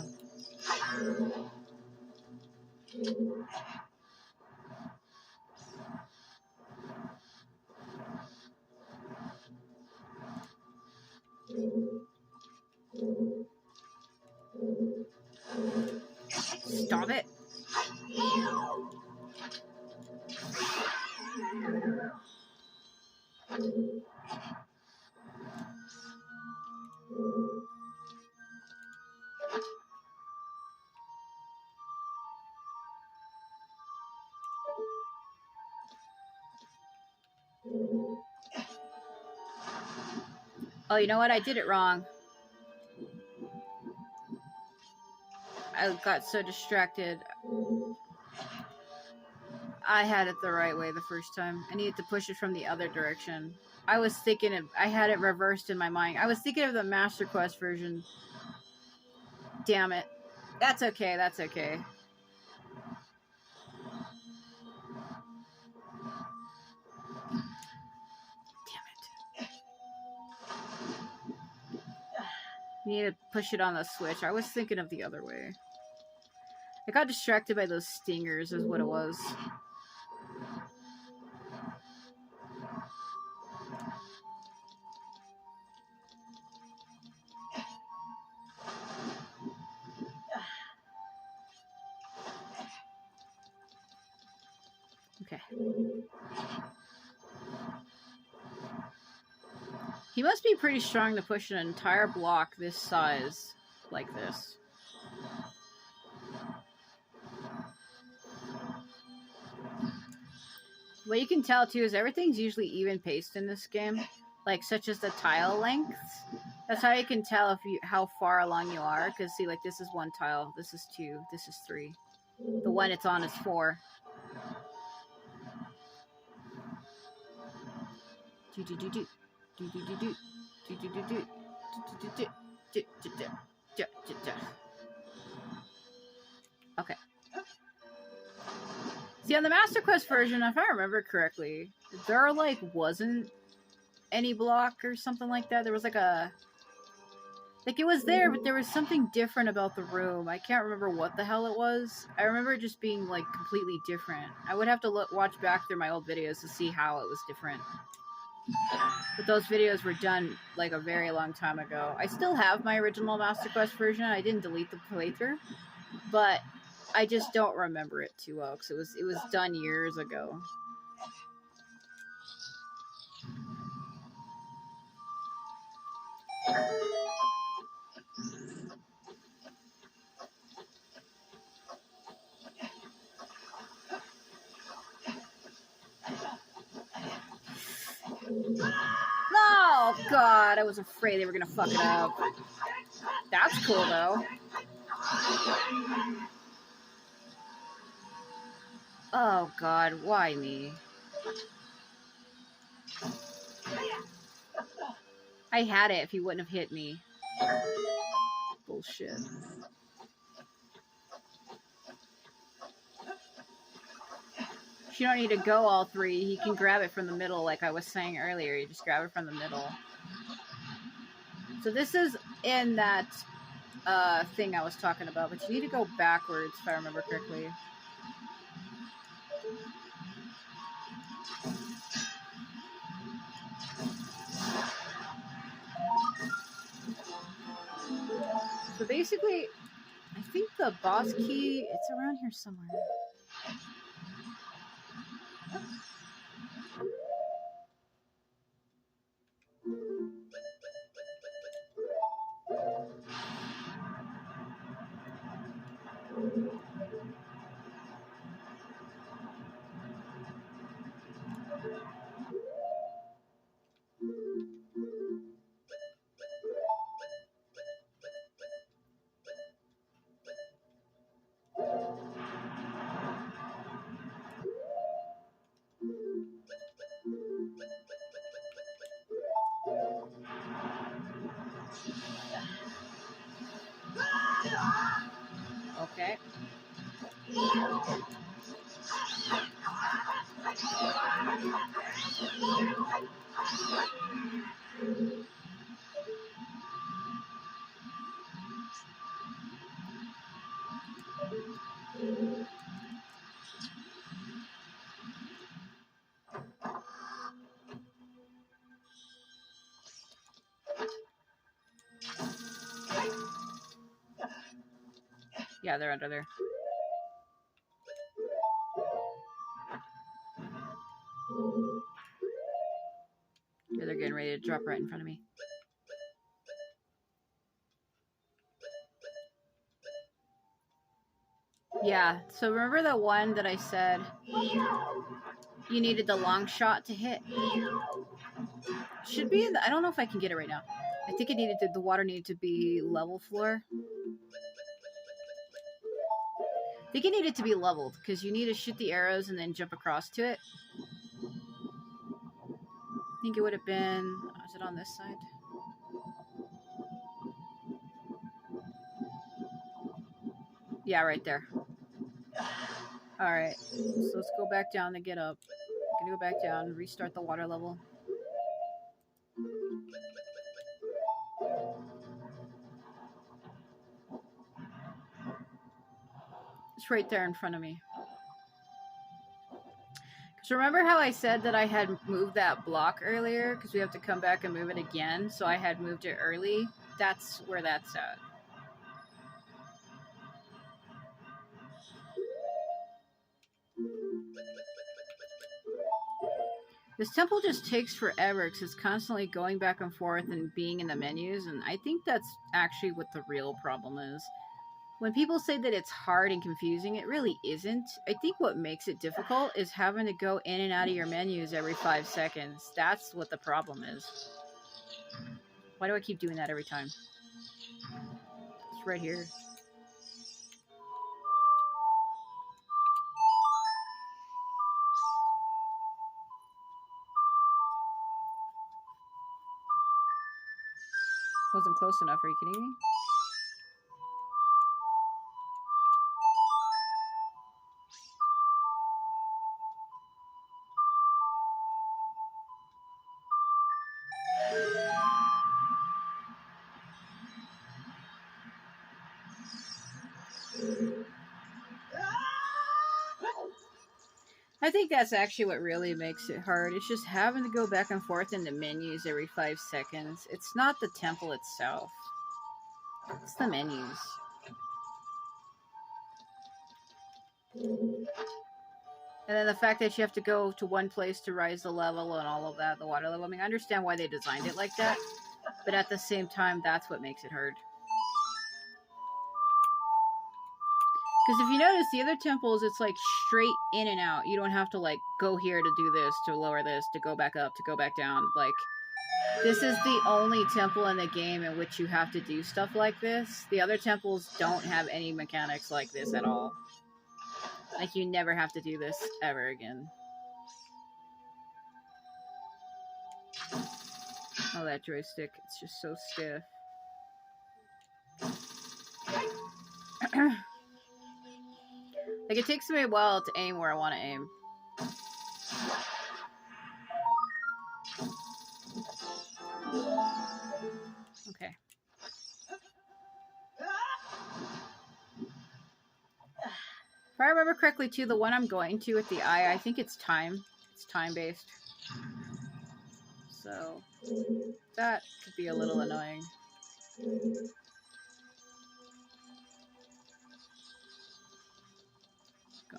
Stop it. Oh, you know what? I did it wrong. I got so distracted. I had it the right way the first time. I needed to push it from the other direction. I was thinking of... I had it reversed in my mind. I was thinking of the Master Quest version. Damn it. That's okay, that's okay. You need to push it on the switch. I was thinking of the other way. I got distracted by those stingers is what it was. Okay. He must be pretty strong to push an entire block this size like this. What you can tell too is everything's usually even paced in this game, like such as the tile lengths. That's how you can tell if you how far along you are. Because see, like this is 1 tile, this is 2, this is 3. The one it's on is 4. Okay. See, on the Master Quest version, if I remember correctly, there like wasn't any block or something like that. There was like a it was there, but there was something different about the room. I can't remember what the hell it was. I remember it just being like completely different. I would have to watch back through my old videos to see how it was different. But those videos were done like a very long time ago. I still have my original Master Quest version. I didn't delete the playthrough, but I just don't remember it too well because it was done years ago. Oh god, I was afraid they were gonna fuck it up. That's cool though. Oh god, why me? I had it if he wouldn't have hit me. Bullshit. You don't need to go all 3. He can grab it from the middle like I was saying earlier. You just grab it from the middle. So this is in that thing I was talking about, but you need to go backwards if I remember correctly. So basically, I think the boss key, it's around here somewhere. Okay. Yeah, they're under there. Yeah, they're getting ready to drop right in front of me. Yeah, so remember the one that I said you needed the long shot to hit? Should be in the, I don't know if I can get it right now. I think it needed to, the water needed to be level floor. I think it needed to be leveled because you need to shoot the arrows and then jump across to it. I think it would have been, is it on this side? Yeah, right there. Alright, so let's go back down to get up. I'm gonna go back down, restart the water level. It's right there in front of me. Because remember how I said that I had moved that block earlier? Because we have to come back and move it again. So I had moved it early. That's where that's at. This temple just takes forever because it's constantly going back and forth and being in the menus, and I think that's actually what the real problem is. When people say that it's hard and confusing, it really isn't. I think what makes it difficult is having to go in and out of your menus every 5 seconds. That's what the problem is. Why do I keep doing that every time? It's right here. Wasn't close enough, are you kidding me? I think that's actually what really makes it hard. It's just having to go back and forth in the menus every 5 seconds. It's not the temple itself. It's the menus. And then the fact that you have to go to one place to rise the level and all of that, the water level. I mean, I understand why they designed it like that, but at the same time, that's what makes it hard. Because if you notice, the other temples, it's like straight in and out. You don't have to like go here to do this, to lower this, to go back up, to go back down. Like, this is the only temple in the game in which you have to do stuff like this. The other temples don't have any mechanics like this at all. Like, you never have to do this ever again. Oh, that joystick. It's just so stiff. Like, it takes me a while to aim where I want to aim. Okay. If I remember correctly, too, the one I'm going to with the eye, I think it's time. It's time-based. So, that could be a little annoying.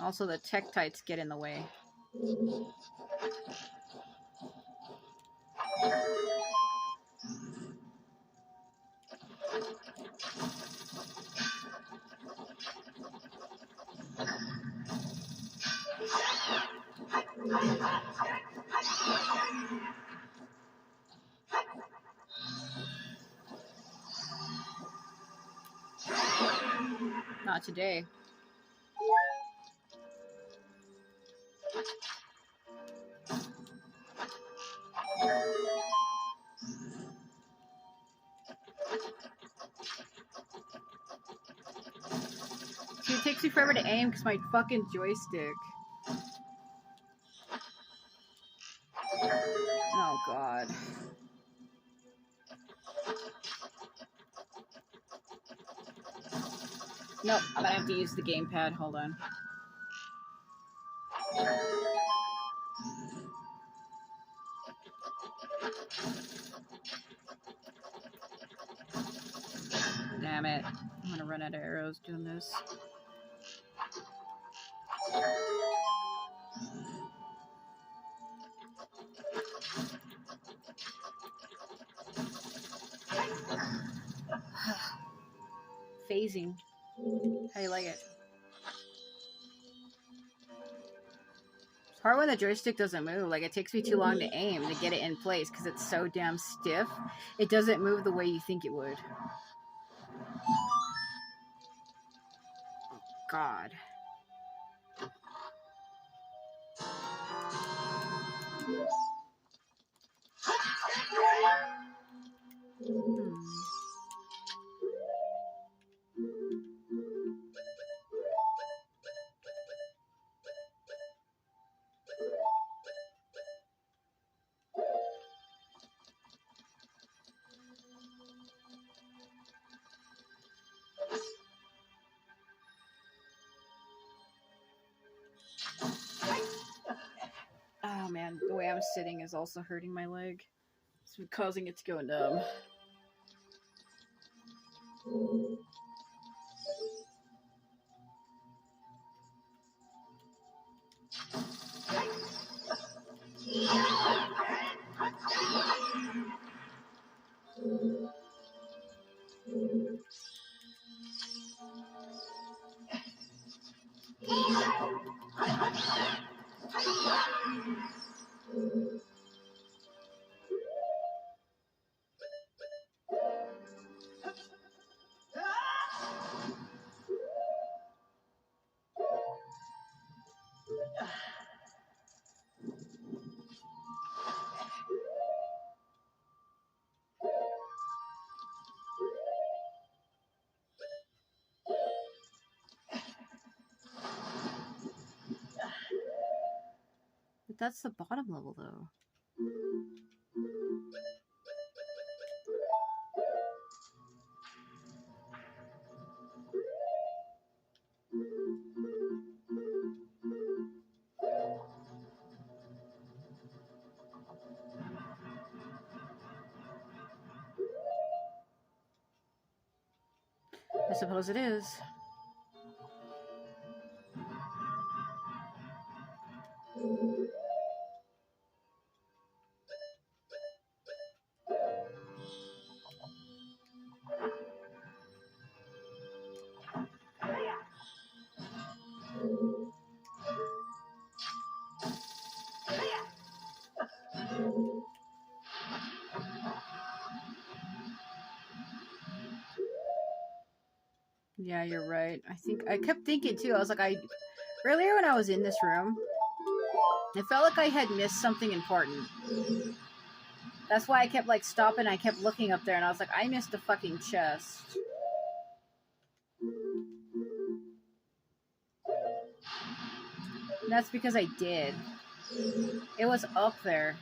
Also, the Tektites get in the way. Not today. See, it takes me forever to aim because my fucking joystick. Oh, God. Nope, I'm gonna have to use the gamepad. Hold on. Damn it. I'm gonna run out of arrows doing this. Phasing. How do you like it? It's hard when the joystick doesn't move. Like, it takes me too long to aim to get it in place because it's so damn stiff. It doesn't move the way you think it would. Oh, God. Oh man, the way I'm sitting is also hurting my leg. It's causing it to go numb. But that's the bottom level, though. I suppose it is. Yeah, you're right. I kept thinking too. I was like, earlier when I was in this room, it felt like I had missed something important. That's why I kept like stopping. I kept looking up there, and I was like, I missed a fucking chest. And that's because I did. It was up there.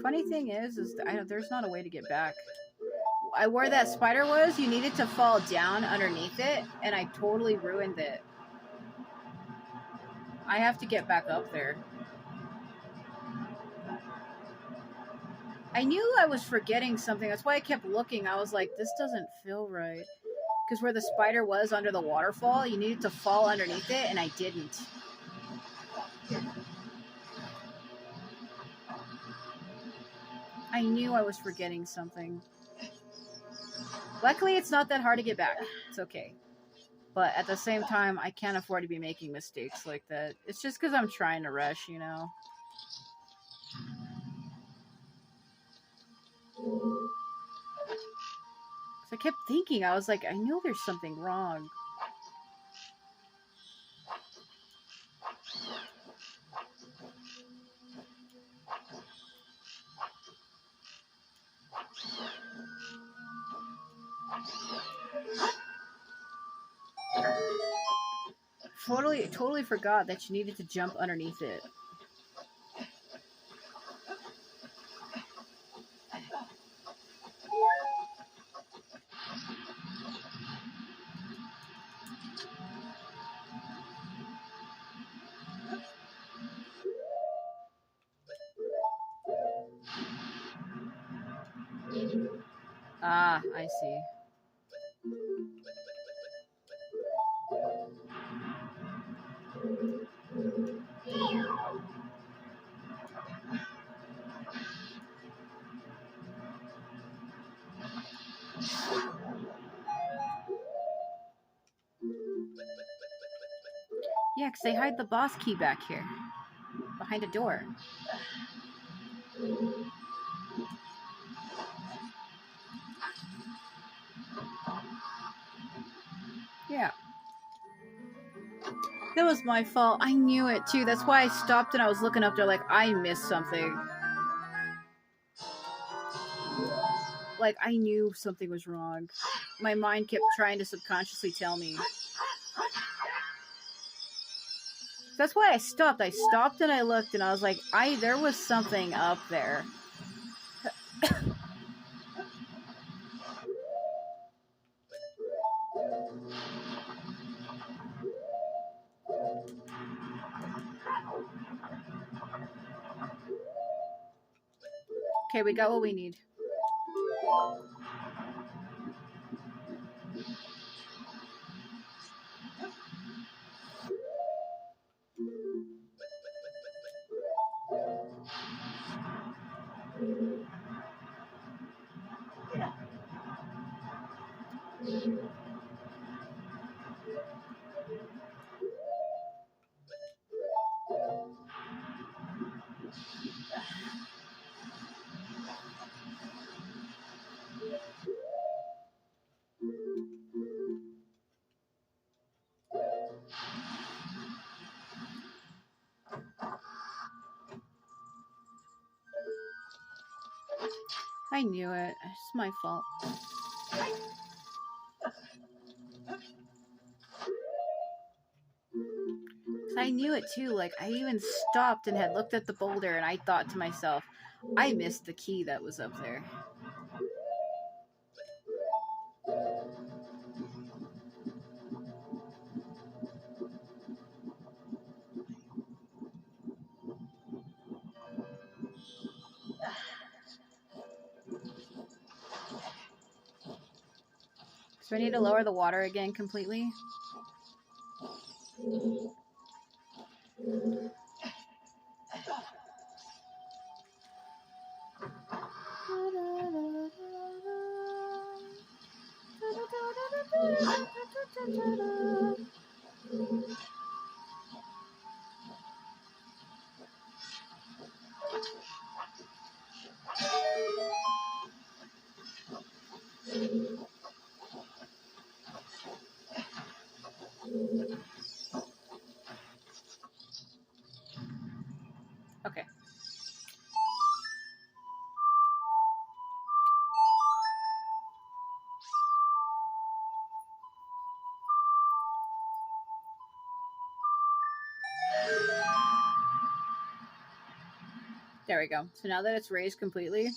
Funny thing is there's not a way to get back. Where that spider was, you needed to fall down underneath it, and I totally ruined it. I have to get back up there. I knew I was forgetting something. That's why I kept looking. I was like, this doesn't feel right. Because where the spider was under the waterfall, you needed to fall underneath it, and I didn't. I knew I was forgetting something. Luckily, it's not that hard to get back. It's okay. But at the same time, I can't afford to be making mistakes like that. It's just because I'm trying to rush, you know? So I kept thinking, I was like, I know there's something wrong. Totally forgot that you needed to jump underneath it. Ah, I see. Yeah, because they hide the boss key back here. Behind a door. Yeah. That was my fault. I knew it too. That's why I stopped and I was looking up there like, I missed something. Like, I knew something was wrong. My mind kept trying to subconsciously tell me. That's why I stopped. I stopped and I looked and I was like, there was something up there. Okay, we got what we need. I knew it. It's my fault. I knew it too. Like, I even stopped and had looked at the boulder, and I thought to myself, I missed the key that was up there. So I need to lower the water again completely. Okay. There we go. So now that it's raised completely,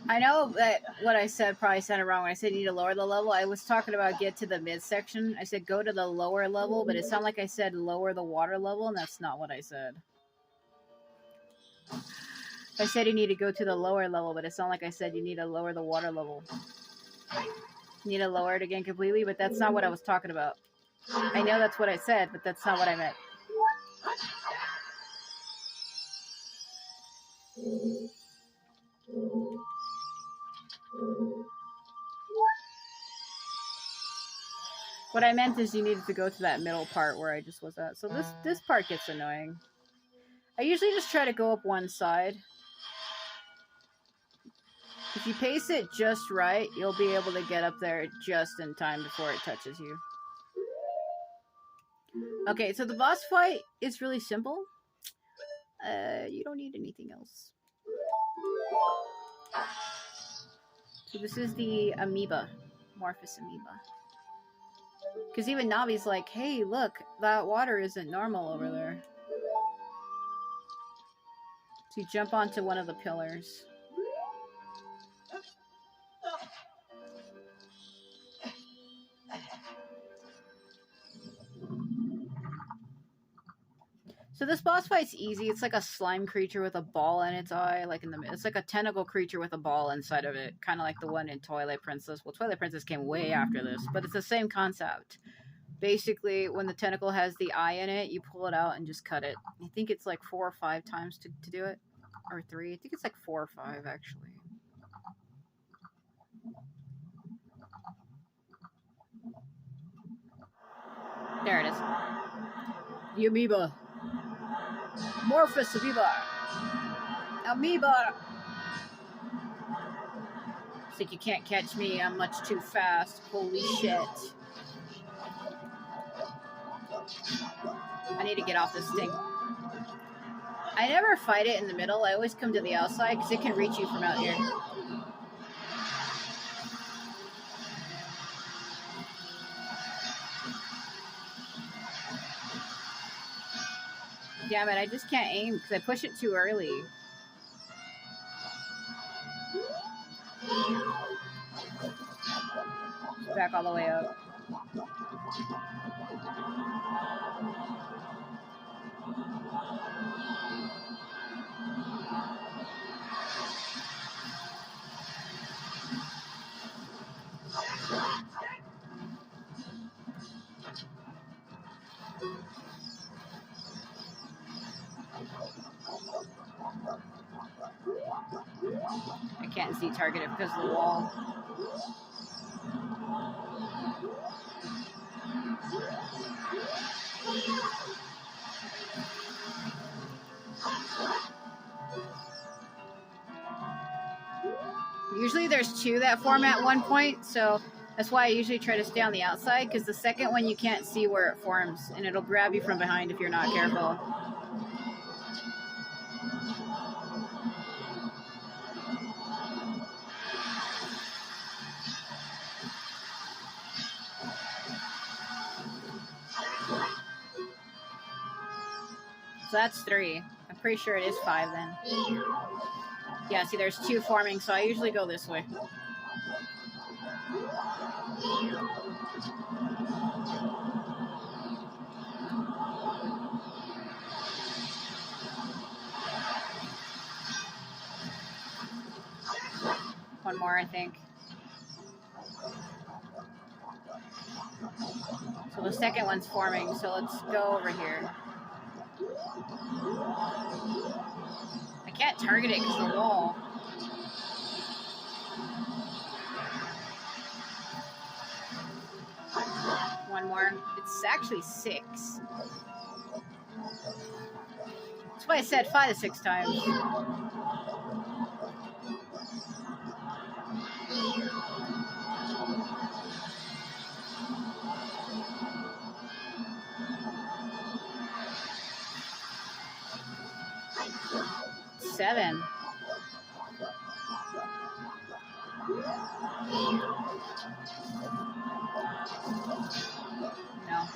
I know that what I said probably sounded wrong when I said you need to lower the level. I was talking about get to the midsection. I said go to the lower level, but it sounded like I said lower the water level, and that's not what I said. I said you need to go to the lower level, but it sounded like I said you need to lower the water level. You need to lower it again completely, but that's not what I was talking about. I know that's what I said, but that's not what I meant. What I meant is you needed to go to that middle part where I just was at. So this part gets annoying. I usually just try to go up one side. If you pace it just right, you'll be able to get up there just in time before it touches you. Okay, so the boss fight is really simple. You don't need anything else. So this is the amoeba, Morphous amoeba. Because even Navi's like, hey, look, that water isn't normal over there. So you jump onto one of the pillars. So this boss fight's easy. It's like a slime creature with a ball in its eye, like it's like a tentacle creature with a ball inside of it, kind of like the one in Twilight Princess. Well, Twilight Princess came way after this, but it's the same concept. Basically, when the tentacle has the eye in it, you pull it out and just cut it. I think it's like 4 or 5 times to do it, or 3. I think it's like 4 or 5 actually. There it is. The amoeba. Morphous amoeba. Amoeba! Think you can't catch me, I'm much too fast. Holy shit. I need to get off this thing. I never fight it in the middle. I always come to the outside because it can reach you from out here. Damn it, I just can't aim because I push it too early. Back all the way up. I can't see target it because of the wall. Usually there's two that form at one point, so that's why I usually try to stay on the outside, because the second one you can't see where it forms, and it'll grab you from behind if you're not careful. So that's 3. I'm pretty sure it is 5 then. Yeah, see there's 2 forming, so I usually go this way. One more, I think. So the second one's forming, so let's go over here. I can't target it because of the wall. One more. It's actually 6. That's why I said 5 to 6 times. Seven. No.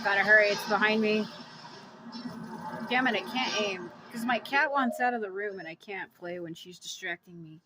Gotta hurry, it's behind me. Damn it, I can't aim. Because my cat wants out of the room and I can't play when she's distracting me.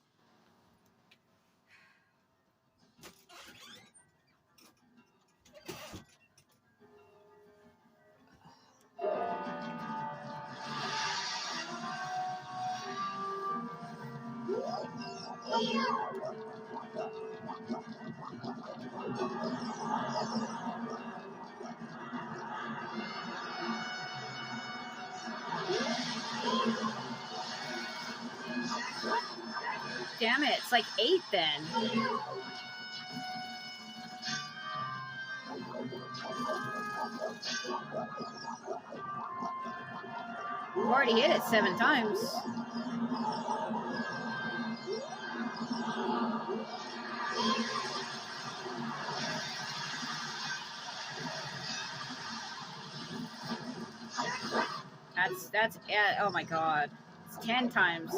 Damn it, it's like 8 then. We've already hit it 7 times. That's oh my god. It's 10 times.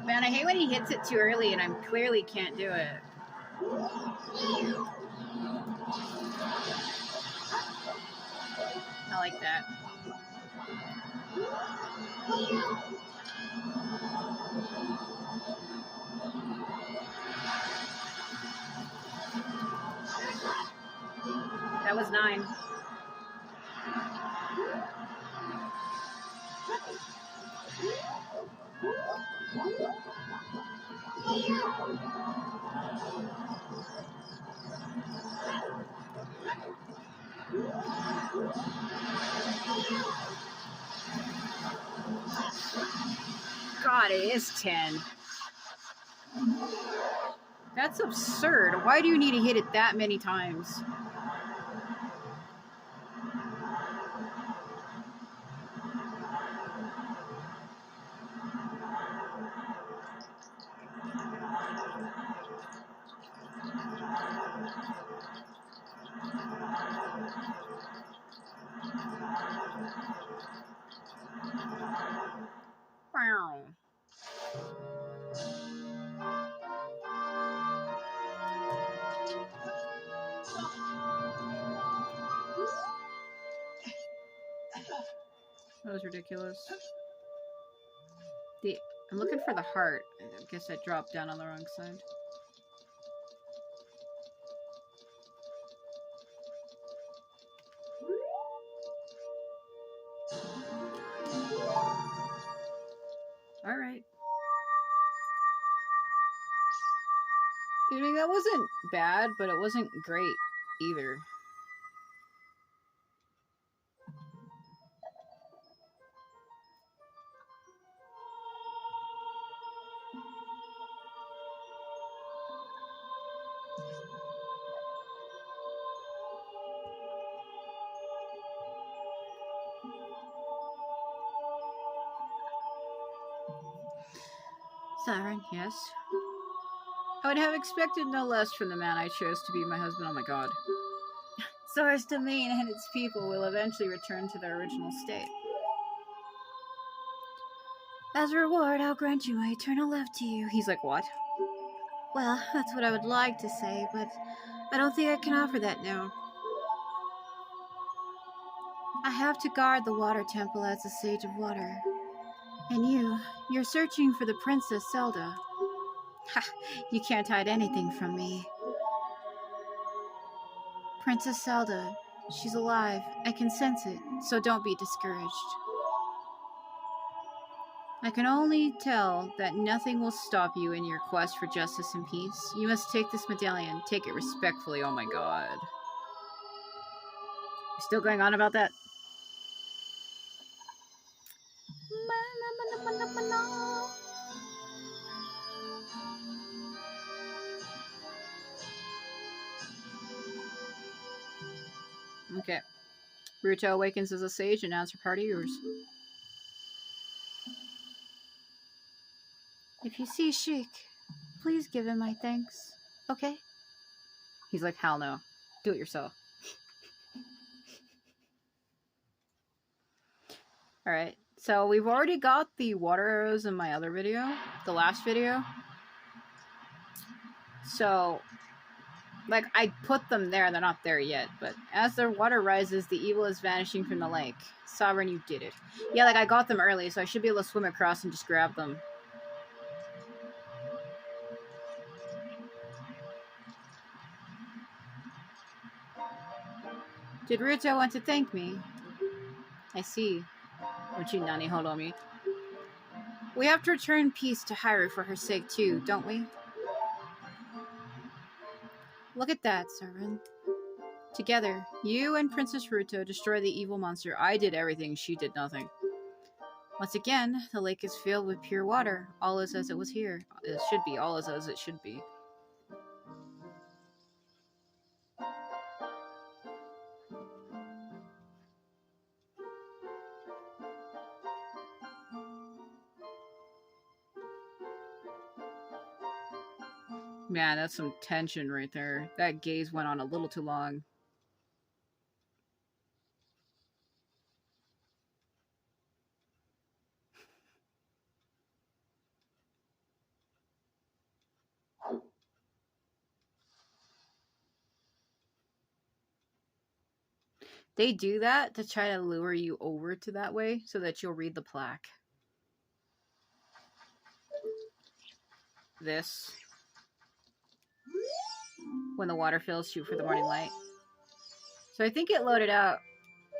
Man, I hate when he hits it too early and I clearly can't do it. I like that. That was 9. God, it is 10. That's absurd. Why do you need to hit it that many times? ridiculous. I'm looking for the heart. I guess I dropped down on the wrong side. Alright. I mean, that wasn't bad, but it wasn't great either. Siren, yes? I would have expected no less from the man I chose to be my husband. Oh my god. Source domain and its people will eventually return to their original state. As a reward, I'll grant you my eternal love to you. He's like, what? Well, that's what I would like to say, but I don't think I can offer that now. I have to guard the water temple as a sage of water. And you're searching for the Princess Zelda. Ha! You can't hide anything from me. Princess Zelda, she's alive. I can sense it, so don't be discouraged. I can only tell that nothing will stop you in your quest for justice and peace. You must take this medallion. Take it respectfully. Oh my god. You're still going on about that? Okay. Ruto awakens as a sage and announces her party yours. If you see Sheik, please give him my thanks. Okay? He's like, hell no. Do it yourself. Alright. So we've already got the water arrows in my other video. The last video. So, like, I put them there. They're not there yet. But as the water rises, the evil is vanishing from the lake. Sovereign, you did it. Yeah, like, I got them early, so I should be able to swim across and just grab them. Did Ruto want to thank me? I see. Don't you nanny hold on me. We have to return peace to Hyrule for her sake too, don't we? Look at that, Sovereign. Together, you and Princess Ruto destroy the evil monster. I did everything, she did nothing. Once again, the lake is filled with pure water. All is as it was here. It should be. All is as it should be. Man, that's some tension right there. That gaze went on a little too long. They do that to try to lure you over to that way so that you'll read the plaque. This. When the water fills, shoot for the morning light. So I think it loaded out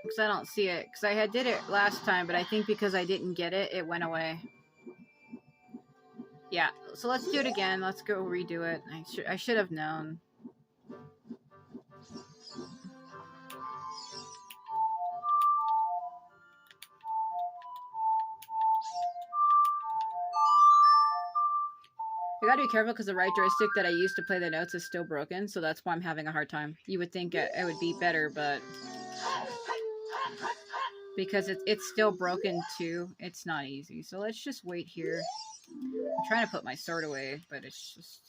because I don't see it. Because I had did it last time, but I think because I didn't get it, it went away. Yeah, so let's do it again. Let's go redo it. I should have known. I gotta be careful because the right joystick that I used to play the notes is still broken, so that's why I'm having a hard time. You would think it would be better, but because it's still broken too, it's not easy. So let's just wait here. I'm trying to put my sword away, but it's just...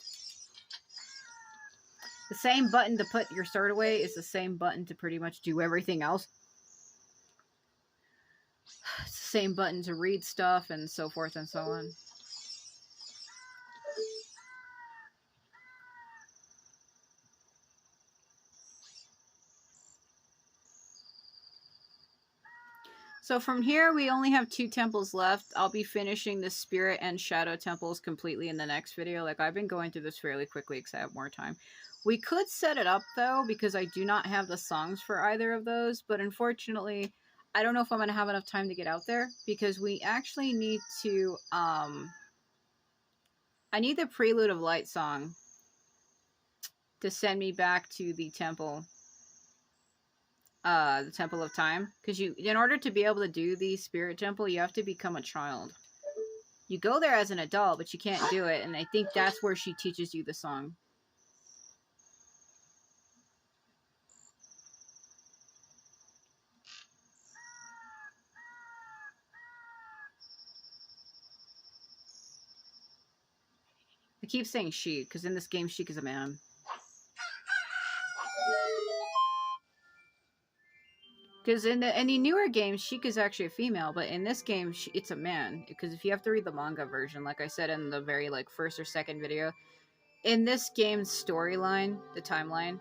The same button to put your sword away is the same button to pretty much do everything else. It's the same button to read stuff and so forth and so on. So from here, we only have 2 temples left. I'll be finishing the spirit and shadow temples completely in the next video. Like, I've been going through this fairly quickly because I have more time. We could set it up, though, because I do not have the songs for either of those. But unfortunately, I don't know if I'm going to have enough time to get out there, because we actually need to, I need the Prelude of Light song to send me back to the Temple of Time, because in order to be able to do the Spirit Temple, you have to become a child. You go there as an adult, but you can't do it, and I think that's where she teaches you the song. I keep saying she, because in this game, Sheik is a man. Because in the newer games, Sheik is actually a female, but in this game, it's a man. Because if you have to read the manga version, like I said in the very first or second video, in this game's storyline, the timeline,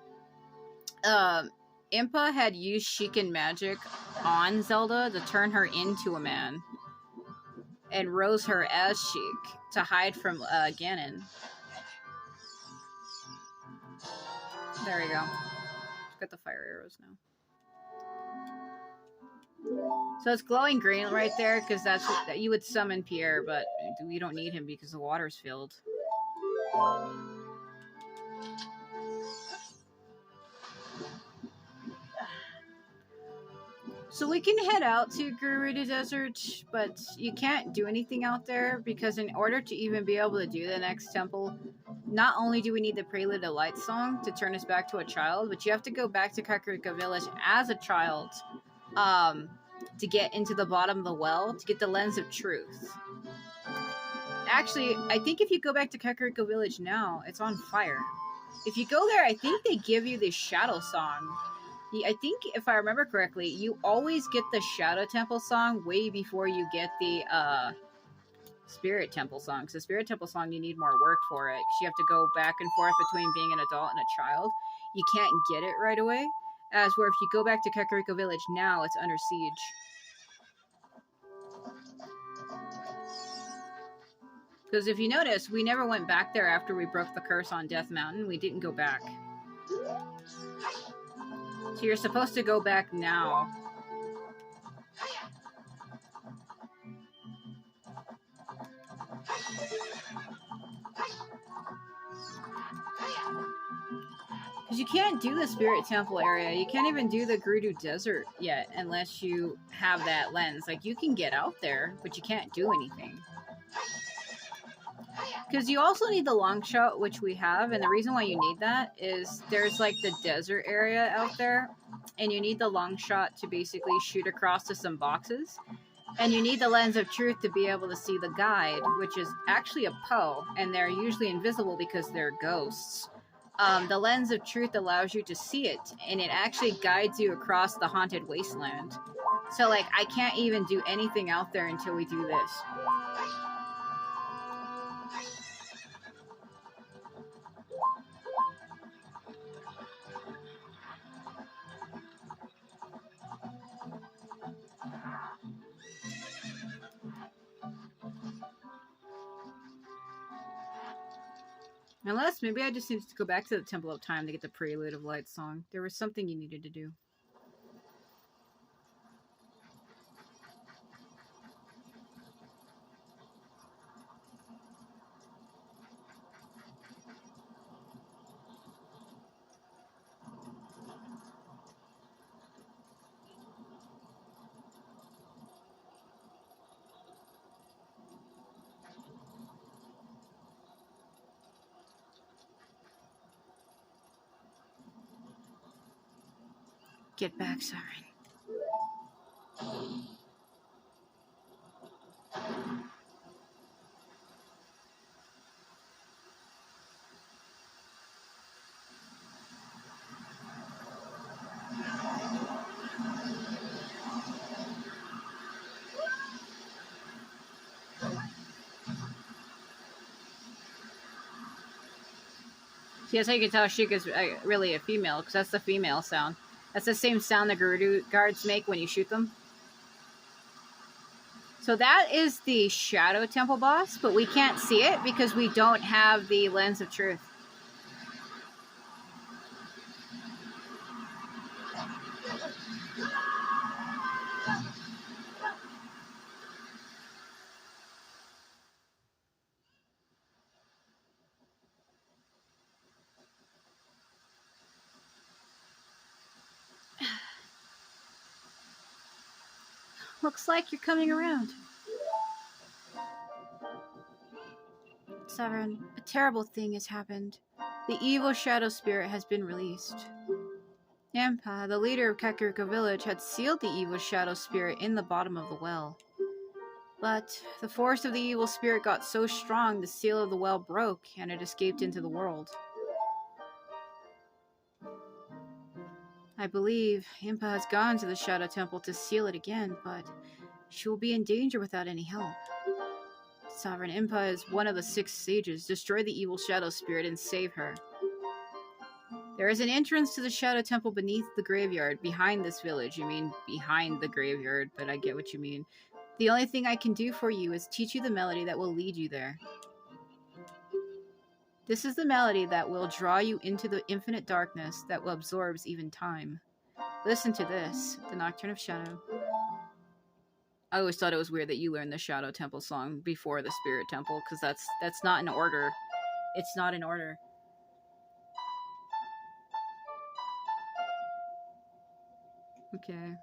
Impa had used Sheikin magic on Zelda to turn her into a man, and rose her as Sheik to hide from Ganon. There we go. Let's get the fire arrows now. So it's glowing green right there, because that's what you would summon Pierre, but we don't need him because the water's filled. So we can head out to Gerudo Desert, but you can't do anything out there, because in order to even be able to do the next temple, not only do we need the Prelude of Light song to turn us back to a child, but you have to go back to Kakariko Village as a child, to get into the bottom of the well, to get the Lens of Truth. Actually, I think if you go back to Kakariko Village now, it's on fire. If you go there, I think they give you the Shadow song. I think, if I remember correctly, you always get the Shadow Temple song way before you get the Spirit Temple song. Because the Spirit Temple song, you need more work for it, because you have to go back and forth between being an adult and a child. You can't get it right away. As where if you go back to Kakariko Village now, it's under siege. Because if you notice, we never went back there after we broke the curse on Death Mountain. We didn't go back. So you're supposed to go back now. Because you can't do the Spirit Temple area. You can't even do the Gerudo Desert yet unless you have that lens. Like, you can get out there, but you can't do anything. Because you also need the long shot, which we have, and the reason why you need that is there's like the desert area out there, and you need the long shot to basically shoot across to some boxes, and you need the Lens of Truth to be able to see the guide, which is actually a Poe, and they're usually invisible because they're ghosts. The Lens of Truth allows you to see it, and it actually guides you across the haunted wasteland. So, like, I can't even do anything out there until we do this. Unless, maybe I just need to go back to the Temple of Time to get the Prelude of Light song. There was something you needed to do. Get back, Siren. See, that's how you can tell Sheik is really a female, because that's the female sound. That's the same sound the Gerudo guards make when you shoot them. So that is the Shadow Temple boss, but we can't see it because we don't have the Lens of Truth. Looks like you're coming around. Sovereign, a terrible thing has happened. The evil shadow spirit has been released. Nampa, the leader of Kakariko village, had sealed the evil shadow spirit in the bottom of the well. But the force of the evil spirit got so strong the seal of the well broke and it escaped into the world. I believe Impa has gone to the Shadow Temple to seal it again, but she will be in danger without any help. Sovereign Impa is one of the 6 sages. Destroy the evil shadow spirit and save her. There is an entrance to the Shadow Temple beneath the graveyard, behind this village. You mean behind the graveyard, but I get what you mean. The only thing I can do for you is teach you the melody that will lead you there. This is the melody that will draw you into the infinite darkness that absorbs even time. Listen to this, the Nocturne of Shadow. I always thought it was weird that you learned the Shadow Temple song before the Spirit Temple, because that's not in order. It's not in order. Okay.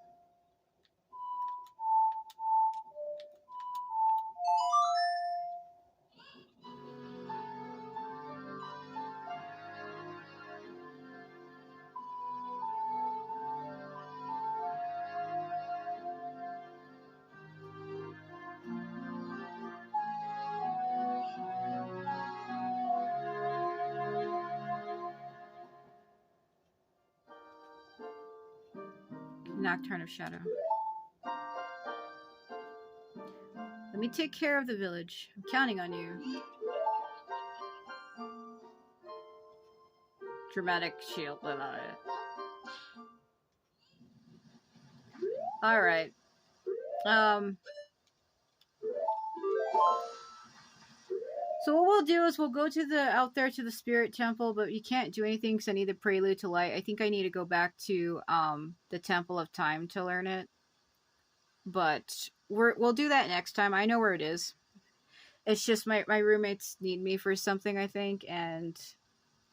Nocturne of Shadow. Let me take care of the village. I'm counting on you. Dramatic shield. Alright. So what we'll do is we'll go to out there to the Spirit Temple, but you can't do anything because I need the Prelude to Light. I think I need to go back to the Temple of Time to learn it. But we'll do that next time. I know where it is. It's just my roommates need me for something, I think, and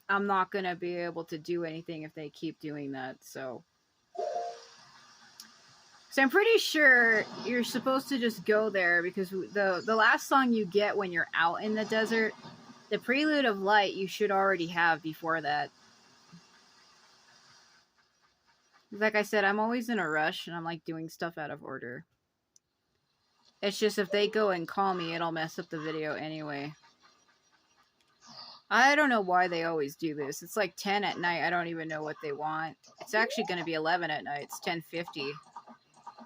I'm not going to be able to do anything if they keep doing that, so I'm pretty sure you're supposed to just go there because the last song you get when you're out in the desert, the Prelude of Light, you should already have before that. Like I said, I'm always in a rush and I'm like doing stuff out of order. It's just if they go and call me, it'll mess up the video anyway. I don't know why they always do this. It's like 10 at night. I don't even know what they want. It's actually going to be 11 at night. It's 10:50.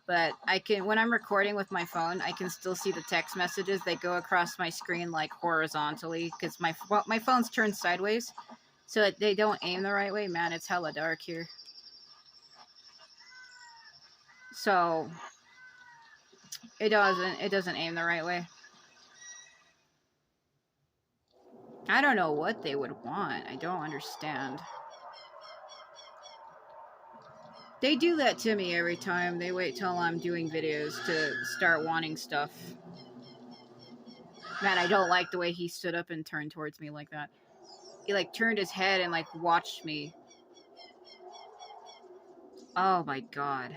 But I can, when I'm recording with my phone, I can still see the text messages. They go across my screen like horizontally because my phone's turned sideways, so that they don't aim the right way. Man, it's hella dark here. So it doesn't aim the right way. I don't know what they would want. I don't understand. They do that to me every time. They wait till I'm doing videos to start wanting stuff. Man, I don't like the way he stood up and turned towards me like that. He like turned his head and like watched me. Oh my god.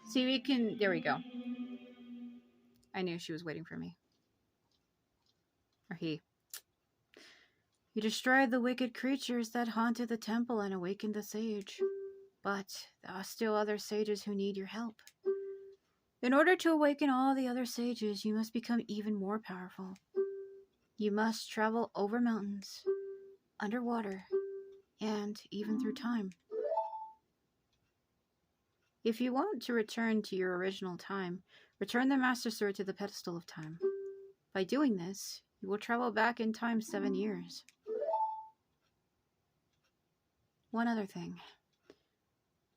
See, we can... There we go. I knew she was waiting for me. Or he. You destroyed the wicked creatures that haunted the temple and awakened the sage. But there are still other sages who need your help. In order to awaken all the other sages, you must become even more powerful. You must travel over mountains, underwater, and even through time. If you want to return to your original time, return the Master Sword to the pedestal of time. By doing this, You will travel back in time 7 years. One other thing.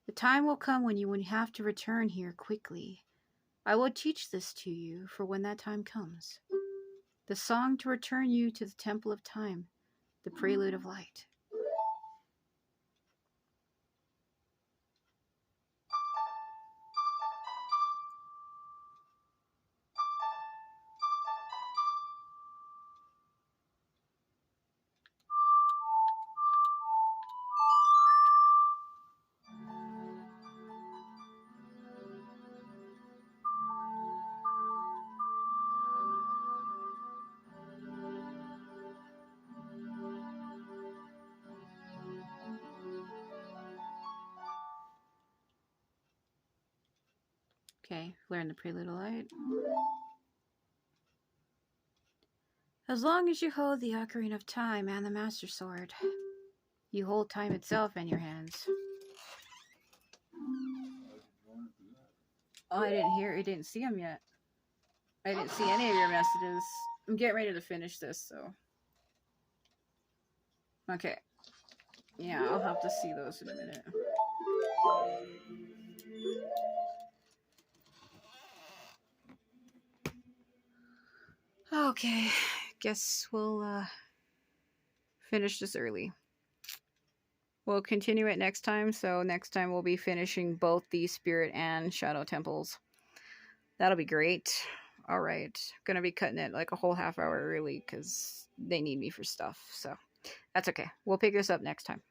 The time will come when you will have to return here quickly. I will teach this to you for when that time comes. The song to return you to the Temple of Time, the Prelude of Light. Okay, learn the Prelude of Light. As long as you hold the Ocarina of Time and the Master Sword, you hold time itself in your hands. Oh, I didn't see them yet. I didn't see any of your messages. I'm getting ready to finish this, so. Okay. Yeah, I'll have to see those in a minute. Okay, guess we'll finish this early. We'll continue it next time, so next time we'll be finishing both the Spirit and Shadow Temples. That'll be great. Alright, gonna be cutting it like a whole half hour early because they need me for stuff, so that's okay. We'll pick this up next time.